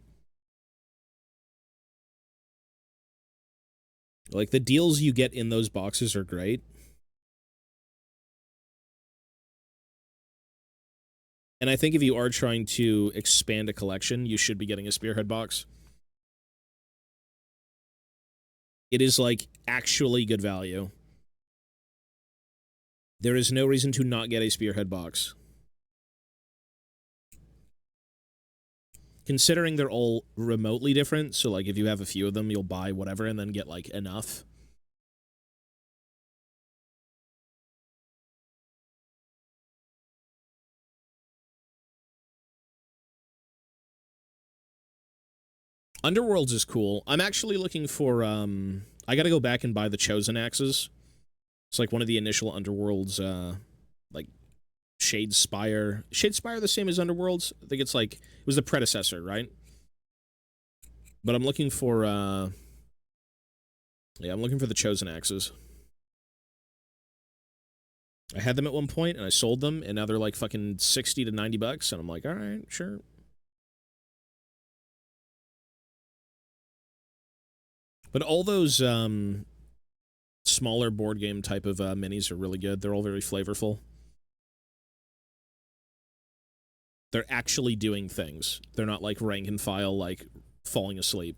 Like, the deals you get in those boxes are great. And I think if you are trying to expand a collection, you should be getting a Spearhead box. It is, like, actually good value. There is no reason to not get a Spearhead box. Considering they're all remotely different, so, like, if you have a few of them, you'll buy whatever and then get, like, enough. Underworlds is cool. I'm actually looking for, I gotta go back and buy the Chosen Axes. It's like one of the initial Underworlds, like, Shadespire. Shadespire the same as Underworlds? I think it's like, it was the predecessor, right? But I'm looking for, yeah, I'm looking for the Chosen Axes. I had them at one point, and I sold them, and now they're like fucking 60 to 90 bucks, and I'm like, all right, sure. But all those smaller board game type of minis are really good. They're all very flavorful. They're actually doing things. They're not like rank and file, like falling asleep.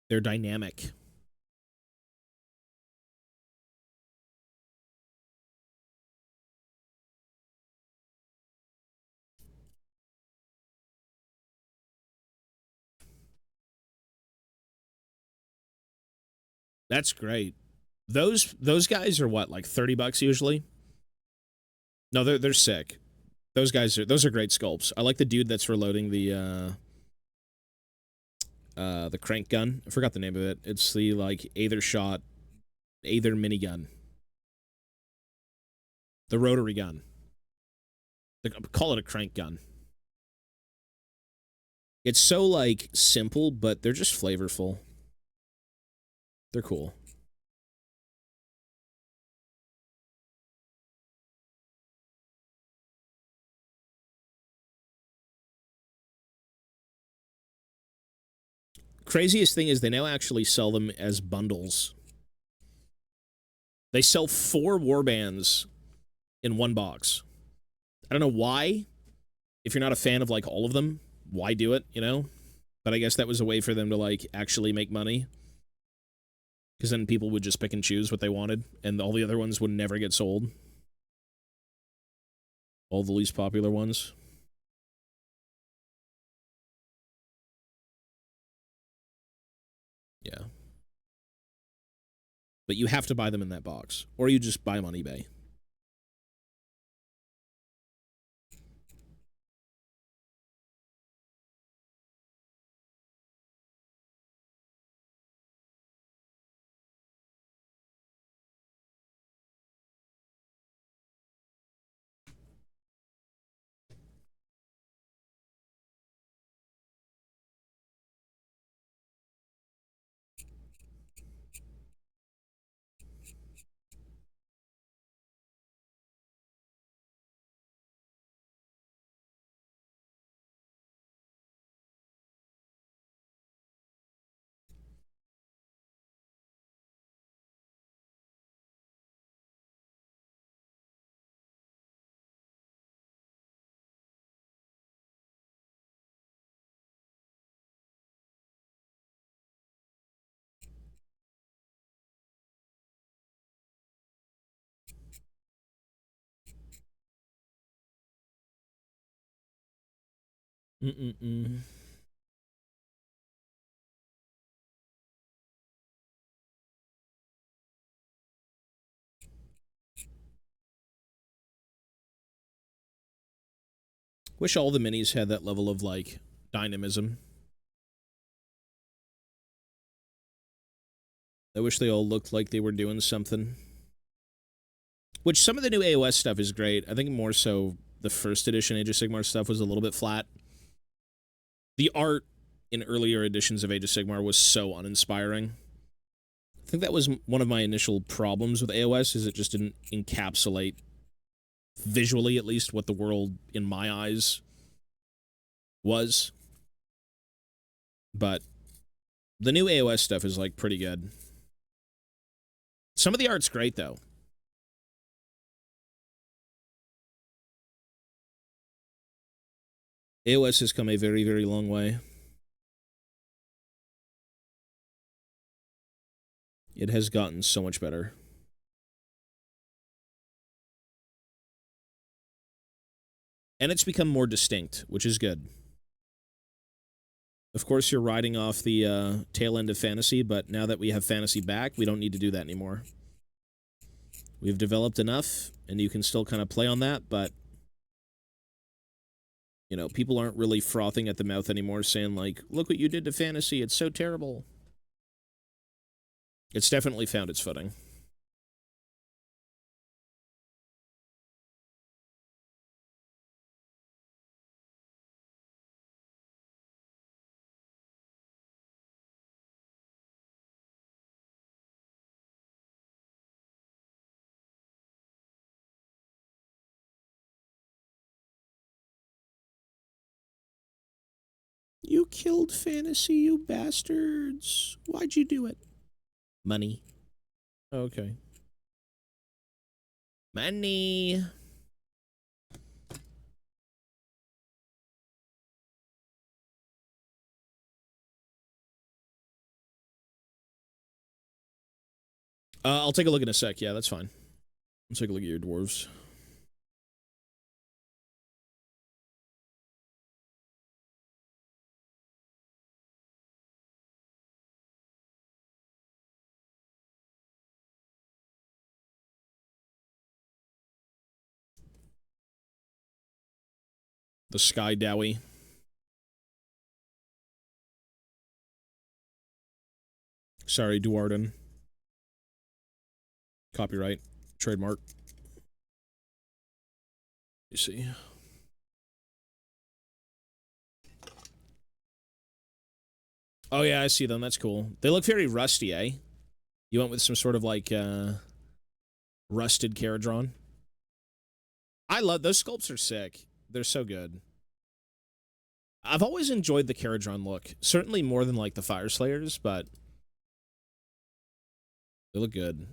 They're dynamic. That's great. Those guys are what, like 30 bucks usually? No, they're sick. Those are great sculpts. I like the dude that's reloading the crank gun. I forgot the name of it. It's the like Aether minigun. The rotary gun. Call it a crank gun. It's so like simple, but they're just flavorful. They're cool. Craziest thing is they now actually sell them as bundles. They sell 4 warbands in one box. I don't know why. If you're not a fan of like all of them, why do it, you know? But I guess that was a way for them to like actually make money. Because then people would just pick and choose what they wanted, and all the other ones would never get sold. All the least popular ones. Yeah. But you have to buy them in that box, or you just buy them on eBay. Mm-mm-mm. Wish all the minis had that level of, like, dynamism. I wish they all looked like they were doing something. Which, some of the new AOS stuff is great. I think more so the first edition Age of Sigmar stuff was a little bit flat. The art in earlier editions of Age of Sigmar was so uninspiring. I think that was one of my initial problems with AOS, is it just didn't encapsulate, visually at least, what the world, in my eyes, was. But the new AOS stuff is, like, pretty good. Some of the art's great, though. AOS has come a very, very long way. It has gotten so much better. And it's become more distinct, which is good. Of course, you're riding off the tail end of fantasy, but now that we have fantasy back, we don't need to do that anymore. We've developed enough, and you can still kind of play on that, but, you know, people aren't really frothing at the mouth anymore, saying, like, look what you did to fantasy, it's so terrible. It's definitely found its footing. You killed fantasy, you bastards. Why'd you do it? Money. Okay. Money. I'll take a look in a sec. Yeah, that's fine. Let's take a look at your dwarves. The Sky Dowie. Sorry, Duarden. Copyright. Trademark. You see. Oh, yeah, I see them. That's cool. They look very rusty, eh? You went with some sort of, like, rusted Caradron. I love... Those sculpts are sick. They're so good. I've always enjoyed the Caradron look. Certainly more than, like, the Fire Slayers, but... They look good.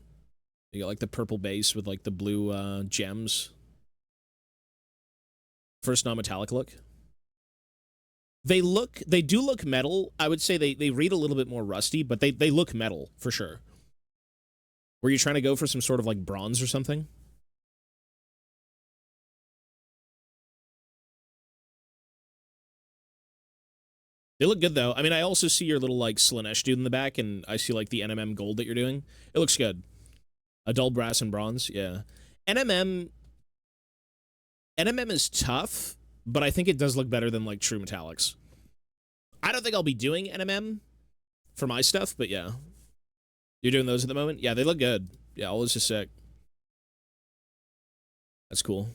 You got, like, the purple base with, like, the blue, gems. First non-metallic look. They do look metal. I would say they read a little bit more rusty, but they look metal, for sure. Were you trying to go for some sort of, like, bronze or something? They look good, though. I mean, I also see your little, like, Slanesh dude in the back, and I see, like, the NMM gold that you're doing. It looks good. A dull brass and bronze, yeah. NMM is tough, but I think it does look better than, like, true metallics. I don't think I'll be doing NMM for my stuff, but yeah. You're doing those at the moment? Yeah, they look good. Yeah, all this is sick. That's cool.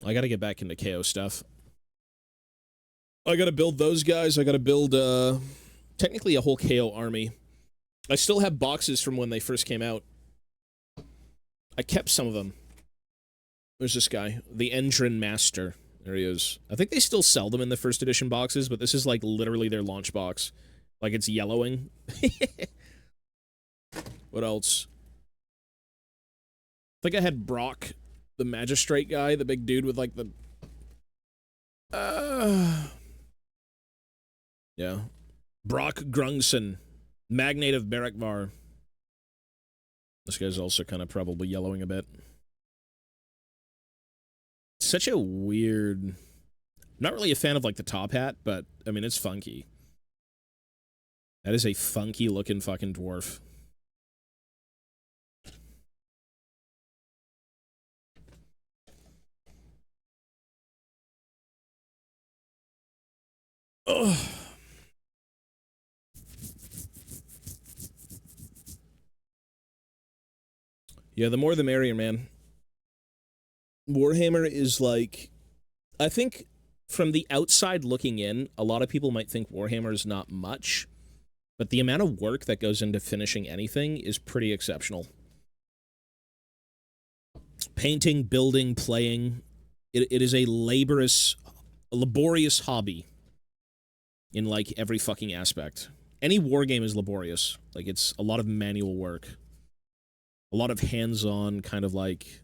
I gotta get back into KO stuff. I gotta build those guys. I gotta build, technically a whole KO army. I still have boxes from when they first came out. I kept some of them. There's this guy, the Endrin Master. There he is. I think they still sell them in the first edition boxes, but this is, like, literally their launch box. Like, it's yellowing. What else? I think I had Brock, the Magistrate guy, the big dude with, like, the... Yeah. Brock Grungson, Magnate of Barakvar. This guy's also kind of probably yellowing a bit. Such a weird... Not really a fan of, like, the top hat, but, I mean, it's funky. That is a funky-looking fucking dwarf. Ugh. Yeah, the more the merrier, man. Warhammer is like... I think from the outside looking in, a lot of people might think Warhammer is not much, but the amount of work that goes into finishing anything is pretty exceptional. Painting, building, playing, it is a laborious hobby in, like, every fucking aspect. Any war game is laborious. Like, it's a lot of manual work. A lot of hands-on, kind of, like,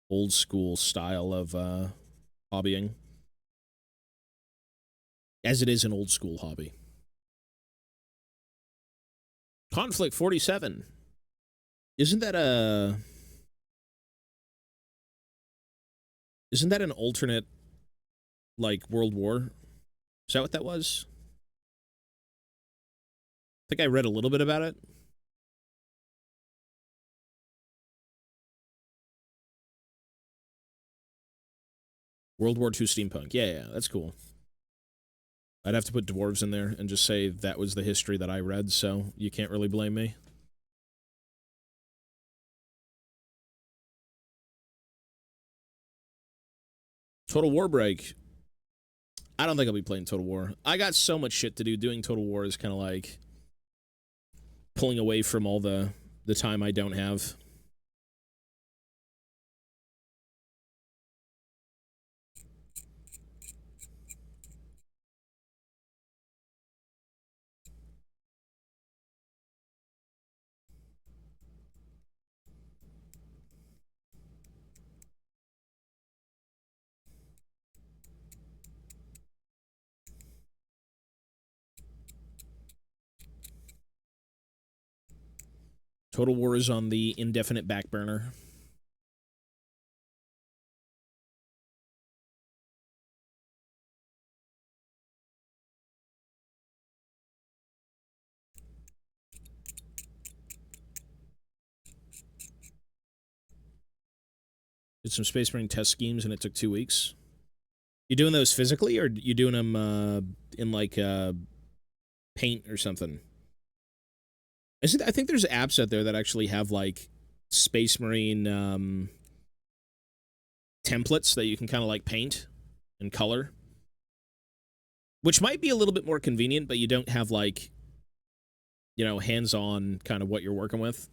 old-school style of, hobbying. As it is an old-school hobby. Conflict 47. Isn't that a... Isn't that an alternate, like, World War? Is that what that was? I think I read a little bit about it. World War II steampunk. Yeah, that's cool. I'd have to put dwarves in there and just say that was the history that I read, so you can't really blame me. Total War break. I don't think I'll be playing Total War. I got so much shit to do. Doing Total War is kind of like pulling away from all the time I don't have. Total War is on the indefinite back burner. Did some Space Marine test schemes and it took 2 weeks. You doing those physically, or you doing them in like Paint or something? I think there's apps out there that actually have like Space Marine templates that you can kind of like paint and color, which might be a little bit more convenient, but you don't have like, you know, hands-on kind of what you're working with.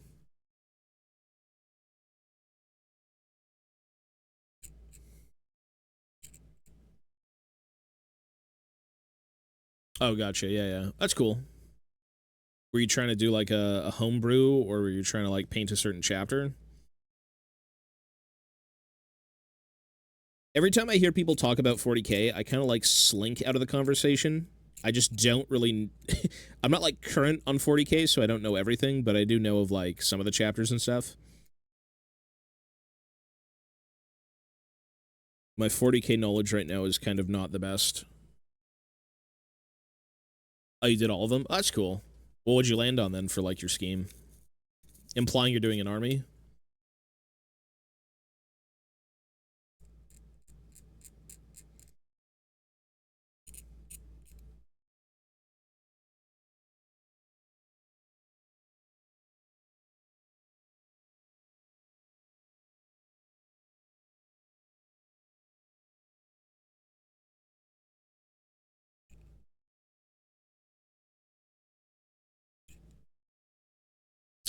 Oh, gotcha. Yeah, yeah. That's cool. Were you trying to do like a homebrew, or were you trying to like paint a certain chapter? Every time I hear people talk about 40K, I kind of like slink out of the conversation. I just don't really... I'm not like current on 40K, so I don't know everything, but I do know of like some of the chapters and stuff. My 40K knowledge right now is kind of not the best. Oh, you did all of them? Oh, that's cool. What would you land on then for like your scheme? Implying you're doing an army?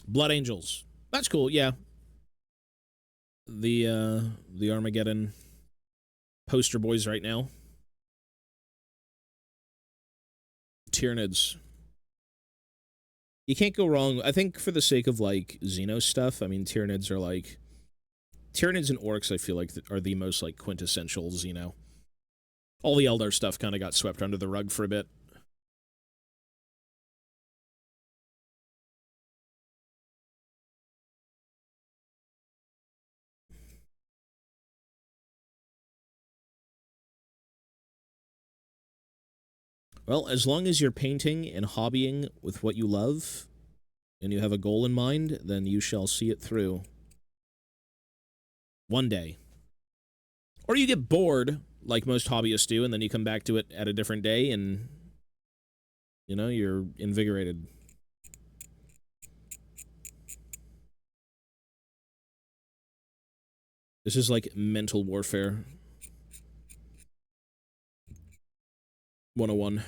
Blood Angels. That's cool, yeah. The Armageddon poster boys right now. Tyranids. You can't go wrong. I think for the sake of like Xeno stuff, I mean Tyranids are like Tyranids and Orcs, I feel like are the most like quintessential Xeno. All the Eldar stuff kind of got swept under the rug for a bit. Well, as long as you're painting and hobbying with what you love, and you have a goal in mind, then you shall see it through. One day. Or you get bored, like most hobbyists do, and then you come back to it at a different day, and, you know, you're invigorated. This is like mental warfare. 101.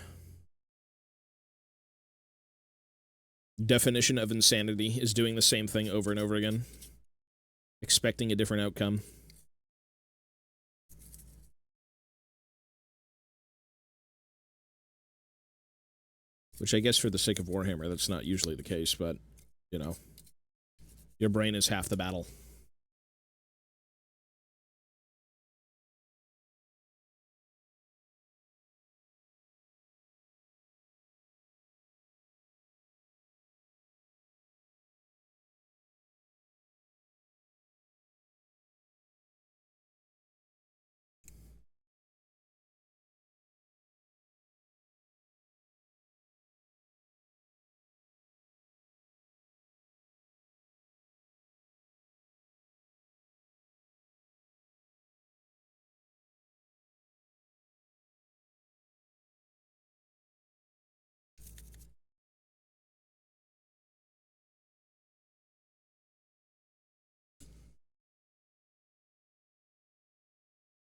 Definition of insanity is doing the same thing over and over again, expecting a different outcome. Which I guess for the sake of Warhammer, that's not usually the case, but, you know, your brain is half the battle.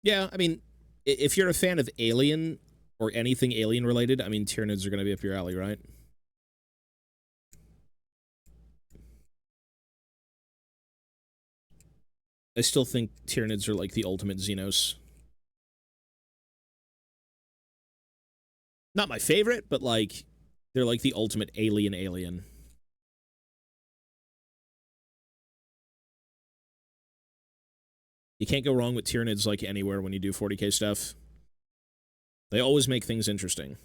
Yeah, I mean, if you're a fan of Alien or anything Alien related, I mean, Tyranids are going to be up your alley, right? I still think Tyranids are like the ultimate Xenos. Not my favorite, but like they're like the ultimate alien. You can't go wrong with Tyranids like anywhere when you do 40k stuff. They always make things interesting.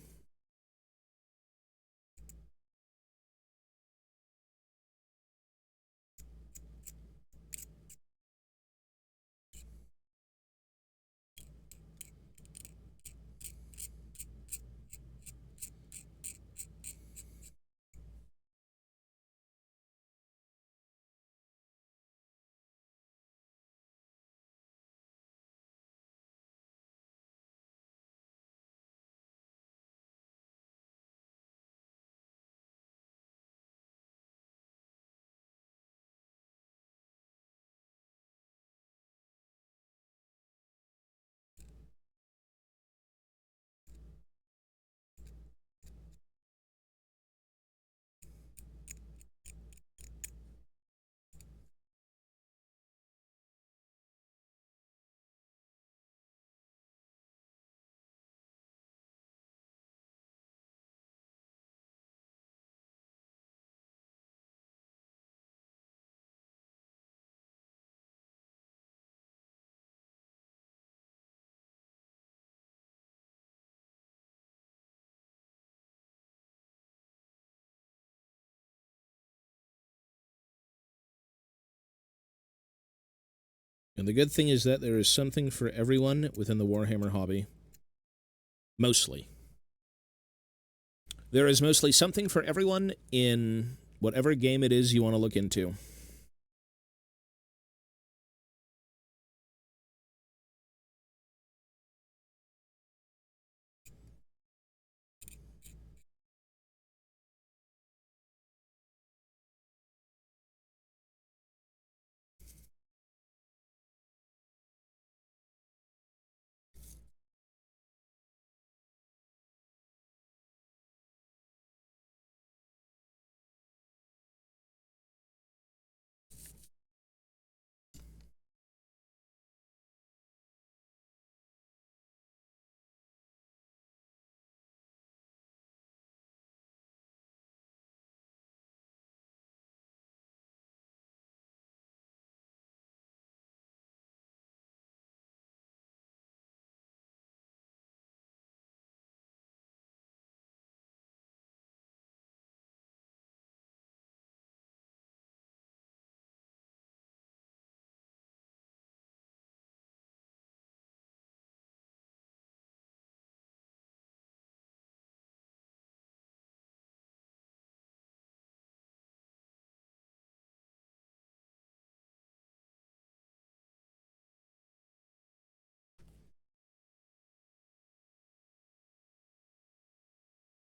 And the good thing is that there is something for everyone within the Warhammer hobby. Mostly. There is mostly something for everyone in whatever game it is you want to look into.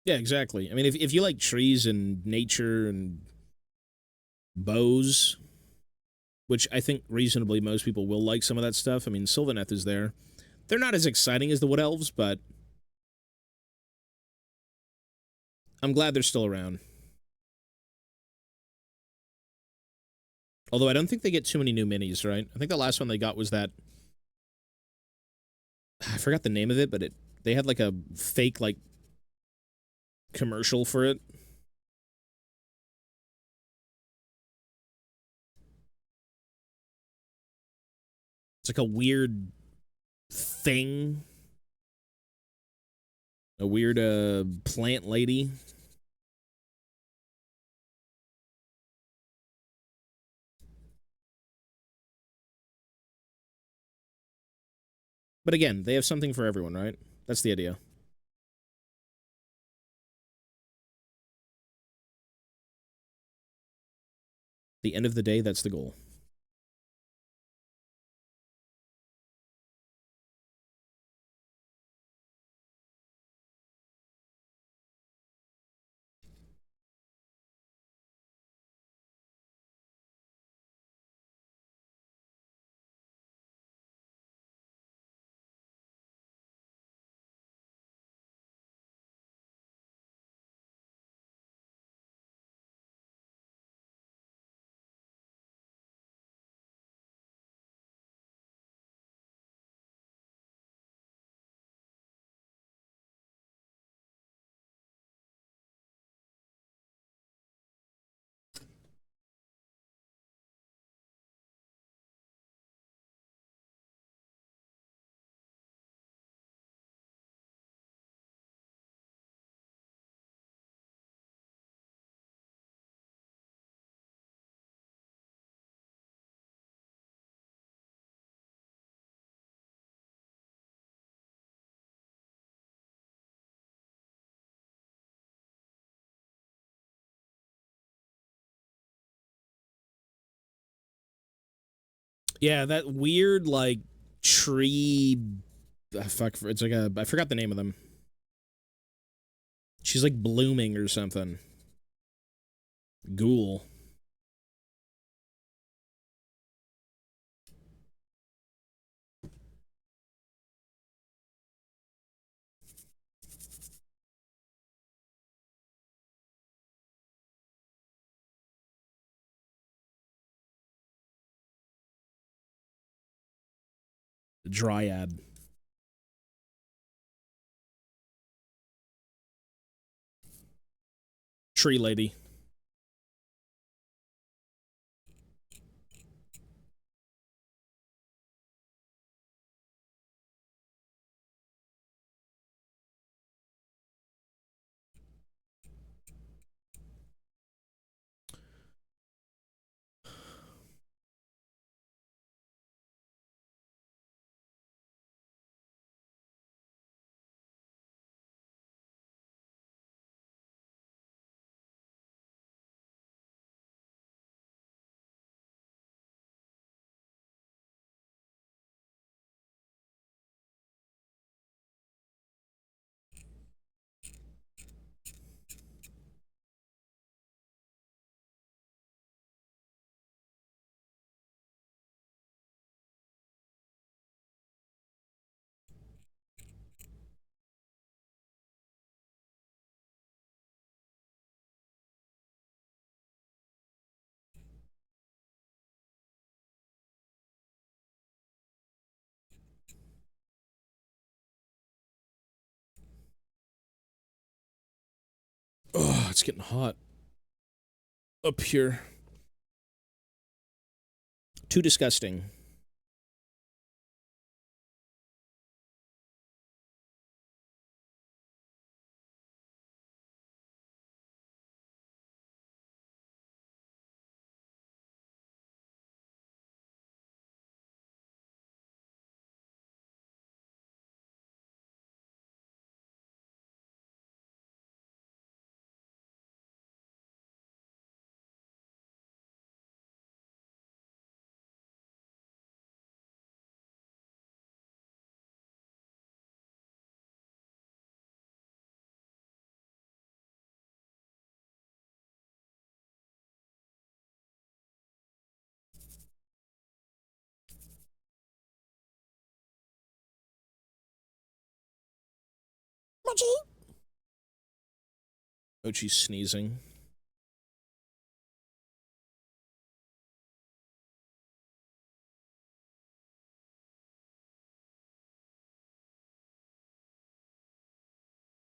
Yeah, exactly. I mean, if you like trees and nature and bows, which I think reasonably most people will like some of that stuff. I mean, Sylvaneth is there. They're not as exciting as the Wood Elves, but I'm glad they're still around. Although I don't think they get too many new minis, right? I think the last one they got was that I forgot the name of it, but they had like a fake like commercial for it. It's like a weird thing, a weird plant lady. But again, they have something for everyone, right? That's the idea. The end of the day, that's the goal. Yeah, that weird like tree. Fuck, it's like a. I forgot the name of them. She's like blooming or something. Ghoul. Dryad. Tree lady. Oh, it's getting hot up here. Too disgusting. Oh, she's sneezing.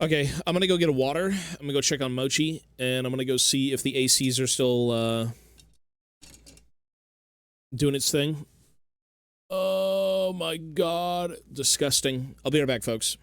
Okay, I'm gonna go get a water. I'm gonna go check on Mochi, and I'm gonna go see if the ACs are still doing its thing. Oh my god, disgusting. I'll be right back, folks.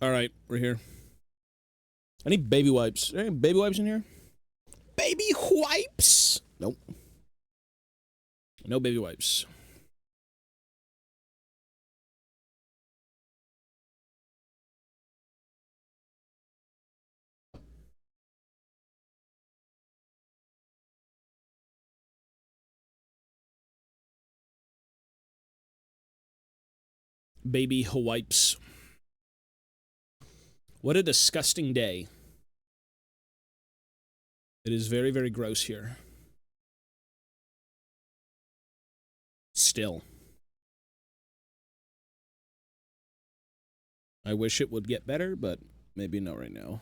All right, we're here. I need baby wipes. Are there any baby wipes in here? Baby wipes? Nope. No baby wipes. Baby wipes. What a disgusting day. It is very, very gross here. Still. I wish it would get better, but maybe not right now.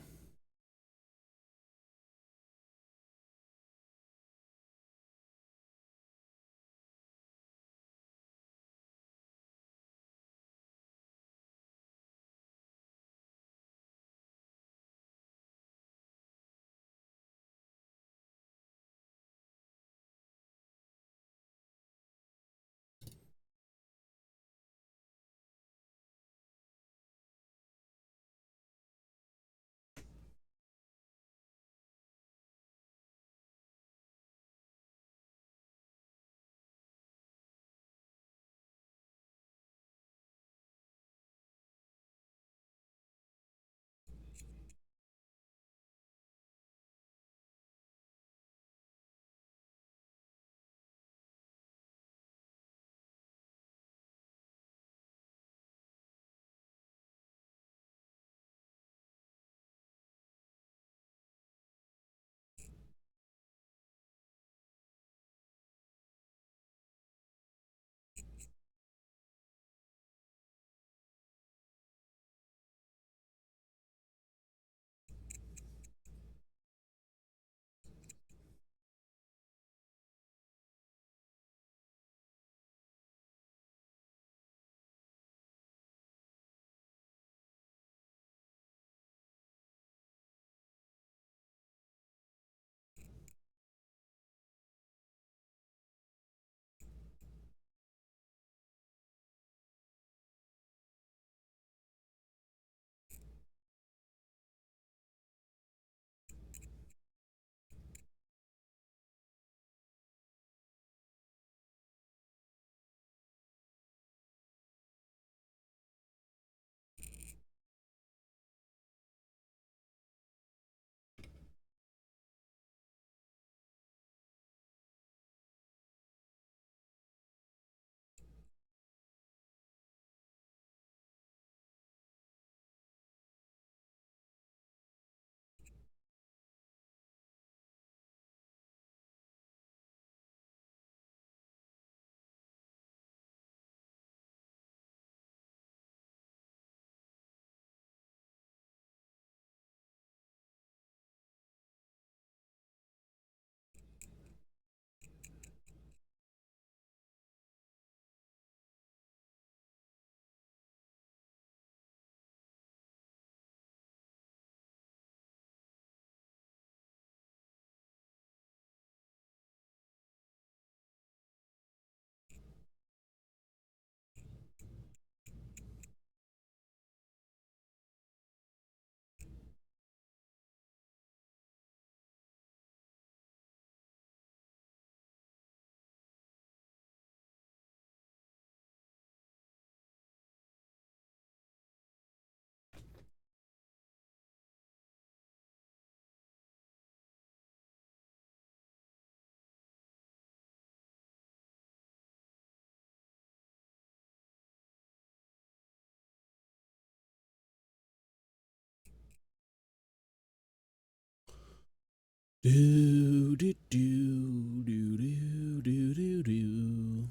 Do do do do do do do do.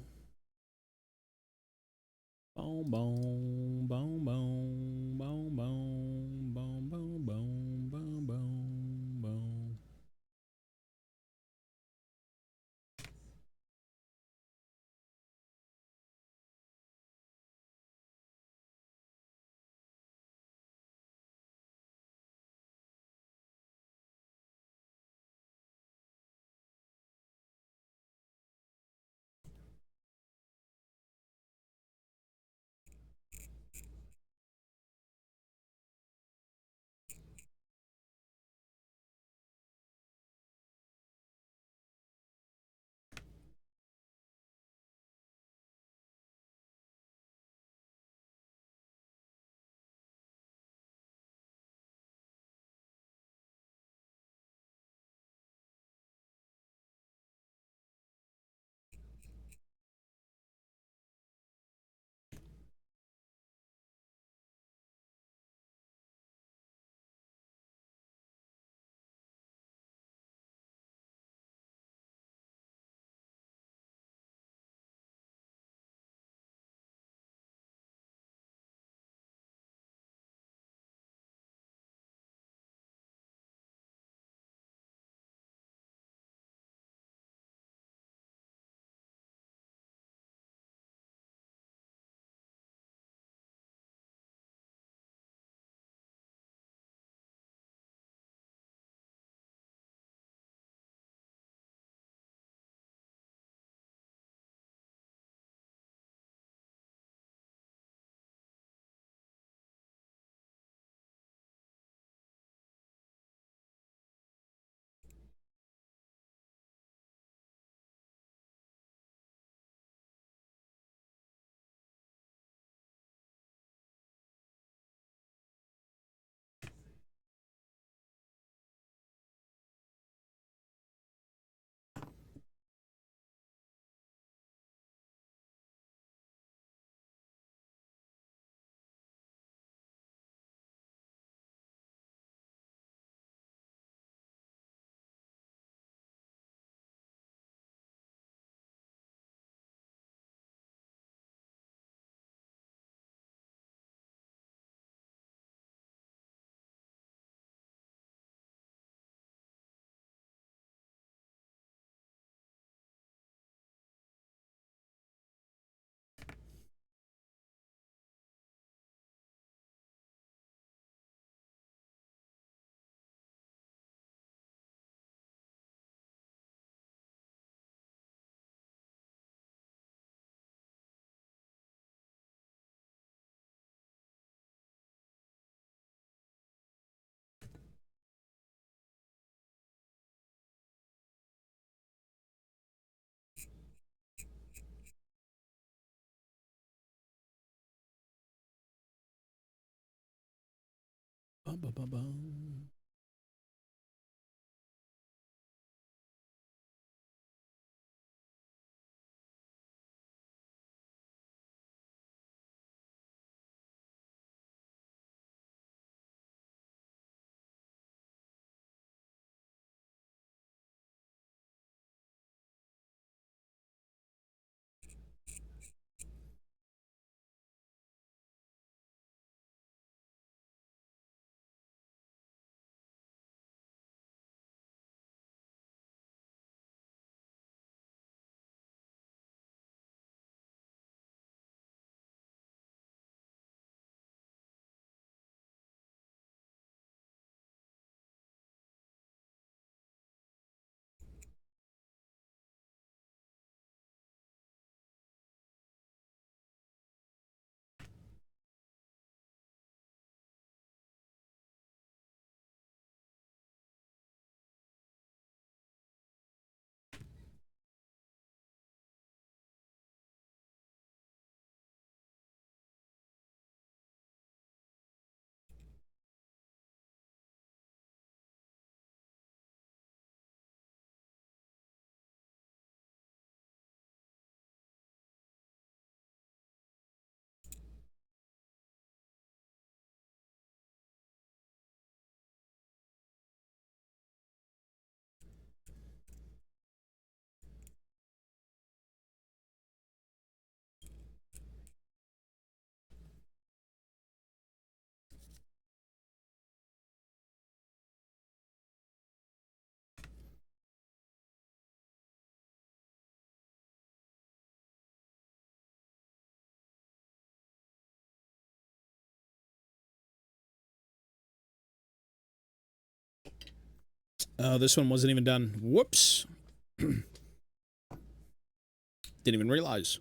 Boom boom boom boom boom boom boom boom boom boom boom boom. Bum, bum, bum, bum. Oh, this one wasn't even done. Whoops. Didn't even realize.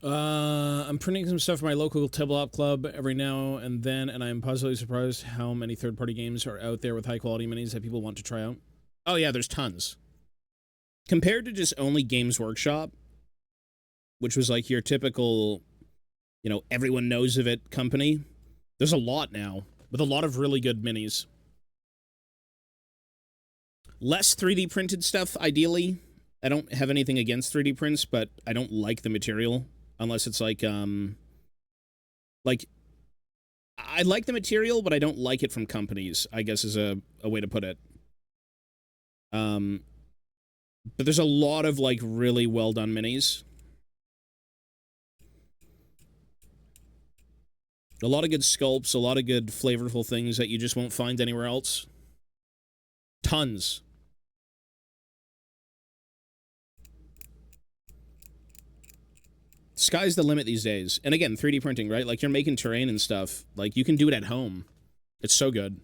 I'm printing some stuff for my local tabletop club every now and then, and I'm positively surprised how many third-party games are out there with high-quality minis that people want to try out. Oh yeah, there's tons. Compared to just only Games Workshop, which was like your typical, you know, everyone knows of it company, there's a lot now, with a lot of really good minis. Less 3D printed stuff, ideally. I don't have anything against 3D prints, but I don't like the material. Unless it's like, I like the material, but I don't like it from companies, I guess is a way to put it. But there's a lot of, like, really well-done minis. A lot of good sculpts, a lot of good flavorful things that you just won't find anywhere else. Tons. Sky's the limit these days. And again, 3D printing, right? Like, you're making terrain and stuff. Like, you can do it at home. It's so good.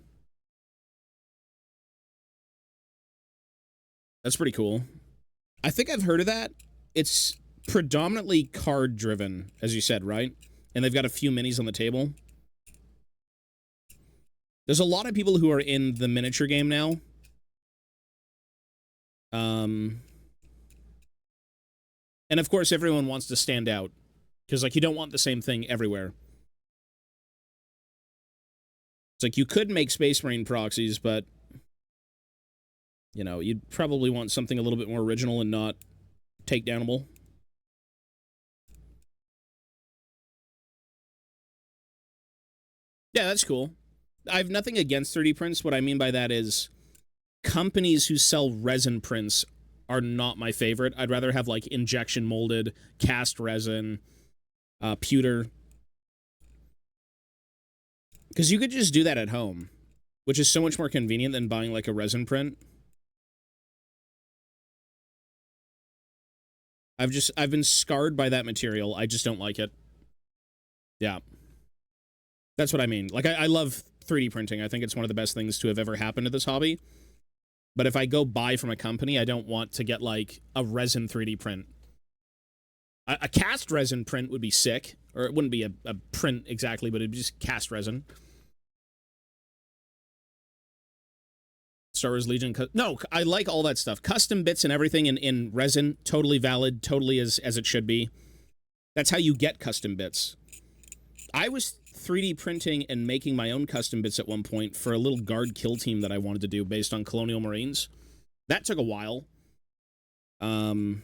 That's pretty cool. I think I've heard of that. It's predominantly card-driven, as you said, right? And they've got a few minis on the table. There's a lot of people who are in the miniature game now. And of course, everyone wants to stand out. Because, like, you don't want the same thing everywhere. It's like, you could make Space Marine proxies, but, you know, you'd probably want something a little bit more original and not takedownable. Yeah, that's cool. I have nothing against 3D prints. What I mean by that is companies who sell resin prints are not my favorite. I'd rather have, like, injection molded, cast resin, pewter. Because you could just do that at home, which is so much more convenient than buying, like, a resin print. I've been scarred by that material. I just don't like it. Yeah. That's what I mean. Like, I love 3D printing. I think it's one of the best things to have ever happened to this hobby. But if I go buy from a company, I don't want to get, like, a resin 3D print. A cast resin print would be sick. Or it wouldn't be a print exactly, but it'd be just cast resin. Star Wars Legion. No, I like all that stuff. Custom bits and everything in resin, totally valid, totally as it should be. That's how you get custom bits. I was 3D printing and making my own custom bits at one point for a little guard kill team that I wanted to do based on Colonial Marines. That took a while. But,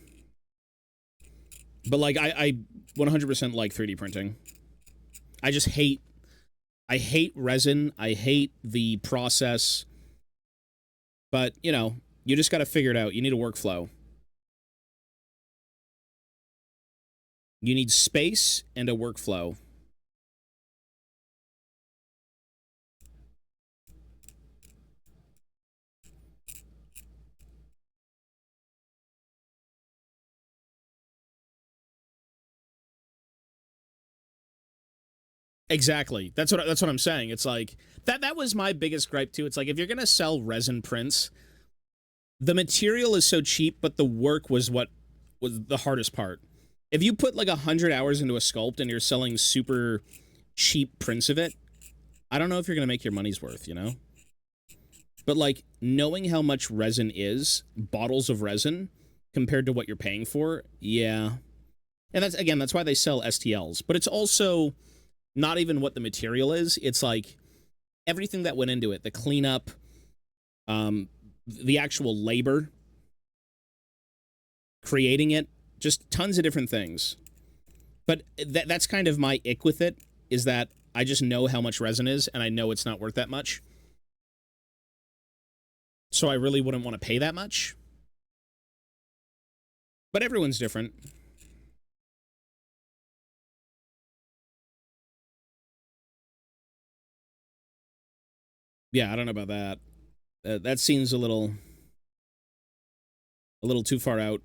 like, I 100% like 3D printing. I just hate... I hate resin. I hate the process. But, you know, you just got to figure it out. You need a workflow. You need space and a workflow. Exactly. That's what I'm saying. It's like that was my biggest gripe too. It's like, if you're going to sell resin prints, the material is so cheap, but the work was what was the hardest part. If you put like 100 hours into a sculpt and you're selling super cheap prints of it, I don't know if you're going to make your money's worth, you know? But, like, knowing how much resin is, bottles of resin, compared to what you're paying for, yeah. And that's, again, that's why they sell STLs. But it's also not even what the material is. It's, like, everything that went into it. The cleanup, the actual labor, creating it, just tons of different things. But that's kind of my ick with it, is that I just know how much resin is, and I know it's not worth that much. So I really wouldn't want to pay that much. But everyone's different. Yeah, I don't know about that. That seems a little too far out.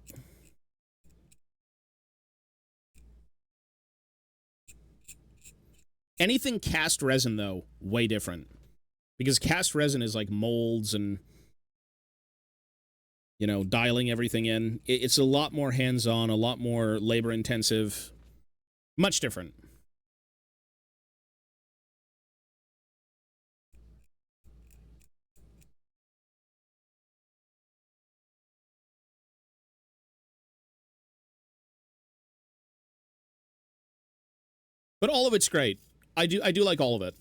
Anything cast resin, though, way different. Because cast resin is like molds and, you know, dialing everything in. It's a lot more hands-on, a lot more labor-intensive. Much different. But all of it's great. I do like all of it.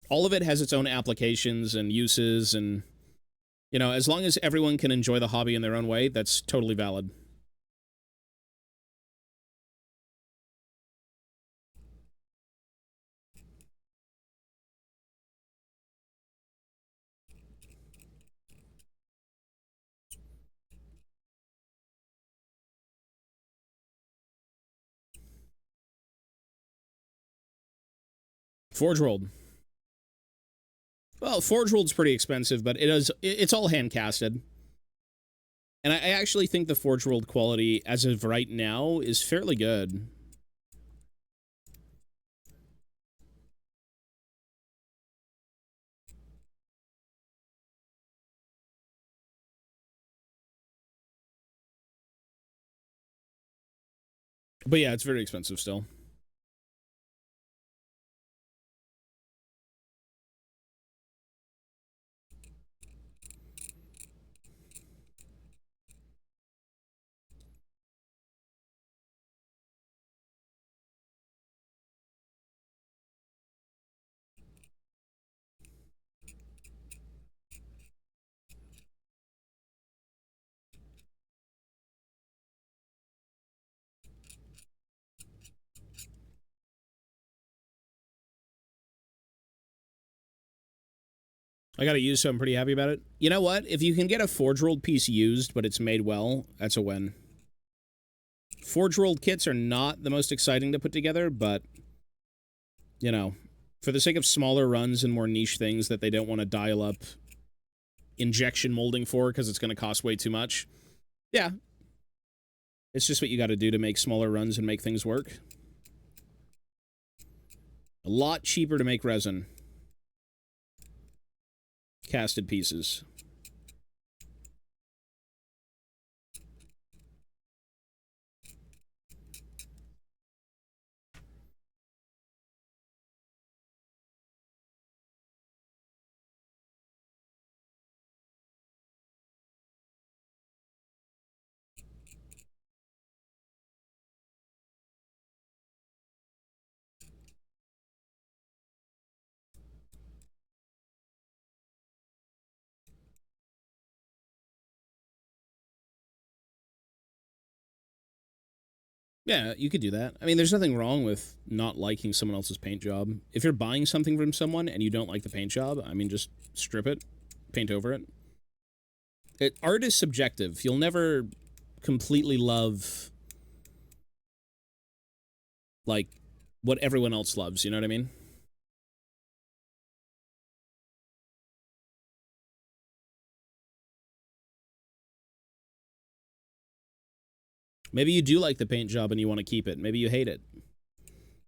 All of it has its own applications and uses, and, you know, as long as everyone can enjoy the hobby in their own way, that's totally valid. Forge World. Well, Forge World's pretty expensive, but it's all hand casted. And I actually think the Forge World quality, as of right now, is fairly good. But yeah, it's very expensive still. I got it used, so I'm pretty happy about it. You know what? If you can get a Forge World piece used, but it's made well, that's a win. Forge World kits are not the most exciting to put together, but, you know, for the sake of smaller runs and more niche things that they don't want to dial up injection molding for because it's going to cost way too much, yeah. It's just what you got to do to make smaller runs and make things work. A lot cheaper to make resin. Casted pieces. Yeah, you could do that. I mean, there's nothing wrong with not liking someone else's paint job. If you're buying something from someone and you don't like the paint job, I mean, just strip it, paint over it. Art is subjective. You'll never completely love, like, what everyone else loves, you know what I mean? Maybe you do like the paint job and you want to keep it. Maybe you hate it.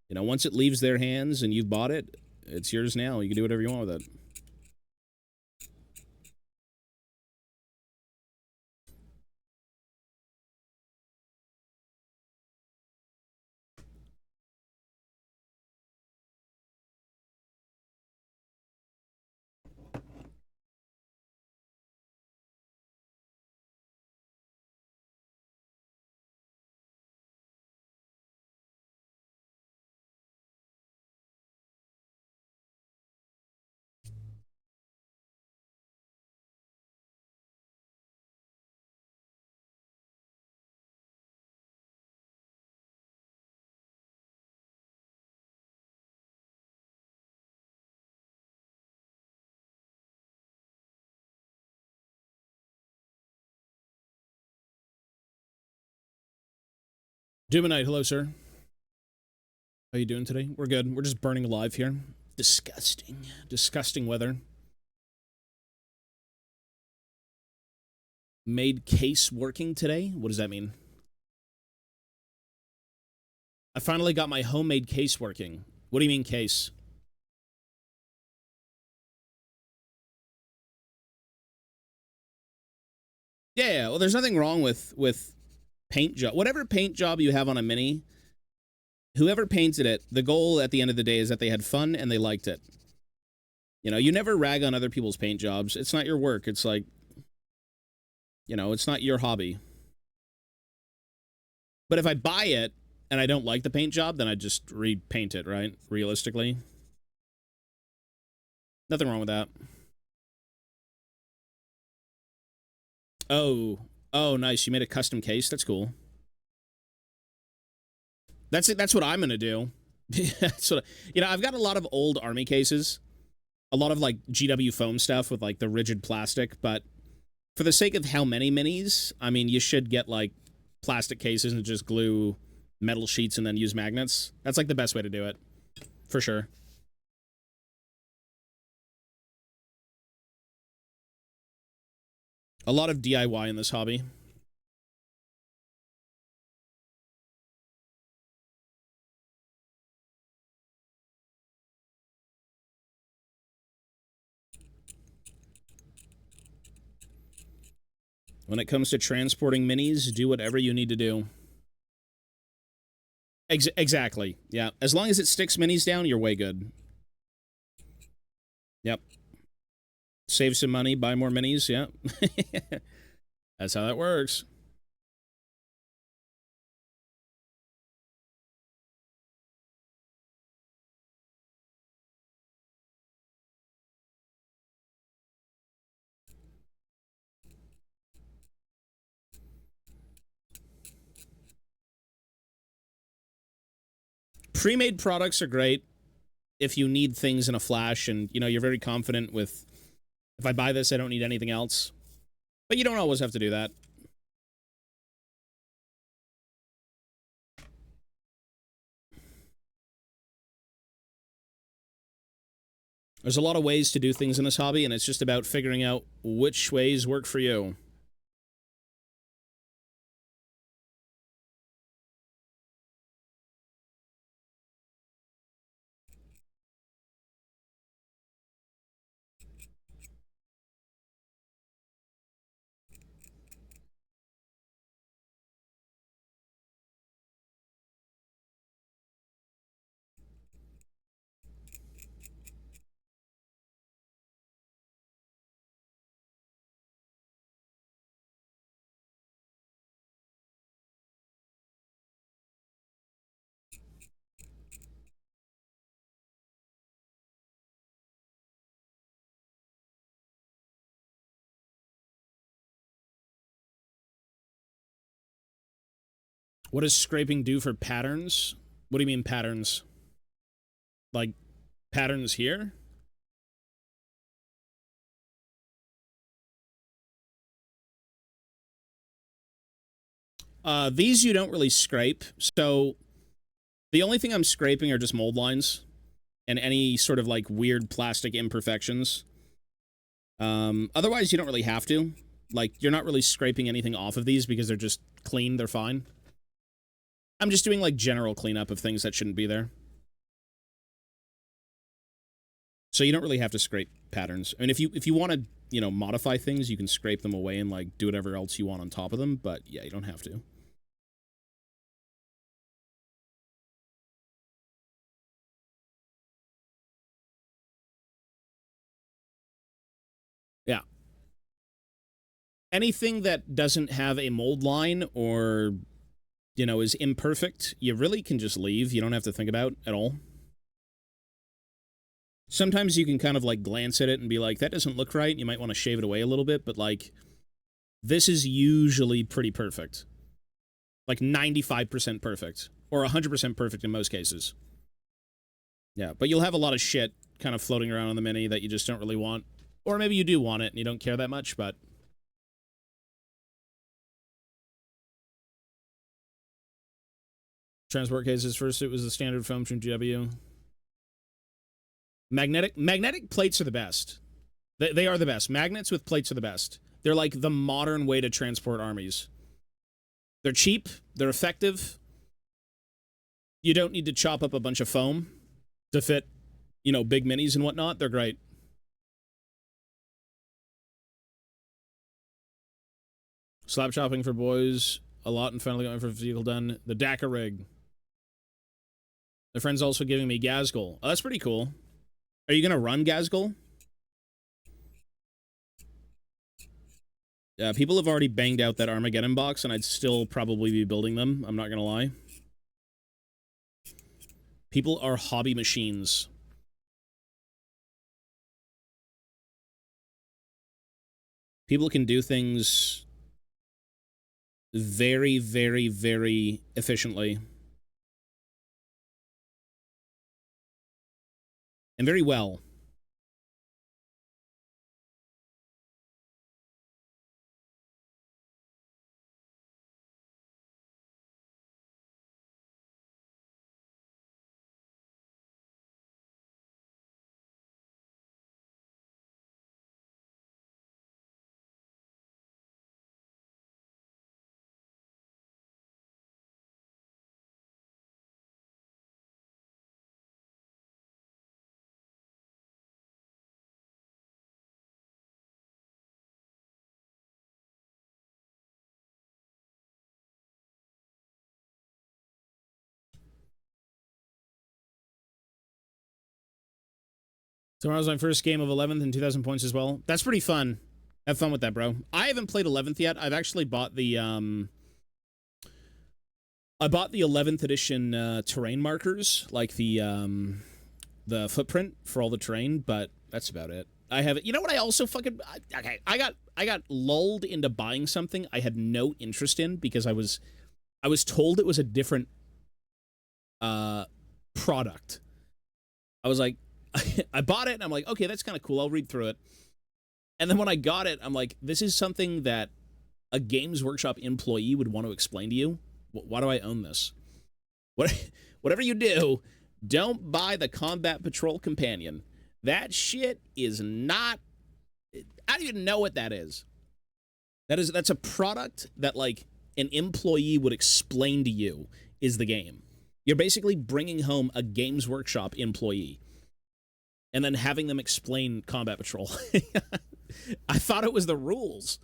You know, once it leaves their hands and you've bought it, it's yours now. You can do whatever you want with it. Dumanite, hello, sir. How you doing today? We're good. We're just burning alive here. Disgusting. Disgusting weather. Made case working today? What does that mean? I finally got my homemade case working. What do you mean case? Yeah, well, there's nothing wrong with paint job. Whatever paint job you have on a Mini, whoever painted it, the goal at the end of the day is that they had fun and they liked it. You know, you never rag on other people's paint jobs. It's not your work. It's like, you know, it's not your hobby. But if I buy it and I don't like the paint job, then I just repaint it, right? Realistically. Nothing wrong with that. Oh, nice. You made a custom case. That's cool. That's it. That's what I'm gonna do. That's what, you know, I've got a lot of old army cases, a lot of like GW foam stuff with like the rigid plastic, but for the sake of how many minis, I mean, you should get like plastic cases and just glue metal sheets and then use magnets. That's like the best way to do it, for sure. A lot of DIY in this hobby. When it comes to transporting minis, do whatever you need to do. Exactly. Yeah. As long as it sticks minis down, you're way good. Yep. Save some money, buy more minis. Yep. That's how that works. Pre-made products are great if you need things in a flash and, you know, you're very confident with, if I buy this, I don't need anything else. But you don't always have to do that. There's a lot of ways to do things in this hobby, and it's just about figuring out which ways work for you. What does scraping do for patterns? What do you mean patterns? Like patterns here? These you don't really scrape. So the only thing I'm scraping are just mold lines and any sort of like weird plastic imperfections. Otherwise you don't really have to. Like, you're not really scraping anything off of these because they're just clean, they're fine. I'm just doing like general cleanup of things that shouldn't be there. So you don't really have to scrape patterns. I mean, if you want to, you know, modify things, you can scrape them away and like do whatever else you want on top of them, but yeah, you don't have to. Yeah. Anything that doesn't have a mold line or, you know, is imperfect, you really can just leave. You don't have to think about at all. Sometimes you can kind of like glance at it and be like, that doesn't look right. You might want to shave it away a little bit, but like, this is usually pretty perfect. Like 95% perfect, or 100% perfect in most cases. Yeah, but you'll have a lot of shit kind of floating around on the Mini that you just don't really want. Or maybe you do want it and you don't care that much, but... Transport cases, first it was the standard foam from GW. Magnetic plates are the best. They are the best. Magnets with plates are the best. They're like the modern way to transport armies. They're cheap. They're effective. You don't need to chop up a bunch of foam to fit, you know, big minis and whatnot. They're great. Slap chopping for boys a lot and finally going for vehicle done. The DACA rig. My friend's also giving me Gazgul. Oh, that's pretty cool. Are you gonna run Gazgul? Yeah, people have already banged out that Armageddon box, and I'd still probably be building them. I'm not gonna lie. People are hobby machines. People can do things very, very, very efficiently. And very well. Tomorrow's my first game of 11th and 2,000 points as well. That's pretty fun. Have fun with that, bro. I haven't played 11th yet. I've actually bought the, I bought the 11th edition terrain markers, like the footprint for all the terrain, but that's about it. I haven't. You know what? I also fucking okay. I got lulled into buying something I had no interest in because I was told it was a different product. I was like, I bought it and I'm like, okay, that's kind of cool. I'll read through it. And then when I got it, I'm like, this is something that a Games Workshop employee would want to explain to you. Why do I own this? Whatever you do, don't buy the Combat Patrol Companion. That shit is not... I don't even know what that is. That's a product that, like, an employee would explain to you is the game. You're basically bringing home a Games Workshop employee and then having them explain Combat Patrol. I thought it was the rules.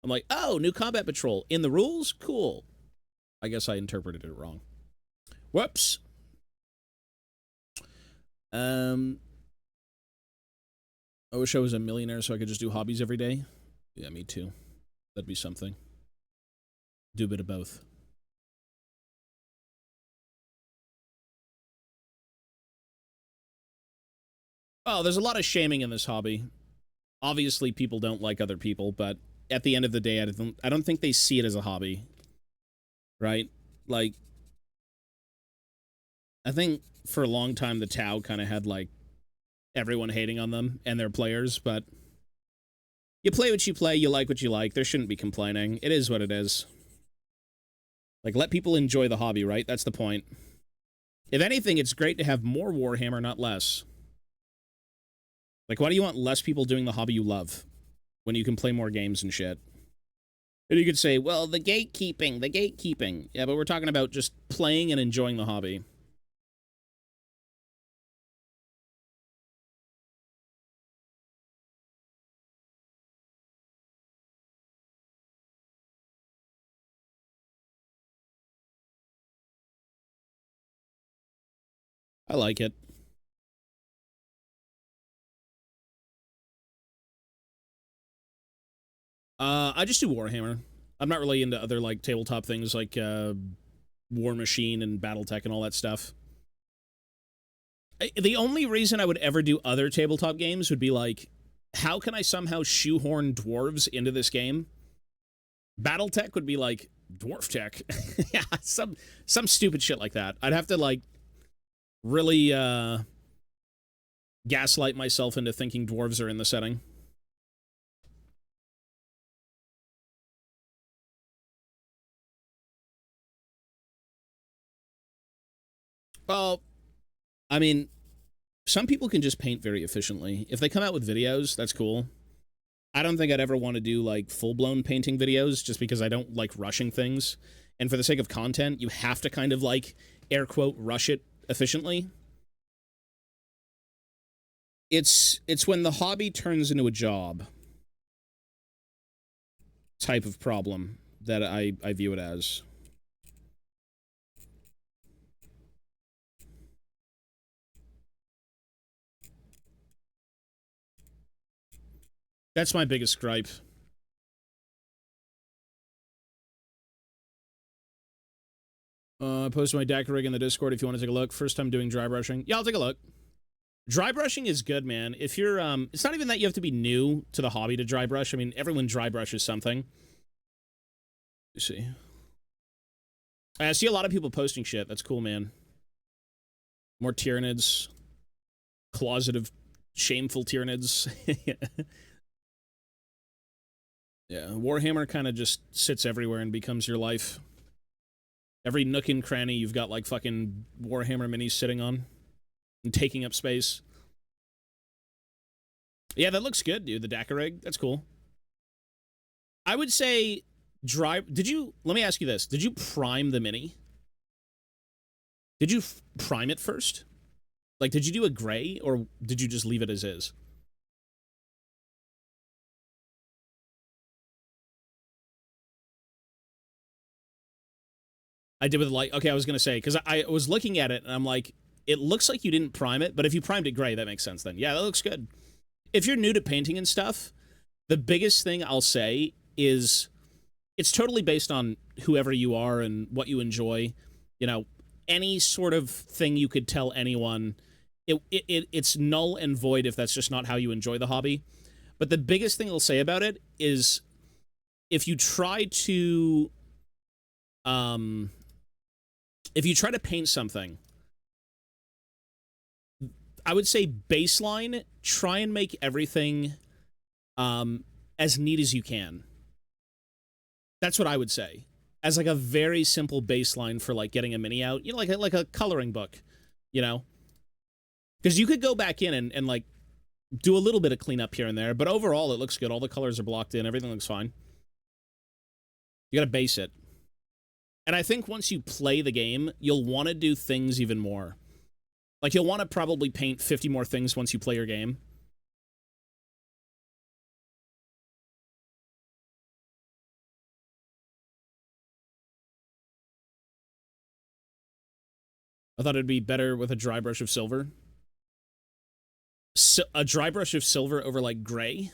I'm like, oh, new Combat Patrol. In the rules? Cool. I guess I interpreted it wrong. Whoops. I wish I was a millionaire so I could just do hobbies every day. Yeah, me too. That'd be something. Do a bit of both. Oh, there's a lot of shaming in this hobby. Obviously, people don't like other people, but at the end of the day, I don't think they see it as a hobby. Right? Like, I think for a long time, the Tau kind of had, like, everyone hating on them and their players, but you play what you play, you like what you like. There shouldn't be complaining. It is what it is. Like, let people enjoy the hobby, right? That's the point. If anything, it's great to have more Warhammer, not less. Like, why do you want less people doing the hobby you love when you can play more games and shit? And you could say, well, the gatekeeping. Yeah, but we're talking about just playing and enjoying the hobby. I like it. I just do Warhammer. I'm not really into other, like, tabletop things like War Machine and Battletech and all that stuff. The only reason I would ever do other tabletop games would be like, how can I somehow shoehorn dwarves into this game? Battletech would be like, dwarf tech? Yeah, some stupid shit like that. I'd have to, like, really gaslight myself into thinking dwarves are in the setting. Well, I mean, some people can just paint very efficiently. If they come out with videos, that's cool. I don't think I'd ever want to do, like, full-blown painting videos just because I don't like rushing things. And for the sake of content, you have to kind of, like, air quote, rush it efficiently. It's when the hobby turns into a job type of problem that I view it as. That's my biggest gripe. I posted my DAC rig in the Discord if you want to take a look. First time doing dry brushing. Yeah, I'll take a look. Dry brushing is good, man. If you're, it's not even that you have to be new to the hobby to dry brush. I mean, everyone dry brushes something. Let's see. I see a lot of people posting shit. That's cool, man. More Tyranids. Closet of shameful Tyranids. Yeah, Warhammer kind of just sits everywhere and becomes your life. Every nook and cranny, you've got, like, fucking Warhammer minis sitting on. And taking up space. Yeah, that looks good, dude. The Dakarig. That's cool. I would say dry... Did you... Let me ask you this. Did you prime the mini? Did you prime it first? Like, did you do a gray, or did you just leave it as is? I did with light. Okay, I was going to say, because I was looking at it, and I'm like, it looks like you didn't prime it, but if you primed it gray, that makes sense then. Yeah, that looks good. If you're new to painting and stuff, the biggest thing I'll say is it's totally based on whoever you are and what you enjoy. You know, any sort of thing you could tell anyone, it's null and void if that's just not how you enjoy the hobby. But the biggest thing I'll say about it is if you try to... if you try to paint something, I would say baseline, try and make everything as neat as you can. That's what I would say. As like a very simple baseline for like getting a mini out. You know, like a coloring book, you know? Because you could go back in and like do a little bit of cleanup here and there, but overall it looks good. All the colors are blocked in. Everything looks fine. You gotta base it. And I think once you play the game, you'll want to do things even more. Like, you'll want to probably paint 50 more things once you play your game. I thought it'd be better with a dry brush of silver. So, a dry brush of silver over, like, gray.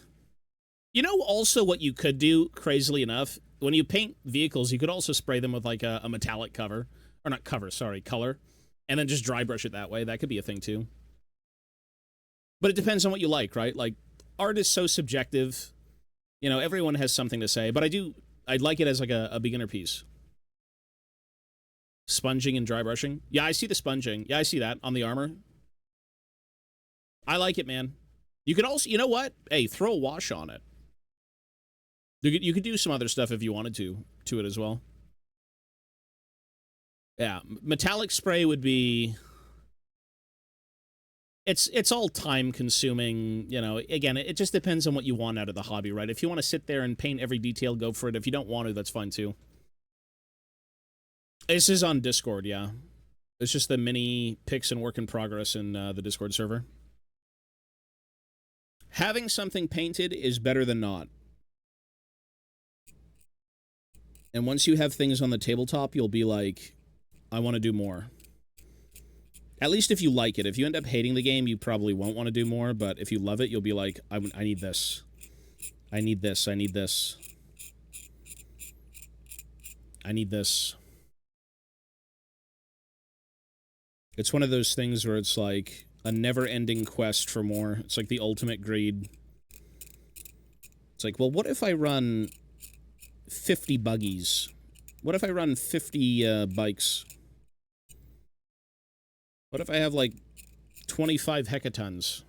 You know also what you could do, crazily enough? When you paint vehicles, you could also spray them with, like, a metallic cover. Or not cover, sorry, color. And then just dry brush it that way. That could be a thing, too. But it depends on what you like, right? Like, art is so subjective. You know, everyone has something to say. But I'd like it as, like, a beginner piece. Sponging and dry brushing. Yeah, I see the sponging. Yeah, I see that on the armor. I like it, man. You could also, you know what? Hey, throw a wash on it. You could do some other stuff if you wanted to it as well. Yeah, metallic spray would be... It's all time-consuming, you know. Again, it just depends on what you want out of the hobby, right? If you want to sit there and paint every detail, go for it. If you don't want to, that's fine, too. This is on Discord, yeah. It's just the mini pics and work in progress in the Discord server. Having something painted is better than not. And once you have things on the tabletop, you'll be like... I want to do more. At least if you like it. If you end up hating the game, you probably won't want to do more, but if you love it, you'll be like, I need this. I need this. I need this. I need this. It's one of those things where it's like a never-ending quest for more. It's like the ultimate greed. It's like, well, what if I run 50 buggies? What if I run 50 bikes? What if I have, like, 25 hecatons?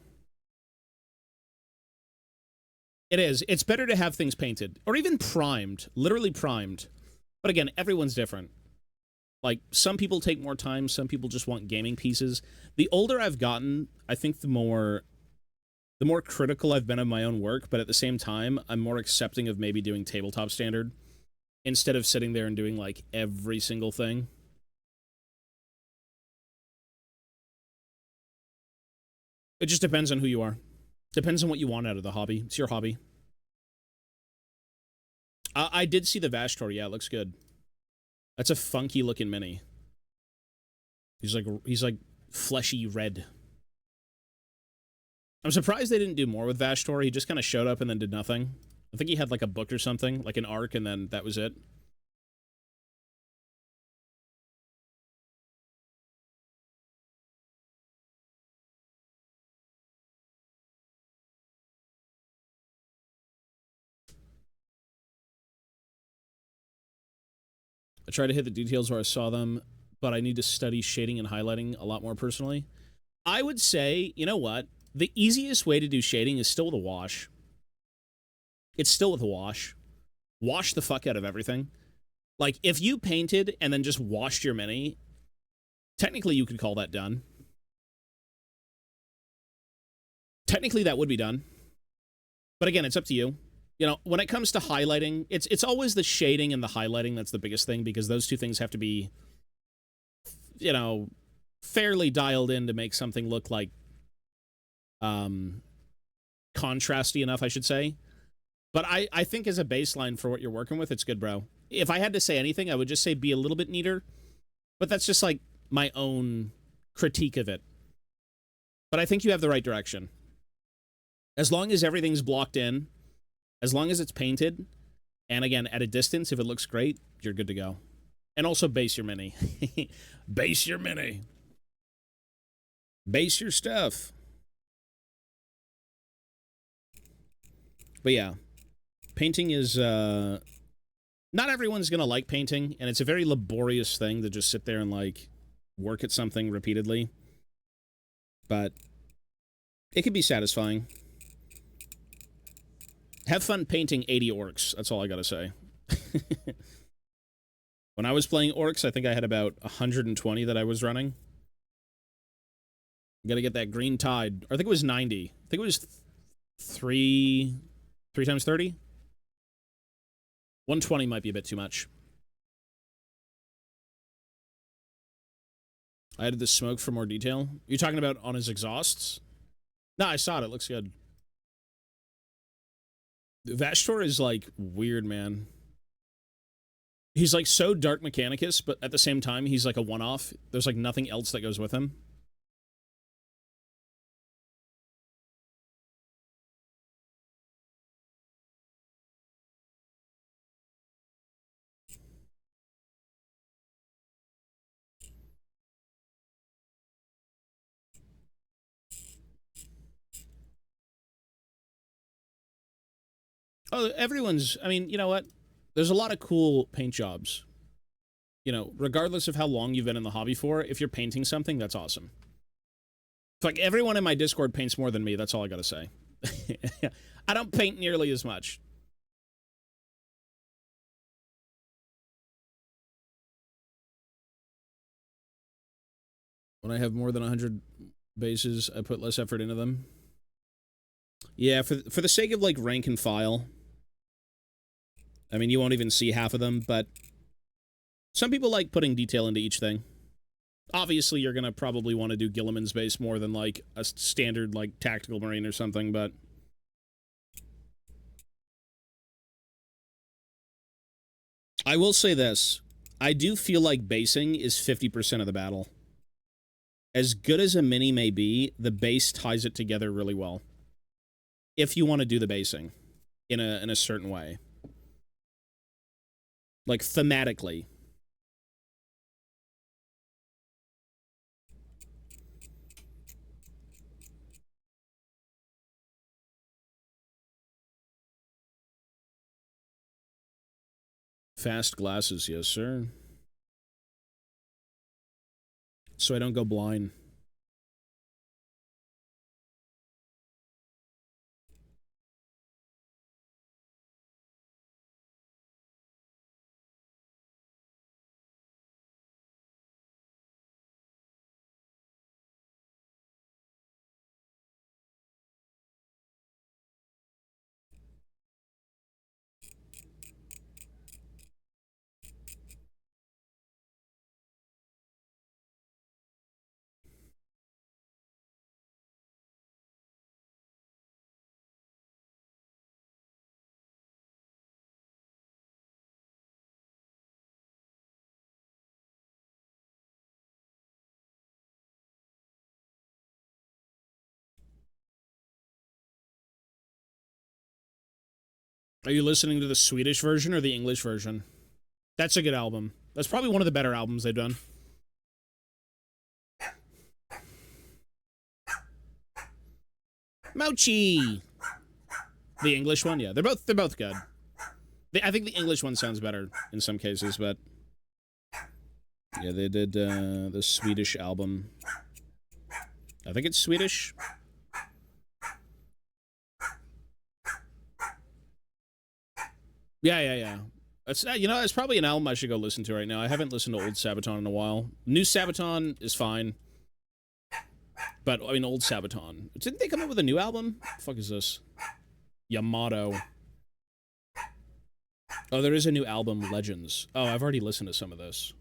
It is. It's better to have things painted. Or even primed. Literally primed. But again, everyone's different. Like, some people take more time. Some people just want gaming pieces. The older I've gotten, I think the more critical I've been of my own work. But at the same time, I'm more accepting of maybe doing tabletop standard. Instead of sitting there and doing, like, every single thing. It just depends on who you are. Depends on what you want out of the hobby. It's your hobby. I did see the Vashtor. Yeah, it looks good. That's a funky looking mini. He's like fleshy red. I'm surprised they didn't do more with Vashtor. He just kind of showed up and then did nothing. I think he had like a book or something, like an arc, and then that was it. I try to hit the details where I saw them, but I need to study shading and highlighting a lot more personally. I would say, you know what? The easiest way to do shading is still with a wash. It's still with a wash. Wash the fuck out of everything. Like, if you painted and then just washed your mini, technically you could call that done. Technically that would be done. But again, it's up to you. You know, when it comes to highlighting, it's always the shading and the highlighting that's the biggest thing, because those two things have to be, you know, fairly dialed in to make something look like contrasty enough, I should say. But I think as a baseline for what you're working with, it's good, bro. If I had to say anything, I would just say be a little bit neater. But that's just like my own critique of it. But I think you have the right direction. As long as everything's blocked in, as long as it's painted, and again, at a distance, if it looks great, you're good to go. And also base your mini. Base your mini. Base your stuff. But yeah, painting is, not everyone's going to like painting, and it's a very laborious thing to just sit there and, like, work at something repeatedly. But it can be satisfying. Have fun painting 80 orcs. That's all I gotta say. When I was playing orcs, I think I had about 120 that I was running. Gotta get that green tide. Or I think it was 90. I think it was 3 times 30? 120 might be a bit too much. I added the smoke for more detail. You're talking about on his exhausts? No, I saw it. It looks good. Vashtor is, like, weird, man. He's, like, so Dark Mechanicus, but at the same time, he's, like, a one-off. There's, like, nothing else that goes with him. Oh, everyone's... I mean, you know what? There's a lot of cool paint jobs. You know, regardless of how long you've been in the hobby for, if you're painting something, that's awesome. Like, everyone in my Discord paints more than me, that's all I gotta say. I don't paint nearly as much. When I have more than 100 bases, I put less effort into them. Yeah, for the sake of, like, rank and file. I mean, you won't even see half of them, but some people like putting detail into each thing. Obviously, you're gonna probably want to do Gilliman's base more than, like, a standard, like, tactical marine or something, but... I will say this. I do feel like basing is 50% of the battle. As good as a mini may be, the base ties it together really well. If you want to do the basing in a certain way. Like, thematically. Fast glasses, yes, sir. So I don't go blind. Are you listening to the Swedish version or the English version? That's a good album. That's probably one of the better albums they've done. Mochi! The English one? Yeah, they're both good. I think the English one sounds better in some cases, but... Yeah, they did the Swedish album. I think it's Swedish. Yeah. It's, you know, it's probably an album I should go listen to right now. I haven't listened to old Sabaton in a while. New Sabaton is fine. But, I mean, old Sabaton. Didn't they come up with a new album? What the fuck is this? Yamato. Oh, there is a new album, Legends. Oh, I've already listened to some of this.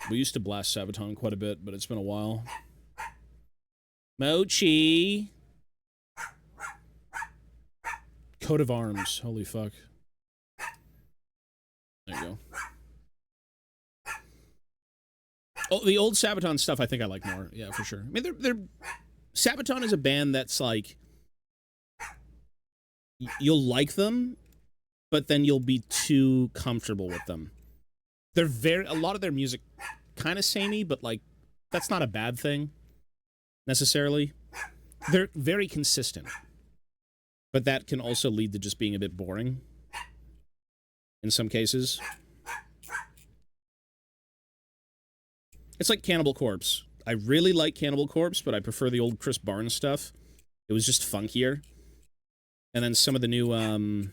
We used to blast Sabaton quite a bit, but it's been a while. Mochi! Coat of Arms. Holy fuck. There you go. Oh, the old Sabaton stuff I think I like more. Yeah, for sure. I mean, they're Sabaton is a band that's like... You'll like them, but then you'll be too comfortable with them. They're a lot of their music kind of samey, but like, that's not a bad thing, necessarily. They're very consistent. But that can also lead to just being a bit boring. In some cases. It's like Cannibal Corpse. I really like Cannibal Corpse, but I prefer the old Chris Barnes stuff. It was just funkier. And then some of the new,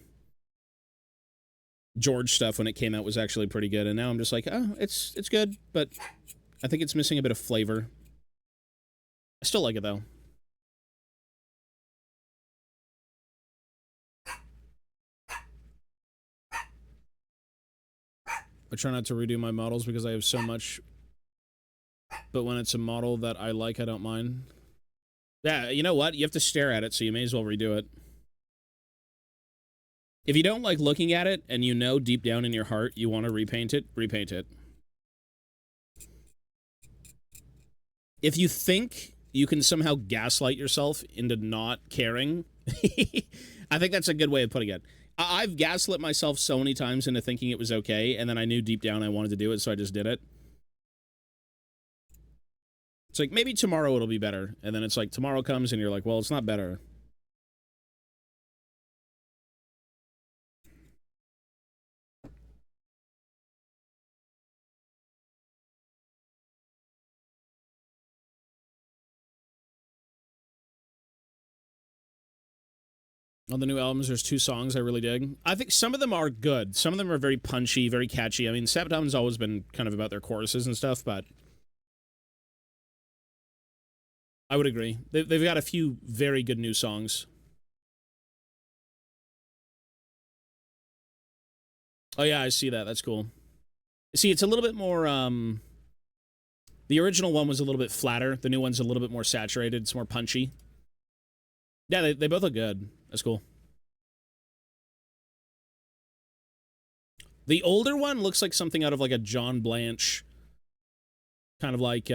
George stuff when it came out was actually pretty good. And now I'm just like, oh, it's good, but I think it's missing a bit of flavor. I still like it, though. I try not to redo my models because I have so much. But when it's a model that I like, I don't mind. Yeah, you know what? You have to stare at it, so you may as well redo it. If you don't like looking at it, and you know deep down in your heart you want to repaint it, repaint it. If you think you can somehow gaslight yourself into not caring, I think that's a good way of putting it. I've gaslit myself so many times into thinking it was okay, and then I knew deep down I wanted to do it, so I just did it. It's like, maybe tomorrow it'll be better. And then it's like, tomorrow comes and you're like, well, it's not better. On the new albums, there's 2 songs I really dig. I think some of them are good. Some of them are very punchy, very catchy. I mean, Sabaton's always been kind of about their choruses and stuff, but I would agree. They've got a few very good new songs. Oh, yeah, I see that. That's cool. See, it's a little bit more, the original one was a little bit flatter. The new one's a little bit more saturated. It's more punchy. Yeah, they both look good. That's cool. The older one looks like something out of like a John Blanche kind of like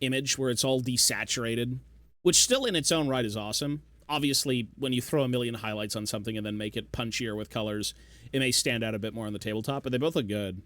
image where it's all desaturated, which still in its own right is awesome. Obviously, when you throw a million highlights on something and then make it punchier with colors, it may stand out a bit more on the tabletop, but they both look good.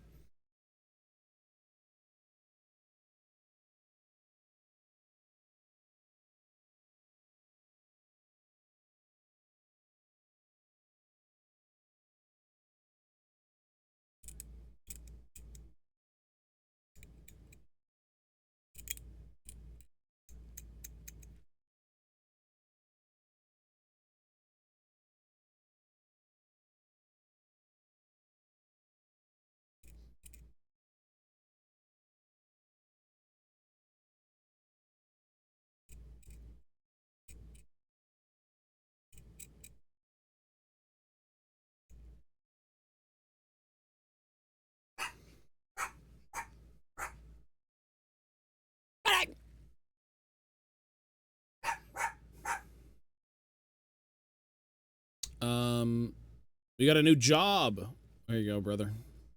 You got a new job. There you go, brother.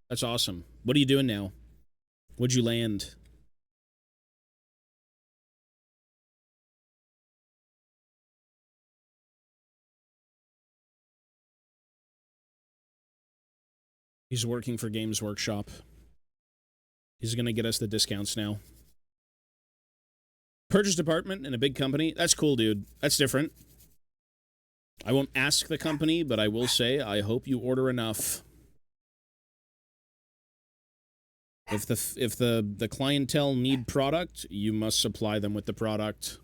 That's awesome. What are you doing now? What'd you land? He's working for Games Workshop. He's gonna get us the discounts now. Purchase department in a big company. That's cool, dude. That's different. I won't ask the company, but I will say I hope you order enough. If the clientele need product, you must supply them with the product.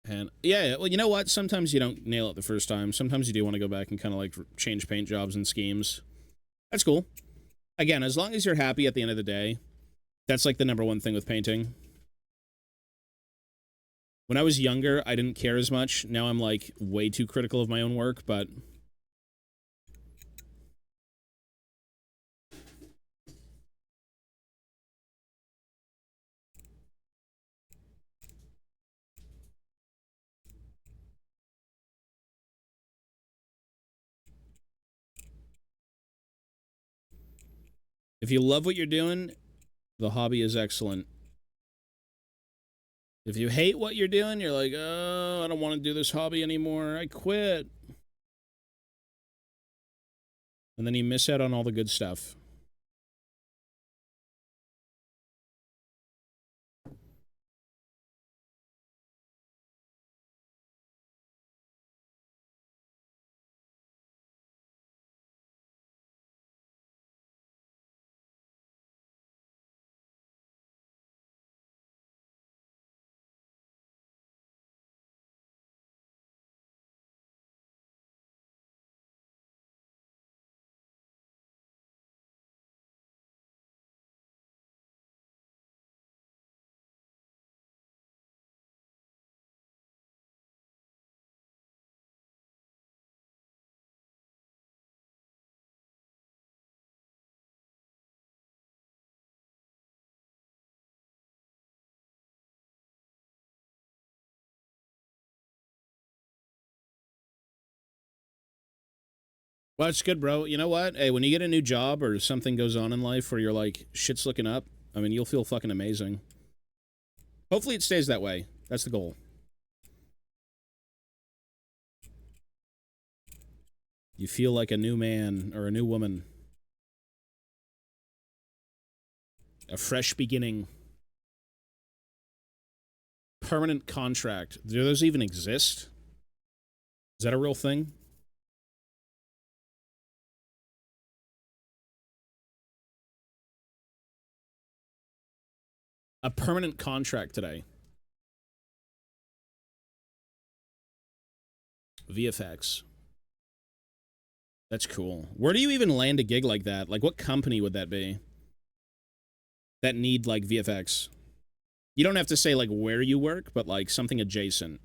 And yeah, well, you know what? Sometimes you don't nail it the first time. Sometimes you do want to go back and kind of like change paint jobs and schemes. That's cool. Again, as long as you're happy at the end of the day, that's like the #1 thing with painting. When I was younger, I didn't care as much. Now I'm like way too critical of my own work, but if you love what you're doing, the hobby is excellent. If you hate what you're doing, you're like, oh, I don't want to do this hobby anymore. I quit. And then you miss out on all the good stuff. Well, it's good, bro. You know what? Hey, when you get a new job or something goes on in life where you're like, shit's looking up, I mean, you'll feel fucking amazing. Hopefully it stays that way. That's the goal. You feel like a new man or a new woman. A fresh beginning. Permanent contract. Do those even exist? Is that a real thing? A permanent contract today. VFX. That's cool. Where do you even land a gig like that? Like, what company would that be? That need, like, VFX? You don't have to say, like, where you work, but, like, something adjacent.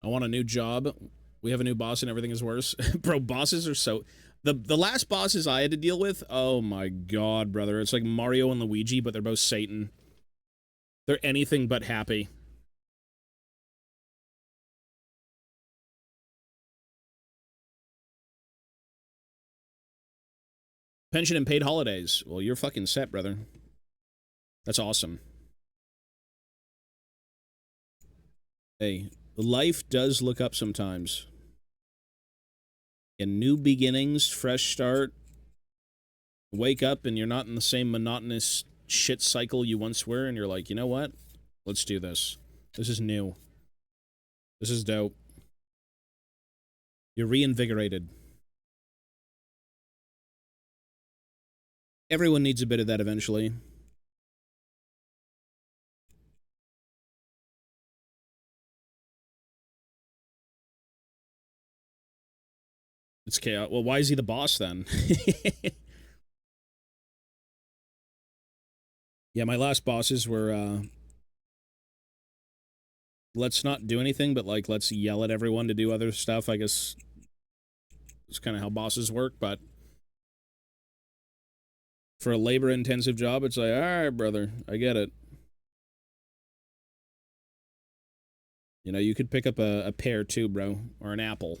I want a new job. We have a new boss and everything is worse. Bro, bosses are so... The last bosses I had to deal with, oh my god, brother. It's like Mario and Luigi, but they're both Satan. They're anything but happy. Pension and paid holidays. Well, you're fucking set, brother. That's awesome. Hey, life does look up sometimes. And new beginnings, fresh start. Wake up and you're not in the same monotonous shit cycle you once were, and you're like, you know what? Let's do this. This is new. This is dope. You're reinvigorated. Everyone needs a bit of that eventually. It's chaos. Well, why is he the boss then? Yeah, my last bosses were, let's not do anything, but, like, let's yell at everyone to do other stuff. I guess it's kind of how bosses work, but for a labor-intensive job, it's like, all right, brother, I get it. You know, you could pick up a pear too, bro, or an apple.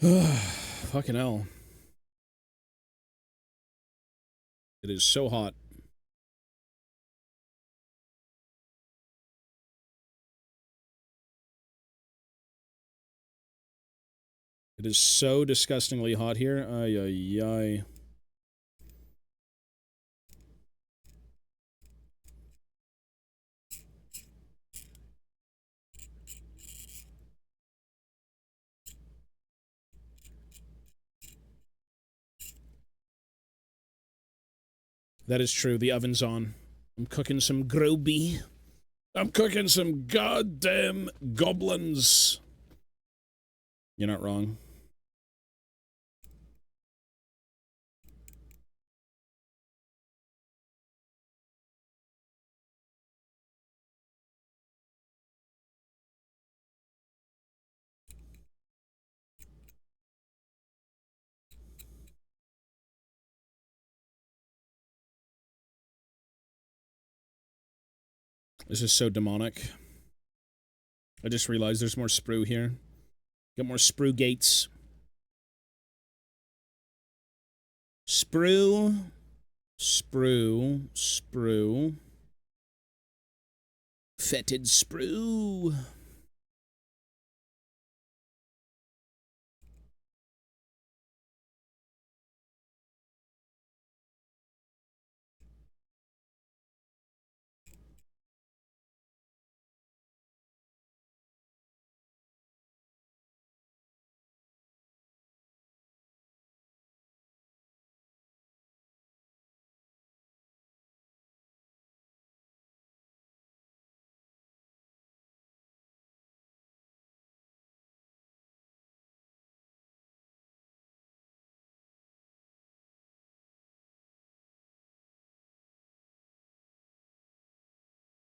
Fucking hell. It is so hot. It is so disgustingly hot here. Ay, ay, ay. That is true. The oven's on. I'm cooking some groby. I'm cooking some goddamn goblins. You're not wrong. This is so demonic. I just realized there's more sprue here. Got more sprue gates. Sprue. Sprue. Sprue. Fetid sprue.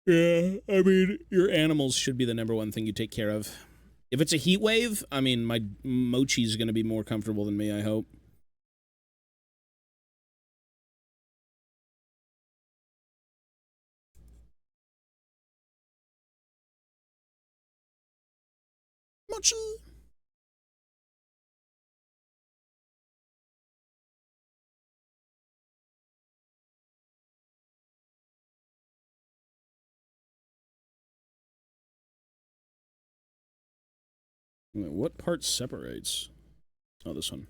Yeah, I mean, your animals should be the number one thing you take care of. If it's a heat wave, I mean, my mochi's going to be more comfortable than me, I hope. Mochi! What part separates? Oh, this one.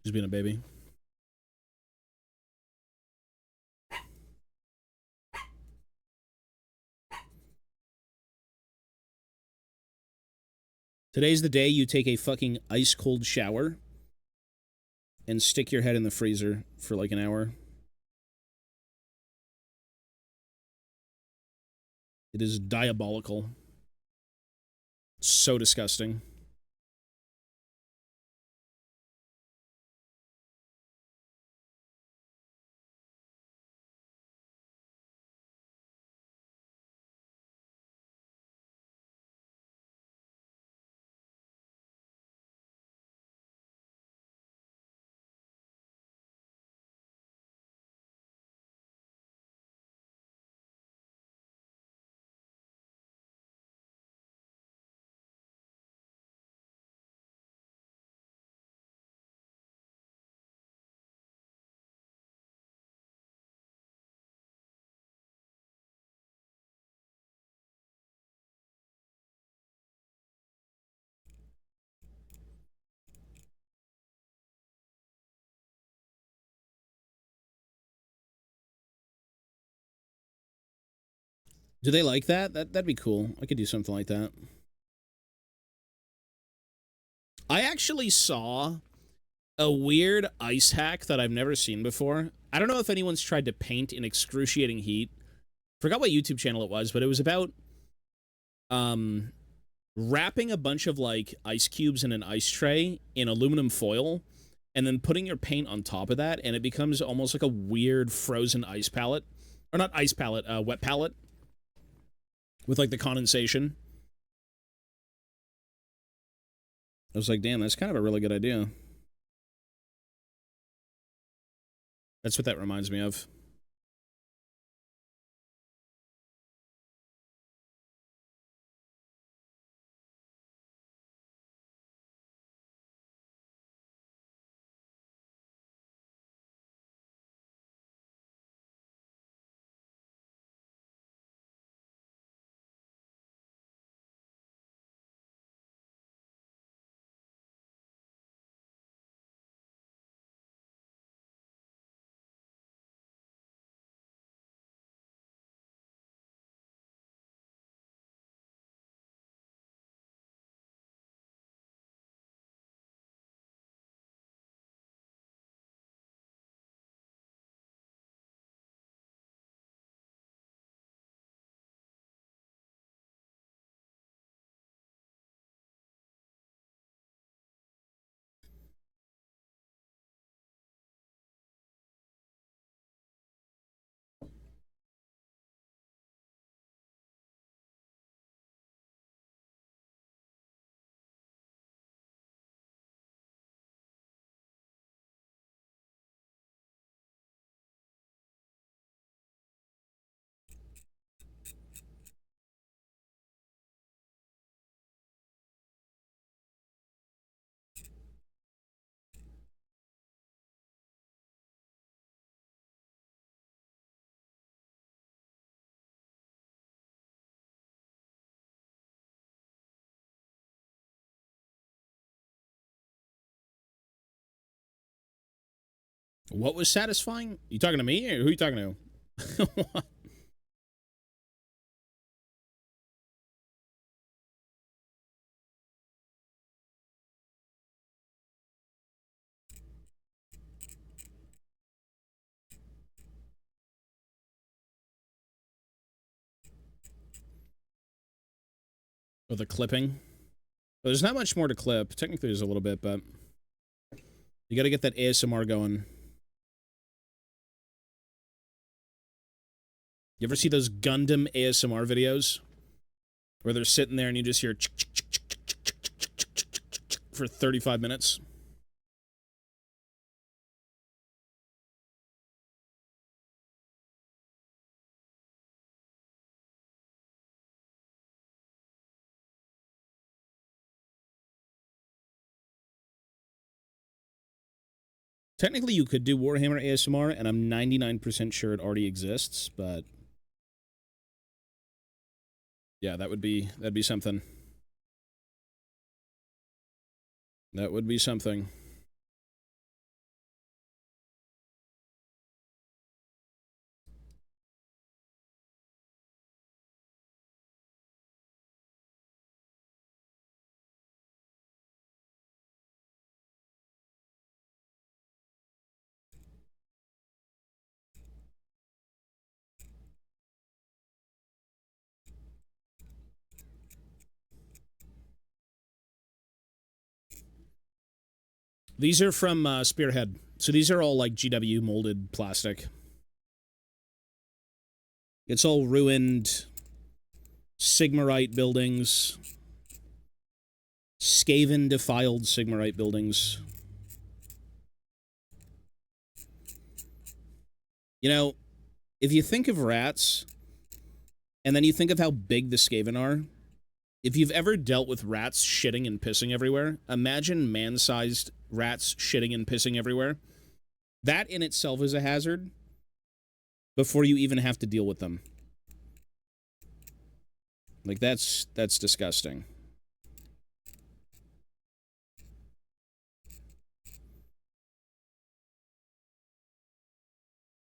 He's being a baby. Today's the day you take a fucking ice cold shower and stick your head in the freezer for like an hour. It is diabolical. So disgusting. Do they like that? That'd be cool. I could do something like that. I actually saw a weird ice hack that I've never seen before. I don't know if anyone's tried to paint in excruciating heat. Forgot what YouTube channel it was, but it was about wrapping a bunch of like ice cubes in an ice tray in aluminum foil and then putting your paint on top of that, and it becomes almost like a weird frozen ice palette. Or not ice palette, wet palette. With like the condensation. I was like, damn, that's kind of a really good idea. That's what that reminds me of. What was satisfying? You talking to me, or who are you talking to? Oh, the clipping? Well, there's not much more to clip. Technically, there's a little bit, but you got to get that ASMR going. You ever see those Gundam ASMR videos? Where they're sitting there and you just hear for 35 minutes? Technically, you could do Warhammer ASMR, and I'm 99% sure it already exists, but yeah, that'd be something. That would be something. These are from Spearhead. So these are all like GW molded plastic. It's all ruined Sigmarite buildings. Skaven defiled Sigmarite buildings. You know, if you think of rats, and then you think of how big the Skaven are, if you've ever dealt with rats shitting and pissing everywhere, imagine man-sized rats shitting and pissing everywhere. That in itself is a hazard before you even have to deal with them. Like, that's disgusting.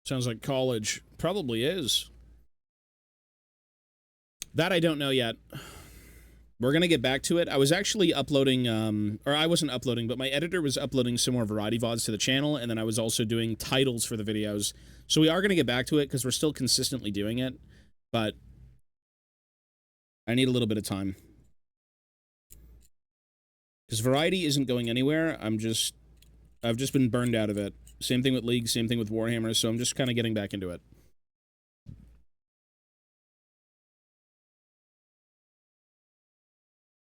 Sounds like college. Probably is. That I don't know yet. We're going to get back to it. I was actually uploading, or I wasn't uploading, but my editor was uploading some more variety VODs to the channel, and then I was also doing titles for the videos. So we are going to get back to it, because we're still consistently doing it, but I need a little bit of time. Because variety isn't going anywhere. I've just been burned out of it. Same thing with League, same thing with Warhammer, so I'm just kind of getting back into it.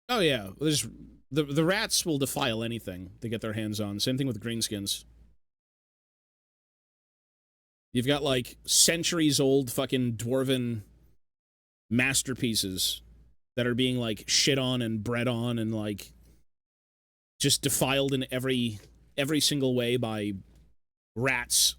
Oh yeah, there's the rats will defile anything they get their hands on. Same thing with greenskins. You've got like centuries old fucking dwarven masterpieces that are being like shit on and bred on and like just defiled in every single way by rats.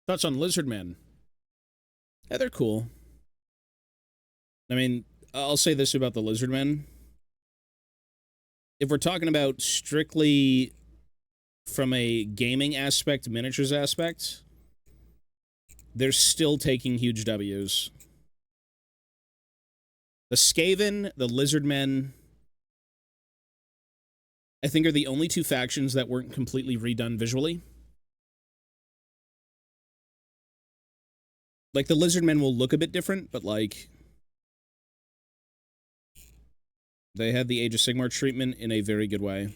Thoughts on lizardmen? Yeah, they're cool. I mean, I'll say this about the lizardmen. If we're talking about strictly from a gaming aspect, miniatures aspect, they're still taking huge W's. The Skaven, the lizardmen, I think are the only two factions that weren't completely redone visually. Like, the lizardmen will look a bit different, but, like, they had the Age of Sigmar treatment in a very good way.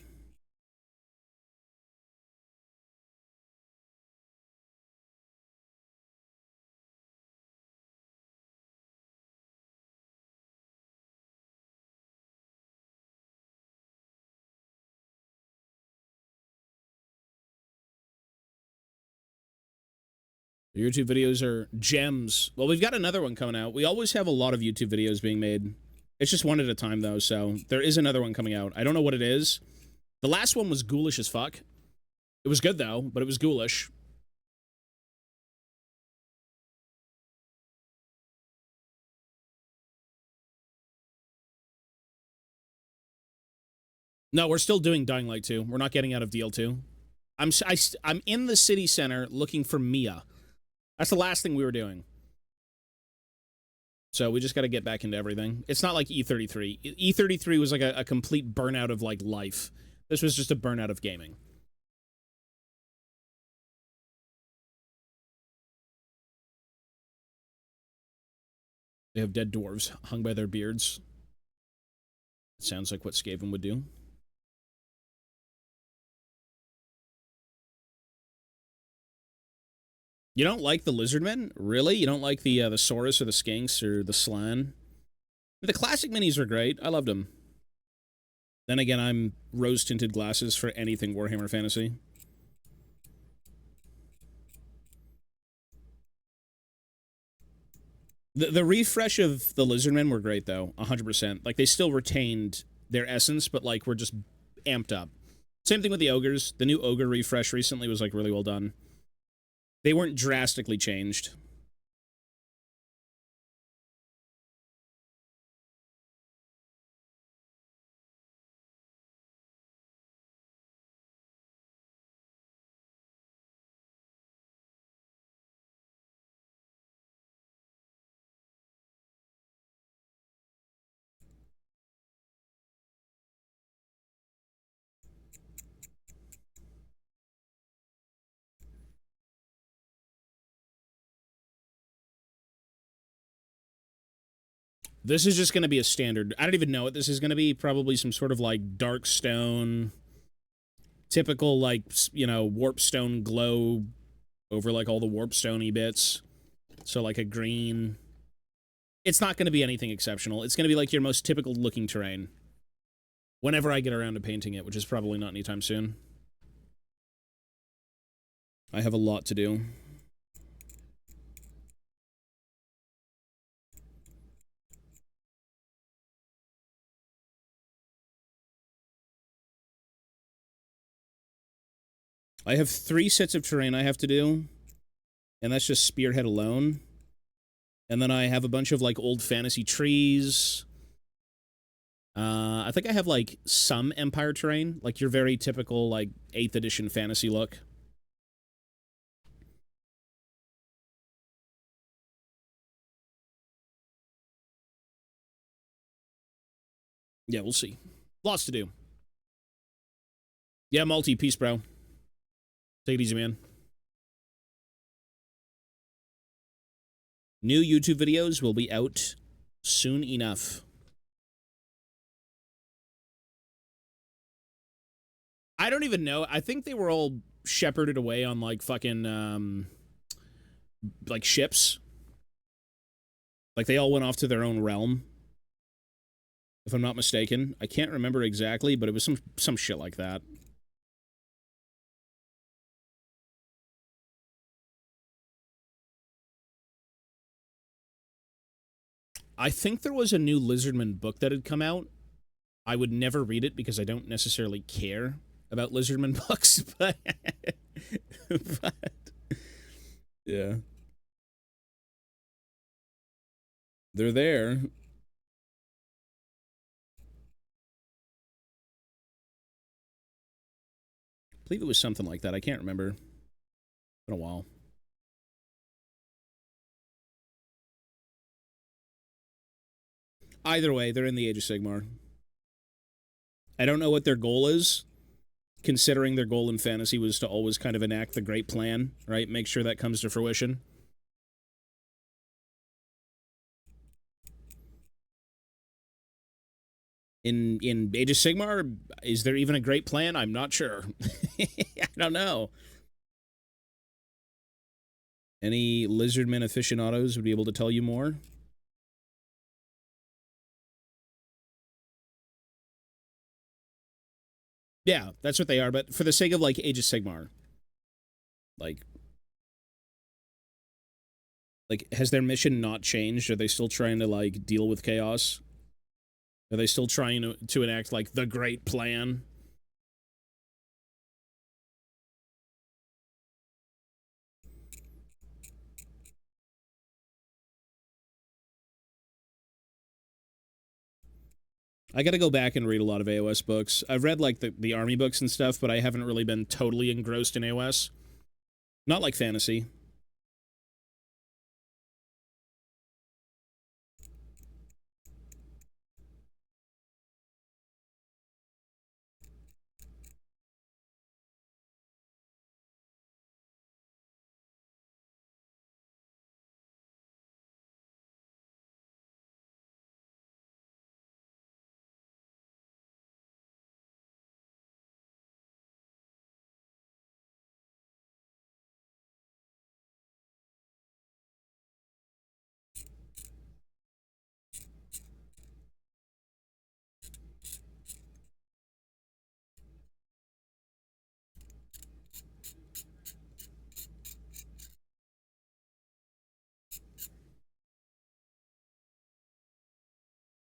The YouTube videos are gems. Well, we've got another one coming out. We always have a lot of YouTube videos being made. It's just one at a time, though, so there is another one coming out. I don't know what it is. The last one was ghoulish as fuck. It was good, though, but it was ghoulish. No, we're still doing Dying Light 2. We're not getting out of DL2. I'm in the city center looking for Mia. That's the last thing we were doing. So we just got to get back into everything. It's not like E33. E33 was like a complete burnout of like life. This was just a burnout of gaming. They have dead dwarves hung by their beards. It sounds like what Skaven would do. You don't like the lizardmen? Really? You don't like the Saurus or the Skinks or the Slan? The classic minis are great. I loved them. Then again, I'm rose-tinted glasses for anything Warhammer Fantasy. The refresh of the lizardmen were great, though. 100%. Like, they still retained their essence, but, like, were just amped up. Same thing with the ogres. The new ogre refresh recently was, like, really well done. They weren't drastically changed. This is just going to be a standard. I don't even know what this is going to be. Probably some sort of, like, dark stone. Typical, like, you know, warp stone glow over, like, all the warp stony bits. So, like, a green. It's not going to be anything exceptional. It's going to be, like, your most typical looking terrain. Whenever I get around to painting it, which is probably not anytime soon. I have a lot to do. I have 3 sets of terrain I have to do, and that's just Spearhead alone. And then I have a bunch of, like, old fantasy trees. I think I have, like, some Empire terrain, like your very typical, like, 8th edition fantasy look. Yeah, we'll see. Lots to do. Yeah, multi, peace, bro. Take it easy, man. New YouTube videos will be out soon enough. I don't even know. I think they were all shepherded away on, like, fucking, like, ships. Like, they all went off to their own realm. If I'm not mistaken. I can't remember exactly, but it was some shit like that. I think there was a new Lizardman book that had come out. I would never read it because I don't necessarily care about Lizardman books, but yeah. They're there. I believe it was something like that. I can't remember. It's been a while. Either way, they're in the Age of Sigmar. I don't know what their goal is, considering their goal in fantasy was to always kind of enact the great plan, right? Make sure that comes to fruition. In Age of Sigmar, is there even a great plan? I'm not sure. I don't know. Any Lizardmen aficionados would be able to tell you more. Yeah, that's what they are, but for the sake of, like, Age of Sigmar, like, has their mission not changed? Are they still trying to, like, deal with chaos? Are they still trying to enact, like, the great plan? I gotta go back and read a lot of AOS books. I've read, like, the army books and stuff, but I haven't really been totally engrossed in AOS. Not like fantasy.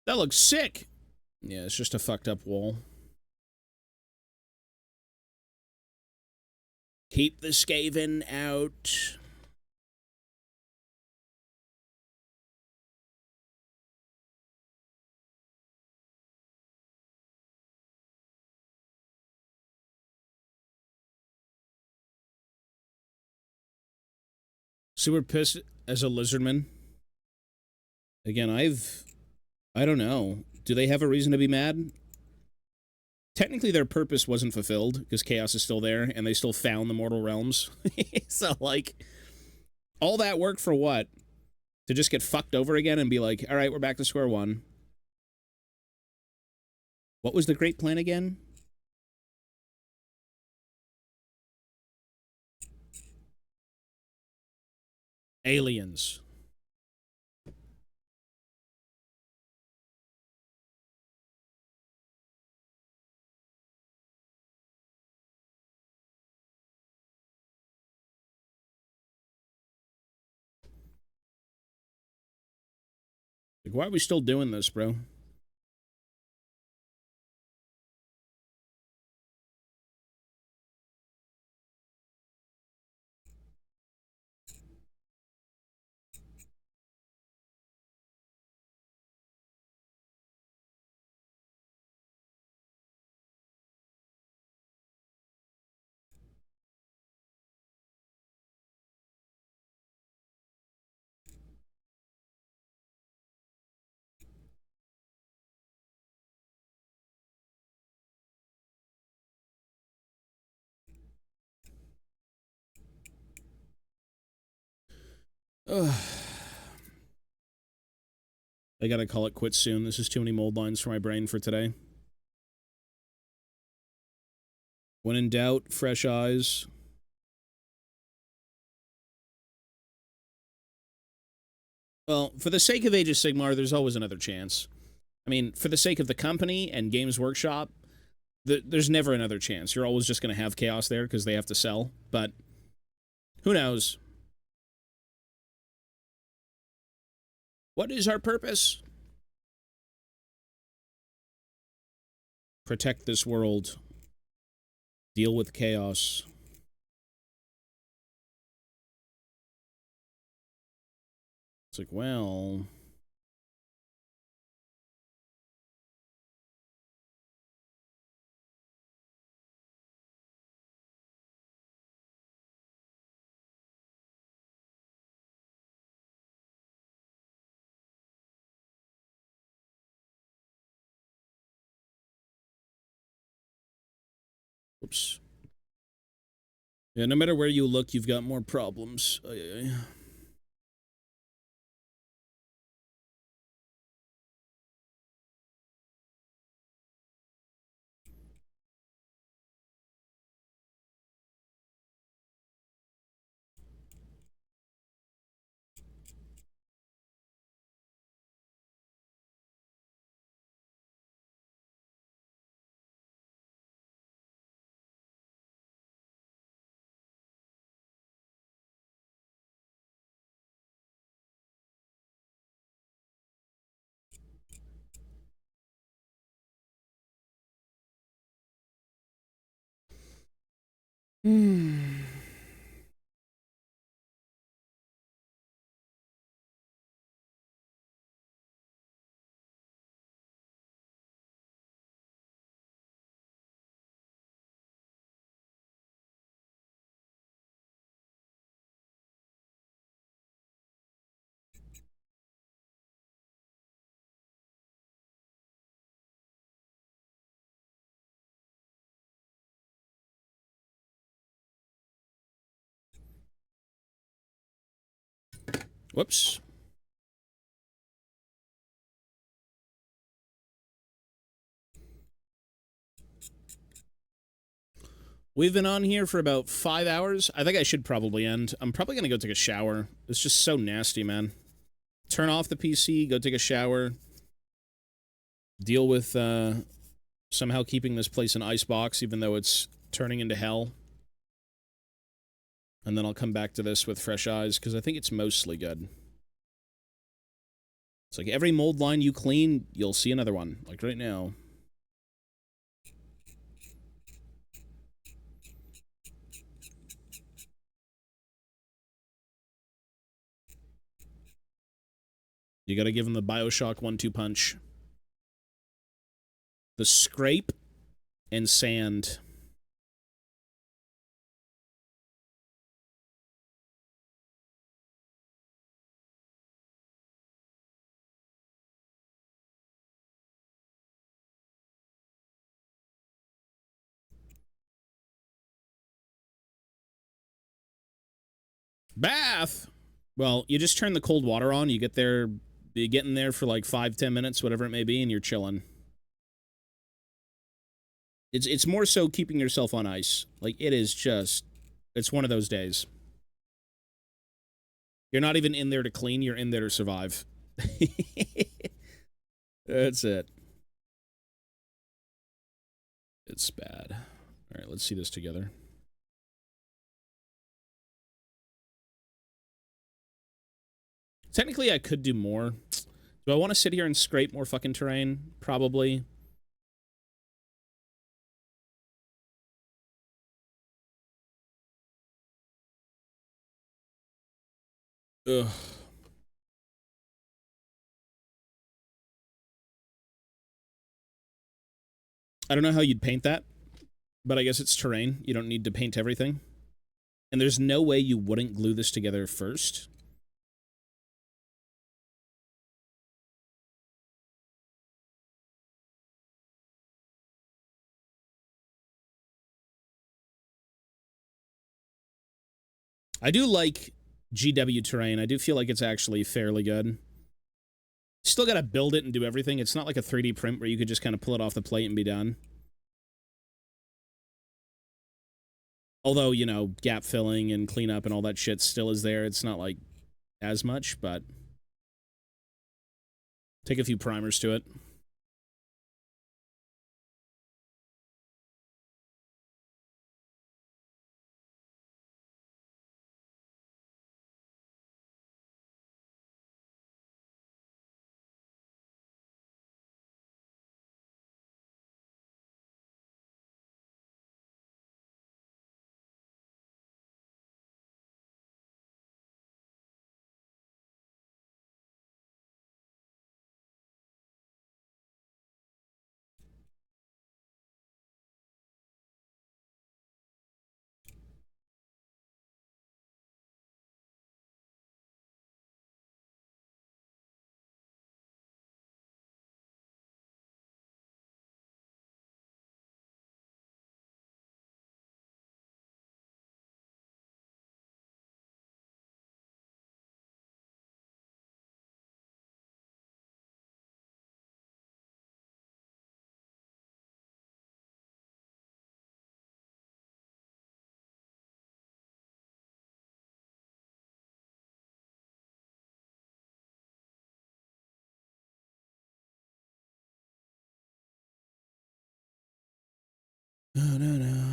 That looks sick! Yeah, it's just a fucked up wall. Keep the Skaven out. Super pissed as a lizardman. Again, I don't know. Do they have a reason to be mad? Technically, their purpose wasn't fulfilled, because Chaos is still there, and they still found the Mortal Realms. So, like, all that work for what? To just get fucked over again and be like, alright, we're back to square one. What was the great plan again? Aliens. Like, why are we still doing this, bro? Ugh. I gotta call it quits soon. This is too many mold lines for my brain for today. When in doubt, fresh eyes. Well, for the sake of Age of Sigmar, there's always another chance. I mean, for the sake of the company and Games Workshop, there's never another chance. You're always just going to have Chaos there because they have to sell. But who knows? What is our purpose? Protect this world. Deal with chaos. It's like, well... Oops. Yeah, no matter where you look, you've got more problems. Hmm. Whoops. We've been on here for about 5 hours. I think I should probably end. I'm probably going to go take a shower. It's just so nasty, man. Turn off the PC, go take a shower. Deal with somehow keeping this place an icebox, even though it's turning into hell. And then I'll come back to this with fresh eyes, because I think it's mostly good. It's like every mold line you clean, you'll see another one. Like right now. You gotta give him the Bioshock 1-2 punch. The scrape and sand. Bath! Well, you just turn the cold water on, you get in there for like 5-10 minutes, whatever it may be, and you're chilling. It's more so keeping yourself on ice. Like, it is just... It's one of those days. You're not even in there to clean, you're in there to survive. That's it. It's bad. Alright, let's see this together. Technically, I could do more. Do I want to sit here and scrape more fucking terrain? Probably. Ugh. I don't know how you'd paint that, but I guess it's terrain. You don't need to paint everything. And there's no way you wouldn't glue this together first. I do like GW terrain. I do feel like it's actually fairly good. Still gotta build it and do everything. It's not like a 3D print where you could just kind of pull it off the plate and be done. Although, you know, gap filling and cleanup and all that shit still is there. It's not like as much, but take a few primers to it. No, no, no.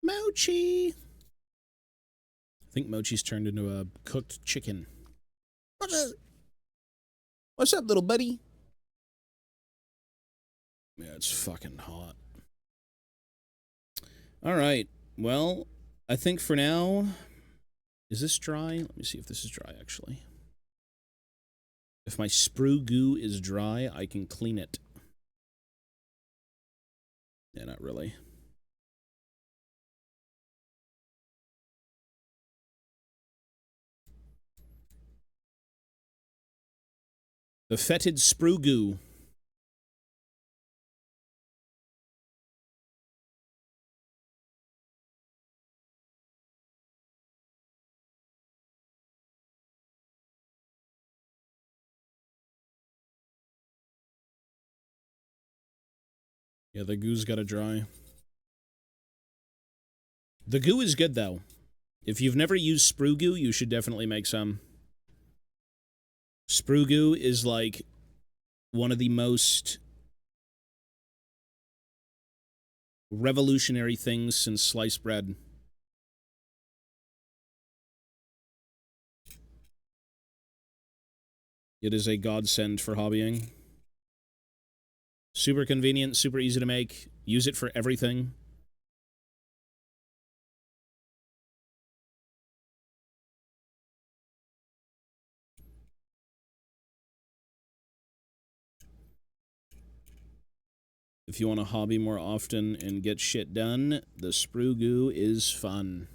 Mochi! I think Mochi's turned into a cooked chicken. What's up, little buddy? Yeah, it's fucking hot. Alright, well, I think for now... Is this dry? Let me see if this is dry, actually. If my sprue goo is dry, I can clean it. Yeah, not really. The fetid sprue goo. Yeah, the goo's gotta dry. The goo is good, though. If you've never used sprue goo, you should definitely make some. Sprue goo is, like, one of the most revolutionary things since sliced bread. It is a godsend for hobbying. Super convenient, super easy to make. Use it for everything. If you want to hobby more often and get shit done, the sprue goo is fun.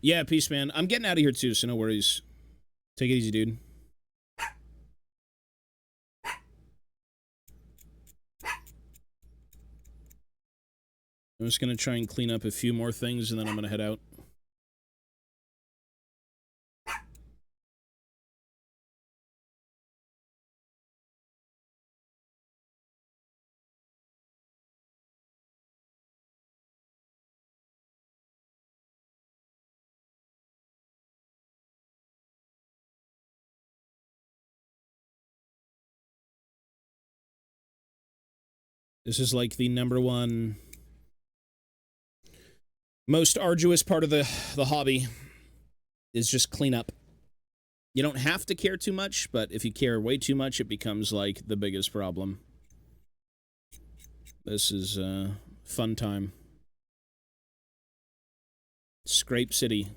Yeah, peace, man. I'm getting out of here, too, so no worries. Take it easy, dude. I'm just going to try and clean up a few more things, and then I'm going to head out. This is like the #1 most arduous part of the hobby, is just clean up. You don't have to care too much, but if you care way too much, it becomes, like, the biggest problem. This is fun time. Scrape City.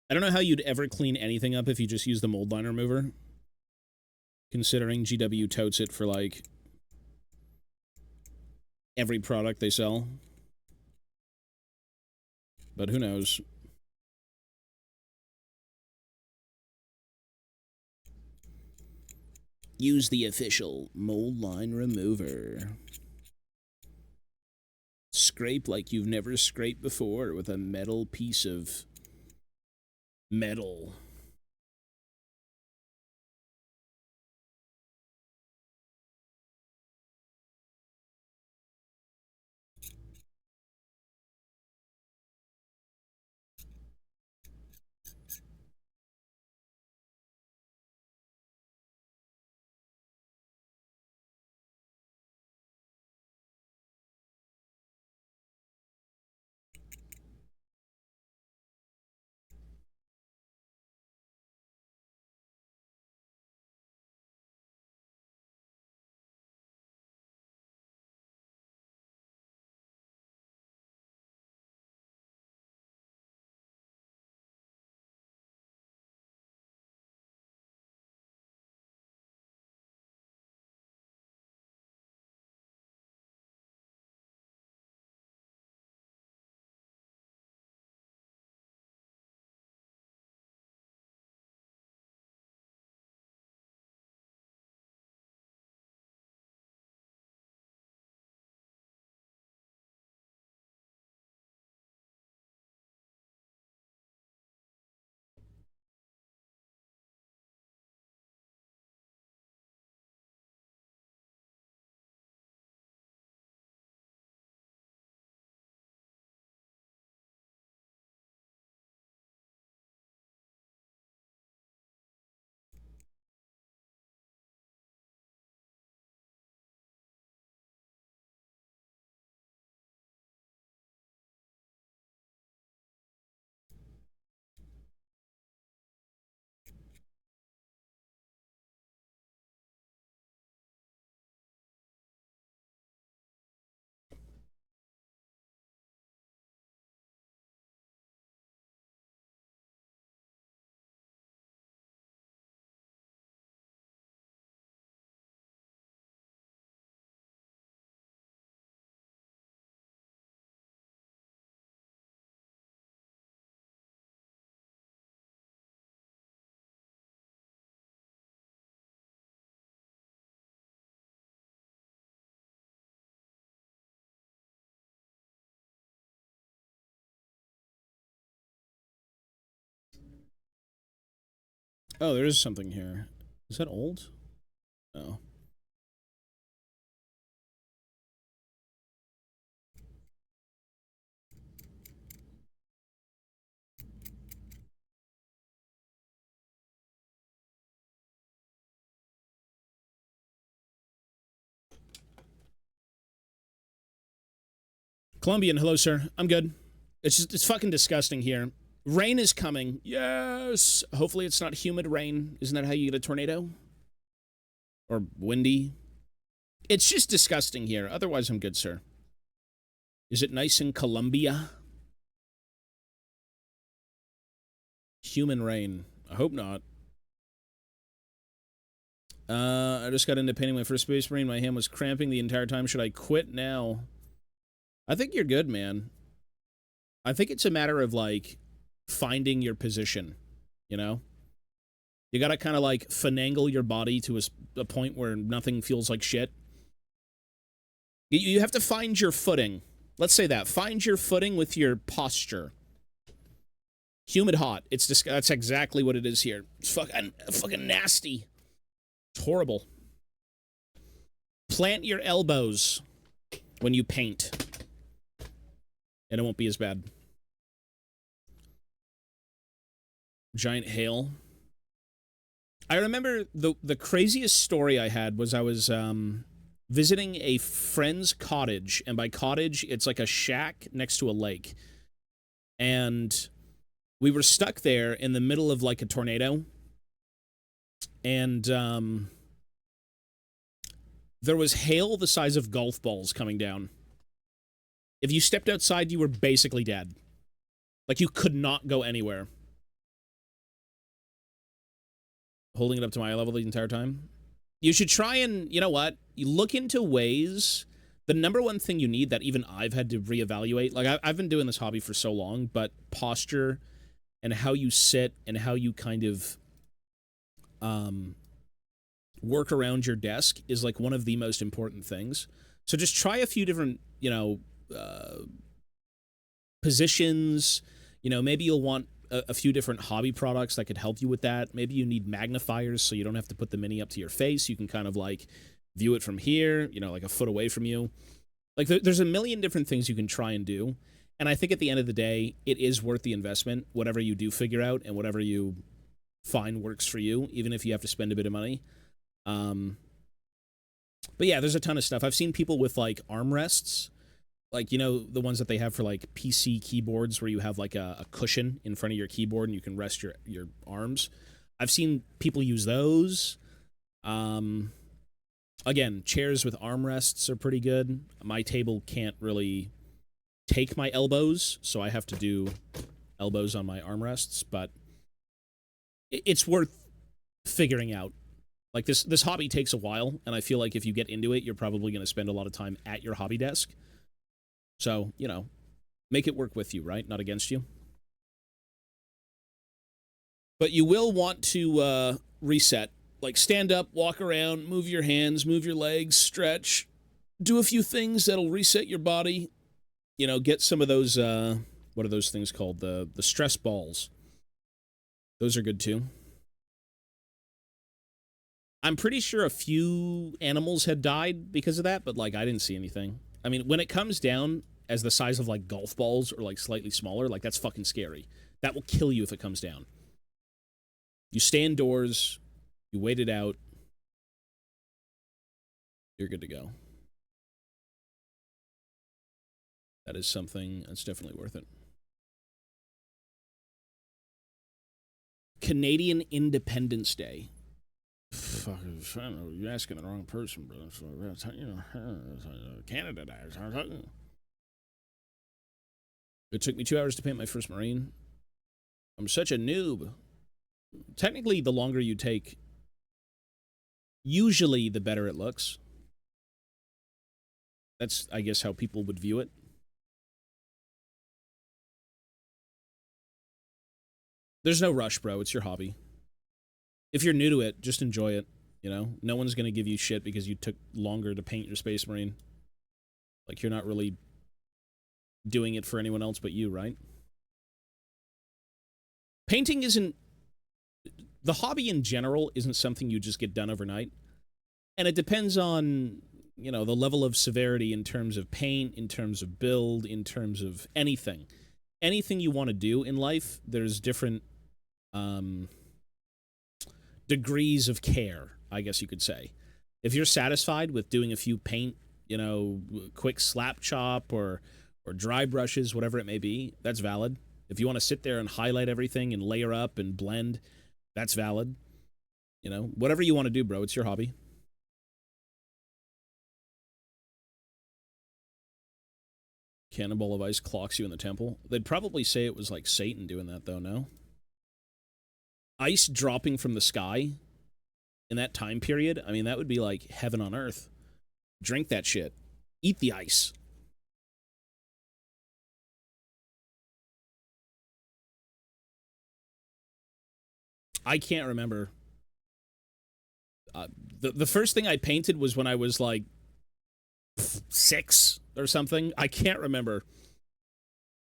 I don't know how you'd ever clean anything up if you just use the mold line remover, considering GW totes it for, like, every product they sell. But who knows? Use the official mold line remover. Scrape like you've never scraped before with a metal piece of metal. Oh, there is something here. Is that old? No. Colombian, hello, sir. I'm good. It's fucking disgusting here. Rain is coming. Yes. Hopefully it's not humid rain. Isn't that how you get a tornado? Or windy? It's just disgusting here. Otherwise, I'm good, sir. Is it nice in Colombia? Human rain. I hope not. I just got into painting my first Space Marine. My hand was cramping the entire time. Should I quit now? I think you're good, man. I think it's a matter of, like, finding your position, you know? You gotta kind of, like, finagle your body to a point where nothing feels like shit. You have to find your footing. Let's say that. Find your footing with your posture. Humid hot. That's exactly what it is here. It's fucking nasty. It's horrible. Plant your elbows when you paint. And it won't be as bad. Giant hail. I remember the craziest story I had was I was visiting a friend's cottage, and by cottage, it's like a shack next to a lake. And we were stuck there in the middle of like a tornado. And there was hail the size of golf balls coming down. If you stepped outside, you were basically dead. Like, you could not go anywhere. Holding it up to my eye level the entire time. You should try and, you know what? You look into ways. The number one thing you need that even I've had to reevaluate, like, I've been doing this hobby for so long, but posture and how you sit and how you kind of work around your desk is, like, one of the most important things. So just try a few different, you know, positions. You know, maybe you'll want a few different hobby products that could help you with that. Maybe you need magnifiers so you don't have to put the mini up to your face. You can kind of, like, view it from here, you know, like a foot away from you. Like, there's a million different things you can try and do. And I think at the end of the day, it is worth the investment, whatever you do figure out and whatever you find works for you, even if you have to spend a bit of money. But yeah, there's a ton of stuff. I've seen people with, like, armrests. Like, you know, the ones that they have for, like, PC keyboards where you have, like, a cushion in front of your keyboard and you can rest your arms. I've seen people use those. Again, chairs with armrests are pretty good. My table can't really take my elbows, so I have to do elbows on my armrests, but it's worth figuring out. Like, this hobby takes a while, and I feel like if you get into it, you're probably going to spend a lot of time at your hobby desk. So, you know, make it work with you, right? Not against you. But you will want to reset. Like, stand up, walk around, move your hands, move your legs, stretch. Do a few things that'll reset your body. You know, get some of those, what are those things called? The stress balls. Those are good, too. I'm pretty sure a few animals had died because of that, but, like, I didn't see anything. I mean, when it comes down as the size of, like, golf balls or, like, slightly smaller, like, that's fucking scary. That will kill you if it comes down. You stay indoors, you wait it out, you're good to go. That is something that's definitely worth it. Canadian Independence Day. Fuck, I don't know, you're asking the wrong person, brother. So, you know, Canada Day. It took me 2 hours to paint my first Marine. I'm such a noob. Technically, the longer you take, usually the better it looks. That's, I guess, how people would view it. There's no rush, bro. It's your hobby. If you're new to it, just enjoy it, you know? No one's going to give you shit because you took longer to paint your Space Marine. Like, you're not really doing it for anyone else but you, right? Painting isn't... the hobby in general isn't something you just get done overnight. And it depends on, you know, the level of severity in terms of paint, in terms of build, in terms of anything. Anything you want to do in life, there's different degrees of care, I guess you could say. If you're satisfied with doing a few paint, you know, quick slap chop or dry brushes, whatever it may be, that's valid. If you want to sit there and highlight everything and layer up and blend, that's valid. You know, whatever you want to do, bro, it's your hobby. Cannonball of Ice clocks you in the temple. They'd probably say it was like Satan doing that, though, no? Ice dropping from the sky in that time period, I mean, that would be like heaven on earth. Drink that shit. Eat the ice. I can't remember. The first thing I painted was when I was like 6 or something. I can't remember.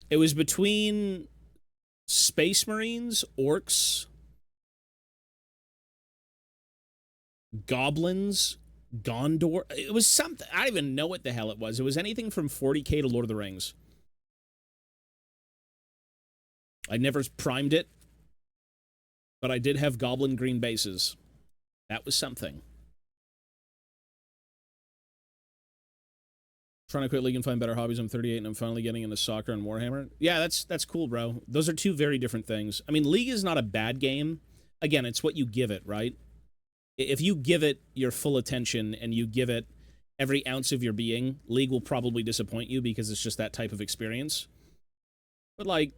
It was between Space Marines, orcs, goblins, Gondor. It was something. I don't even know what the hell it was. It was anything from 40k to Lord of the Rings. I never primed it, but I did have goblin green bases. That was something. Trying to quit League and find better hobbies. I'm 38 and I'm finally getting into soccer and Warhammer. Yeah, that's cool, bro. Those are two very different things. I mean, League is not a bad game. Again, it's what you give it, right? If you give it your full attention and you give it every ounce of your being, League will probably disappoint you because it's just that type of experience. But, like,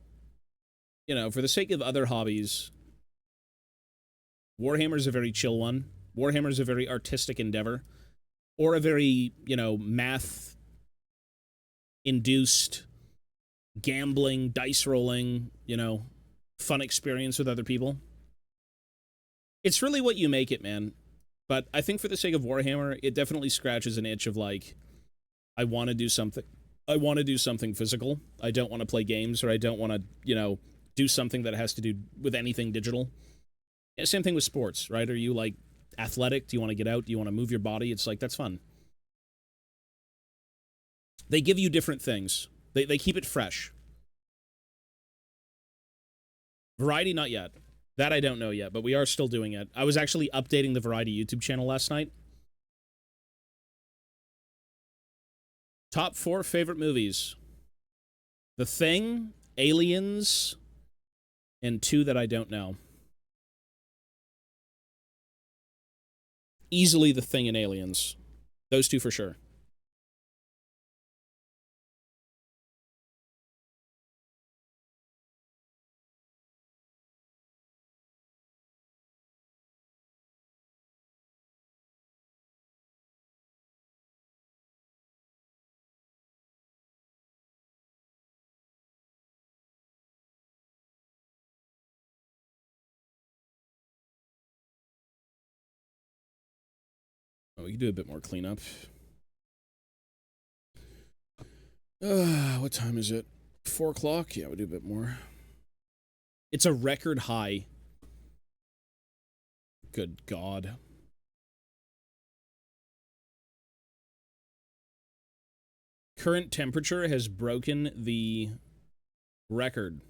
you know, for the sake of other hobbies, Warhammer's a very chill one. Warhammer's a very artistic endeavor. Or a very, you know, math-induced, gambling, dice rolling, you know, fun experience with other people. It's really what you make it, man. But I think for the sake of Warhammer, it definitely scratches an itch of, like, I want to do something. I want to do something physical. I don't want to play games, or I don't want to, you know, do something that has to do with anything digital. Yeah, same thing with sports, right? Are you, like, athletic? Do you want to get out? Do you want to move your body? It's like, that's fun. They give you different things. They keep it fresh. Variety, not yet. That I don't know yet, but we are still doing it. I was actually updating the Variety YouTube channel last night. Top 4 favorite movies. The Thing, Aliens, and 2 that I don't know. Easily The Thing and Aliens. Those 2 for sure. Oh, we can do a bit more cleanup. What time is it? 4 o'clock? Yeah, we'll do a bit more. It's a record high. Good God. Current temperature has broken the record.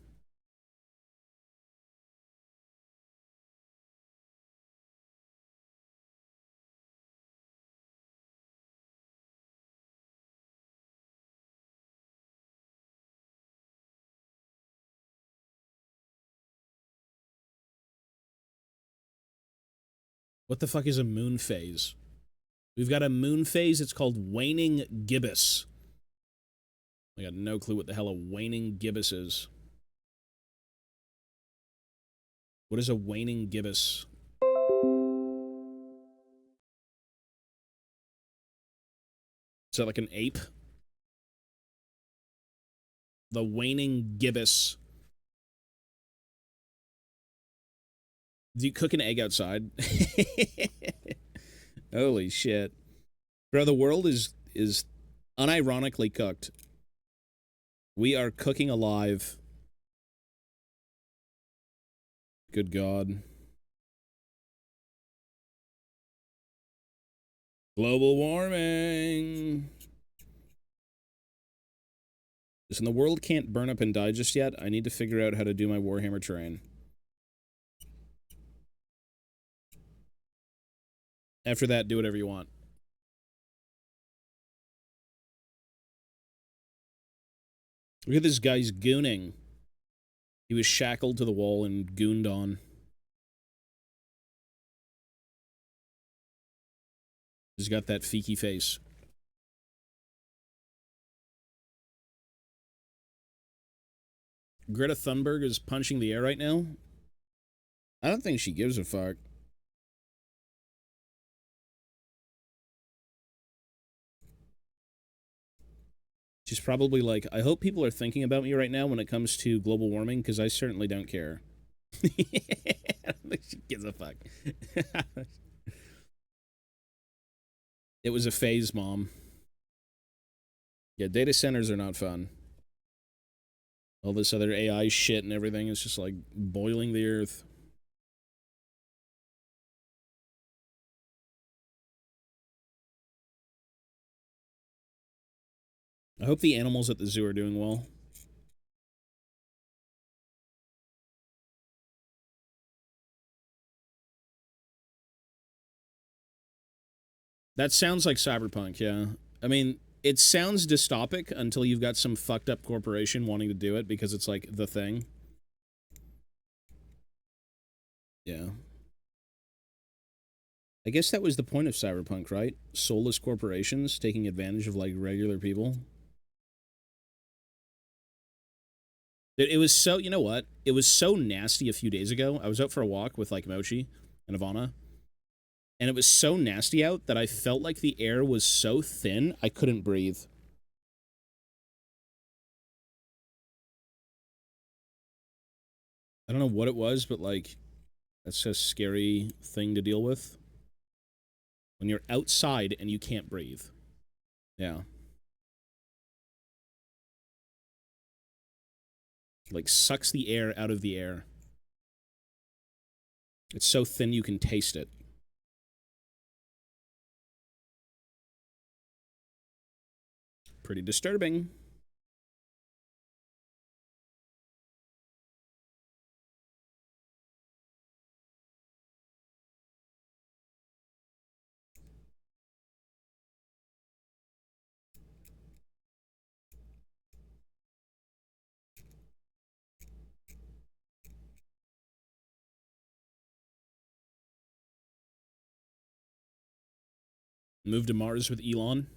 What the fuck is a moon phase? We've got a moon phase. It's called waning gibbous. I got no clue what the hell a waning gibbous is. What is a waning gibbous? Is that like an ape? The waning gibbous. Do you cook an egg outside? Holy shit. Bro, the world is unironically cooked. We are cooking alive. Good God. Global warming. Listen, the world can't burn up and die just yet. I need to figure out how to do my Warhammer terrain. After that, do whatever you want. Look at this guy's gooning. He was shackled to the wall and gooned on. He's got that feeky face. Greta Thunberg is punching the air right now. I don't think she gives a fuck. She's probably like, I hope people are thinking about me right now when it comes to global warming, because I certainly don't care. I don't think she gives a fuck. It was a phase, Mom. Yeah, data centers are not fun. All this other AI shit and everything is just like boiling the earth. I hope the animals at the zoo are doing well. That sounds like Cyberpunk, yeah. I mean, it sounds dystopic until you've got some fucked up corporation wanting to do it because it's like the thing. Yeah. I guess that was the point of Cyberpunk, right? Soulless corporations taking advantage of like regular people. It was so, you know what? It was so nasty a few days ago. I was out for a walk with like Mochi and Ivana, and it was so nasty out that I felt like the air was so thin I couldn't breathe. I don't know what it was, but like, that's a scary thing to deal with. When you're outside and you can't breathe. Yeah. Like, sucks the air out of the air. It's so thin you can taste it. Pretty disturbing. Move to Mars with Elon.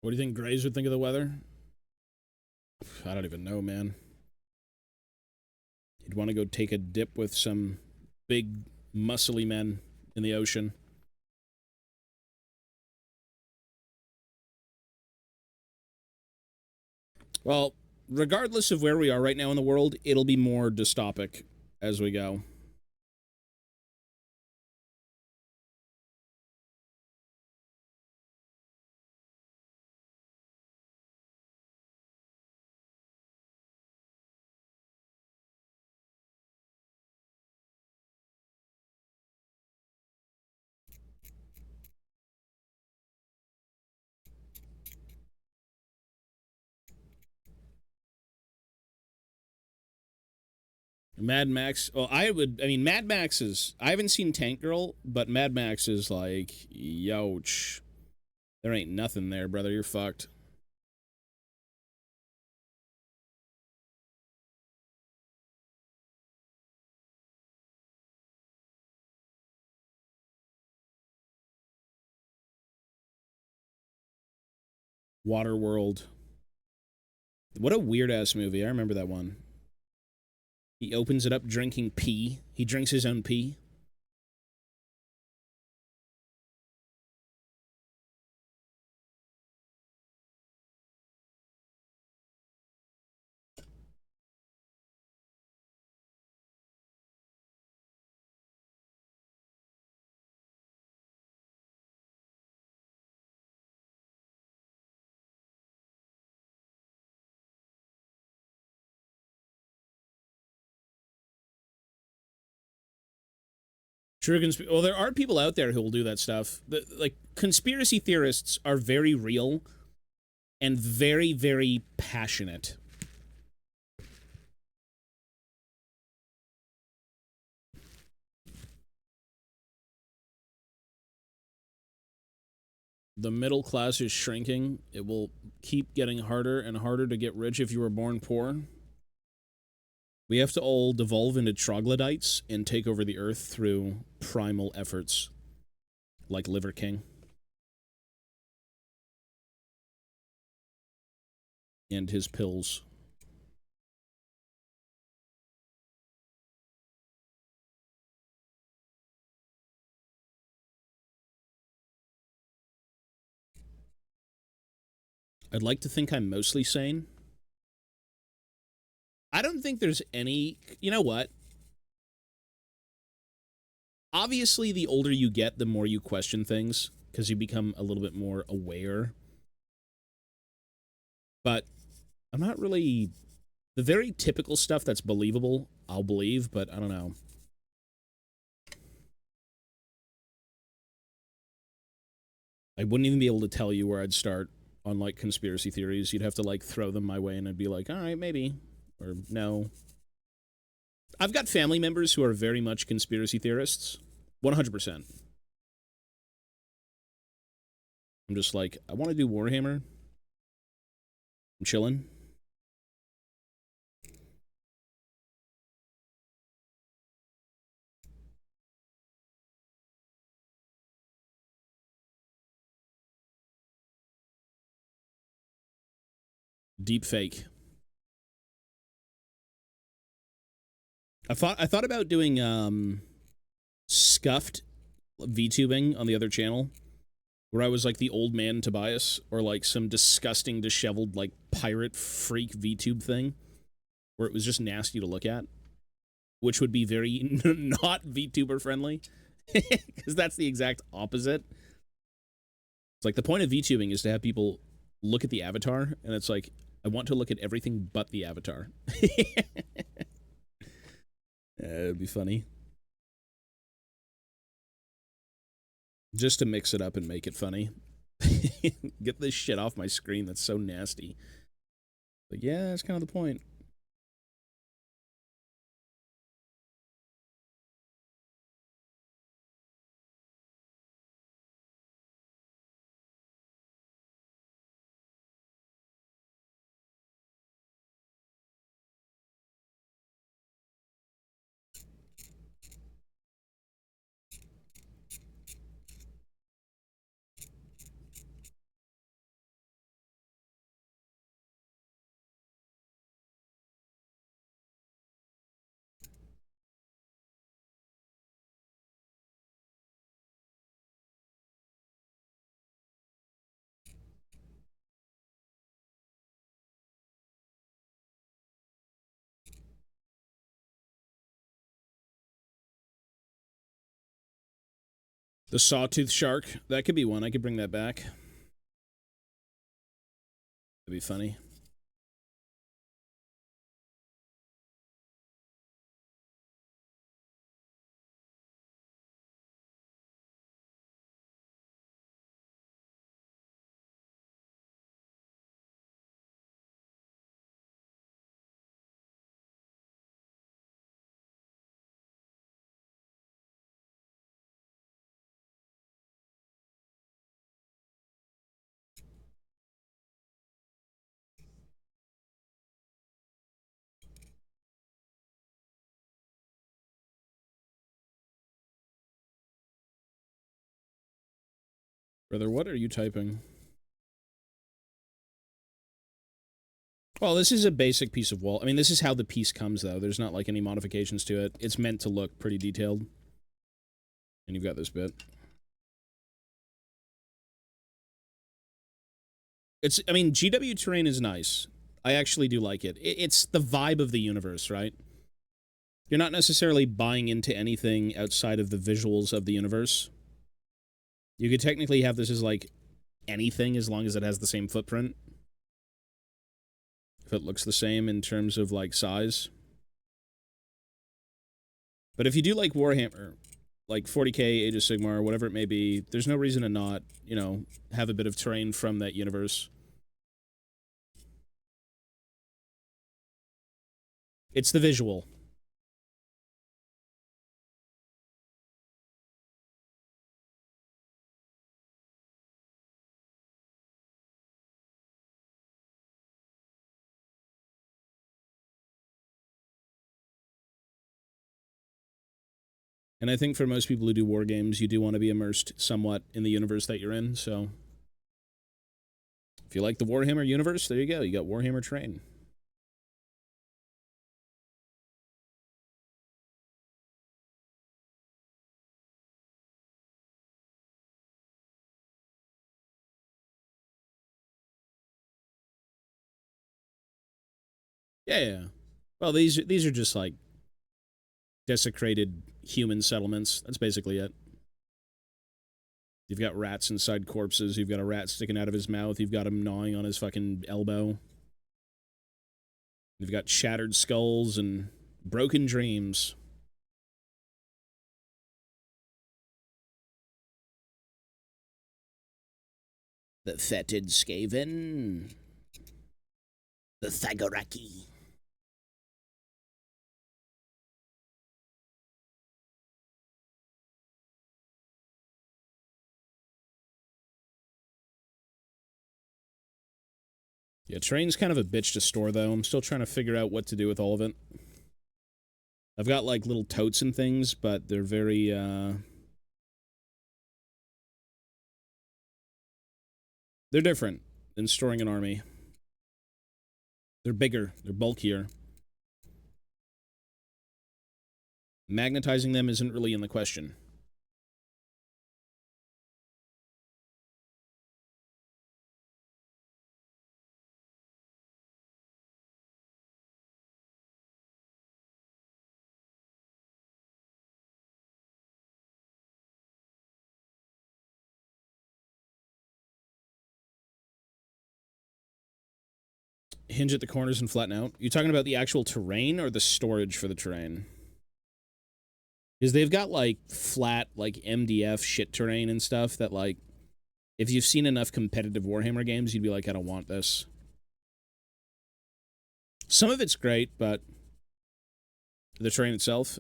What do you think Grays would think of the weather? I don't even know, man. You'd want to go take a dip with some big, muscly men in the ocean. Well, regardless of where we are right now in the world, it'll be more dystopic as we go. Mad Max. Well, I mean, Mad Max is. I haven't seen Tank Girl, but Mad Max is like, youch. There ain't nothing there, brother. You're fucked. Waterworld. What a weird-ass movie. I remember that one. He opens it up drinking pee. He drinks his own pee. Well, there are people out there who will do that stuff. Like, conspiracy theorists are very real and very, very passionate. The middle class is shrinking. It will keep getting harder and harder to get rich if you were born poor. We have to all devolve into troglodytes and take over the earth through primal efforts, like Liver King. And his pills. I'd like to think I'm mostly sane. I don't think there's any... You know what? Obviously, the older you get, the more you question things, because you become a little bit more aware. But I'm not really... The very typical stuff that's believable, I'll believe, but I don't know. I wouldn't even be able to tell you where I'd start on, like, conspiracy theories. You'd have to, like, throw them my way, and I'd be like, all right, maybe. Or no. I've got family members who are very much conspiracy theorists. 100%. I'm just like, I want to do Warhammer. I'm chilling. Deep fake. I thought about doing scuffed VTubing on the other channel, where I was like the old man Tobias, or like some disgusting, disheveled, like pirate freak VTube thing, where it was just nasty to look at, which would be very not VTuber friendly, because that's the exact opposite. It's like the point of VTubing is to have people look at the avatar, and it's like, I want to look at everything but the avatar. It'd be funny. Just to mix it up and make it funny. Get this shit off my screen, that's so nasty. But yeah, that's kind of the point. The sawtooth shark, that could be one. I could bring that back. That'd be funny. Brother, what are you typing? Well, this is a basic piece of wall. I mean, this is how the piece comes, though. There's not, like, any modifications to it. It's meant to look pretty detailed. And you've got this bit. I mean, GW terrain is nice. I actually do like it. It's the vibe of the universe, right? You're not necessarily buying into anything outside of the visuals of the universe. You could technically have this as, like, anything as long as it has the same footprint. If it looks the same in terms of, like, size. But if you do like Warhammer, like 40k, Age of Sigmar, whatever it may be, there's no reason to not, you know, have a bit of terrain from that universe. It's the visual. And I think for most people who do war games, you do want to be immersed somewhat in the universe that you're in, so if you like the Warhammer universe, there you go. You got Warhammer terrain. Yeah. Well, these are just like desecrated human settlements. That's basically it. You've got rats inside corpses. You've got a rat sticking out of his mouth. You've got him gnawing on his fucking elbow. You've got shattered skulls and broken dreams. The fetid Skaven. The Thagoraki. Yeah, terrain's kind of a bitch to store, though. I'm still trying to figure out what to do with all of it. I've got, like, little totes and things, but they're very, they're different than storing an army. They're bigger. They're bulkier. Magnetizing them isn't really in the question. Hinge at the corners and flatten out. You talking about the actual terrain or the storage for the terrain? Because they've got, like, flat, like, MDF shit terrain and stuff that, like, if you've seen enough competitive Warhammer games, you'd be like, I don't want this. Some of it's great, but the terrain itself,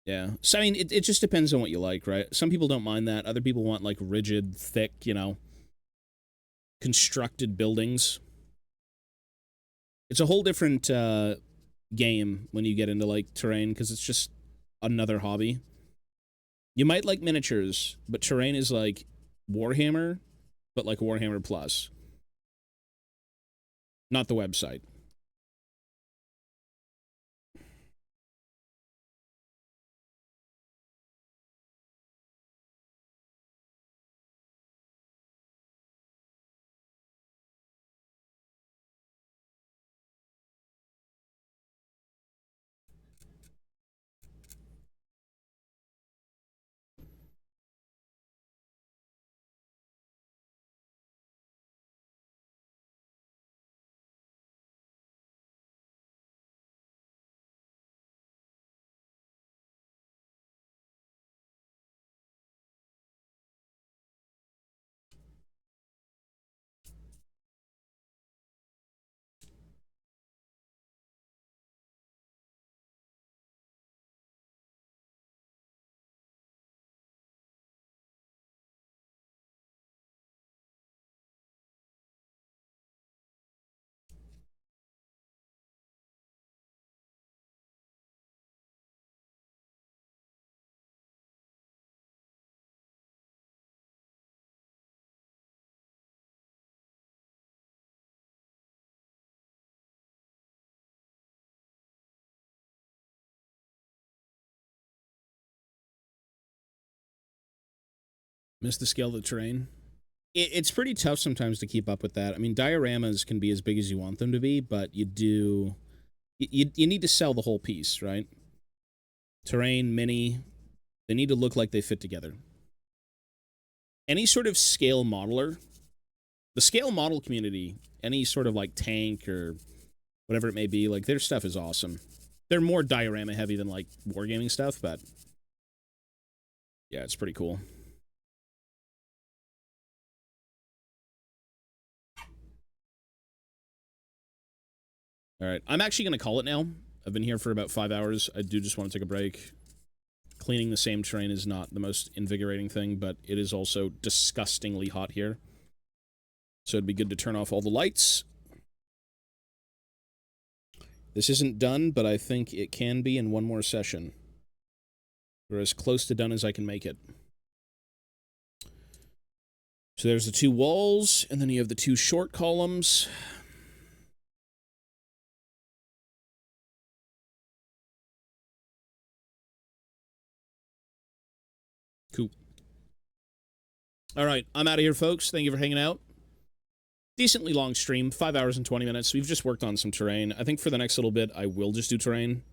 yeah. So, I mean, it just depends on what you like, right? Some people don't mind that. Other people want, like, rigid, thick, you know, constructed buildings. It's a whole different game when you get into, like, terrain, because it's just another hobby. You might like miniatures, but terrain is like Warhammer, but like Warhammer Plus. Not the website. Miss the scale of the terrain. It's pretty tough sometimes to keep up with that. I mean, dioramas can be as big as you want them to be, but you need to sell the whole piece, right? Terrain, mini, they need to look like they fit together. Any sort of scale modeler, the scale model community, any sort of like tank or whatever it may be, like their stuff is awesome. They're more diorama heavy than like wargaming stuff, but yeah, it's pretty cool. All right, I'm actually going to call it now. I've been here for about 5 hours. I do just want to take a break. Cleaning the same terrain is not the most invigorating thing, but it is also disgustingly hot here. So it'd be good to turn off all the lights. This isn't done, but I think it can be in one more session. We're as close to done as I can make it. So there's the 2 walls, and then you have the 2 short columns. Cool. All right, I'm out of here, folks. Thank you for hanging out. Decently long stream, 5 hours and 20 minutes. We've just worked on some terrain. I think for the next little bit, I will just do terrain.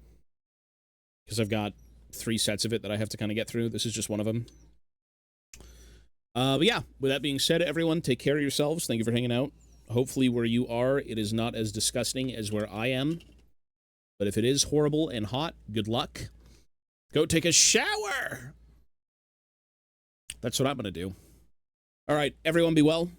Because I've got 3 sets of it that I have to kind of get through. This is just one of them. But yeah, with that being said, everyone, take care of yourselves. Thank you for hanging out. Hopefully where you are, it is not as disgusting as where I am. But if it is horrible and hot, good luck. Go take a shower! That's what I'm going to do. All right, everyone be well.